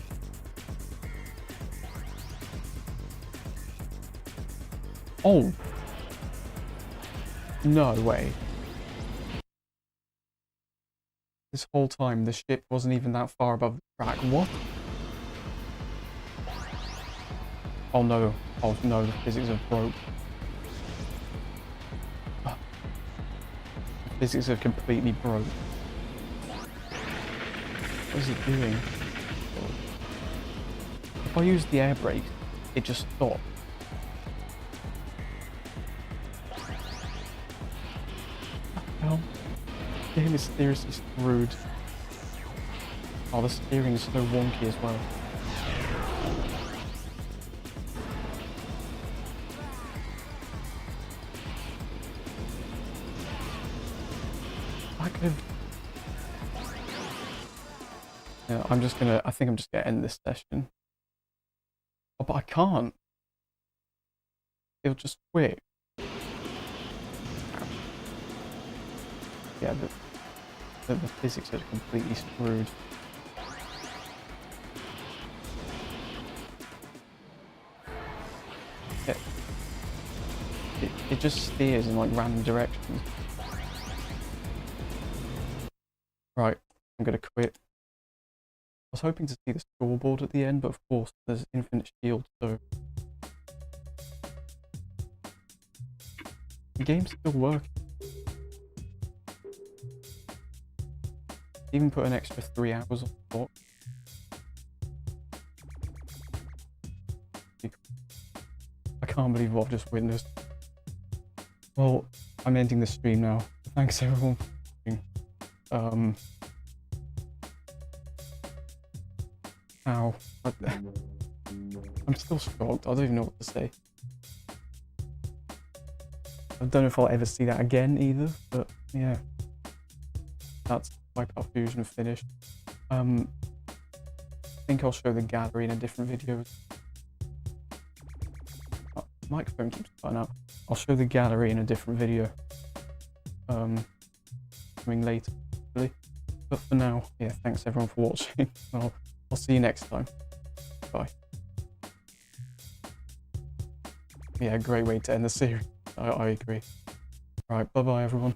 Oh! No way. This whole time, the ship wasn't even that far above the track. What? Oh no. Oh no, the physics have broke. Physics have completely broke. What is it doing? If I use the air brake, it just stopped. What the hell? The game is seriously screwed. Oh, the steering is so wonky as well. Yeah, I think I'm just gonna end this session. Oh, but I can't. It'll just quit. Yeah, the physics are completely screwed. It just steers in like random directions. Right, I'm gonna quit. I was hoping to see the scoreboard at the end, but of course there's infinite shield, so the game's still working. Even put an extra 3 hours on the clock. I can't believe what I've just witnessed. Well, I'm ending the stream now. Thanks everyone for watching. Ow. I'm still shocked. I don't even know what to say. I don't know if I'll ever see that again either, but yeah. That's WipEout Fusion finished. I think I'll show the gallery in a different video. Oh, microphone keeps cutting out. I'll show the gallery in a different video. Coming later, really. But for now, yeah, thanks everyone for watching. I'll see you next time. Bye. Yeah, great way to end the series. I agree. Right, bye-bye everyone.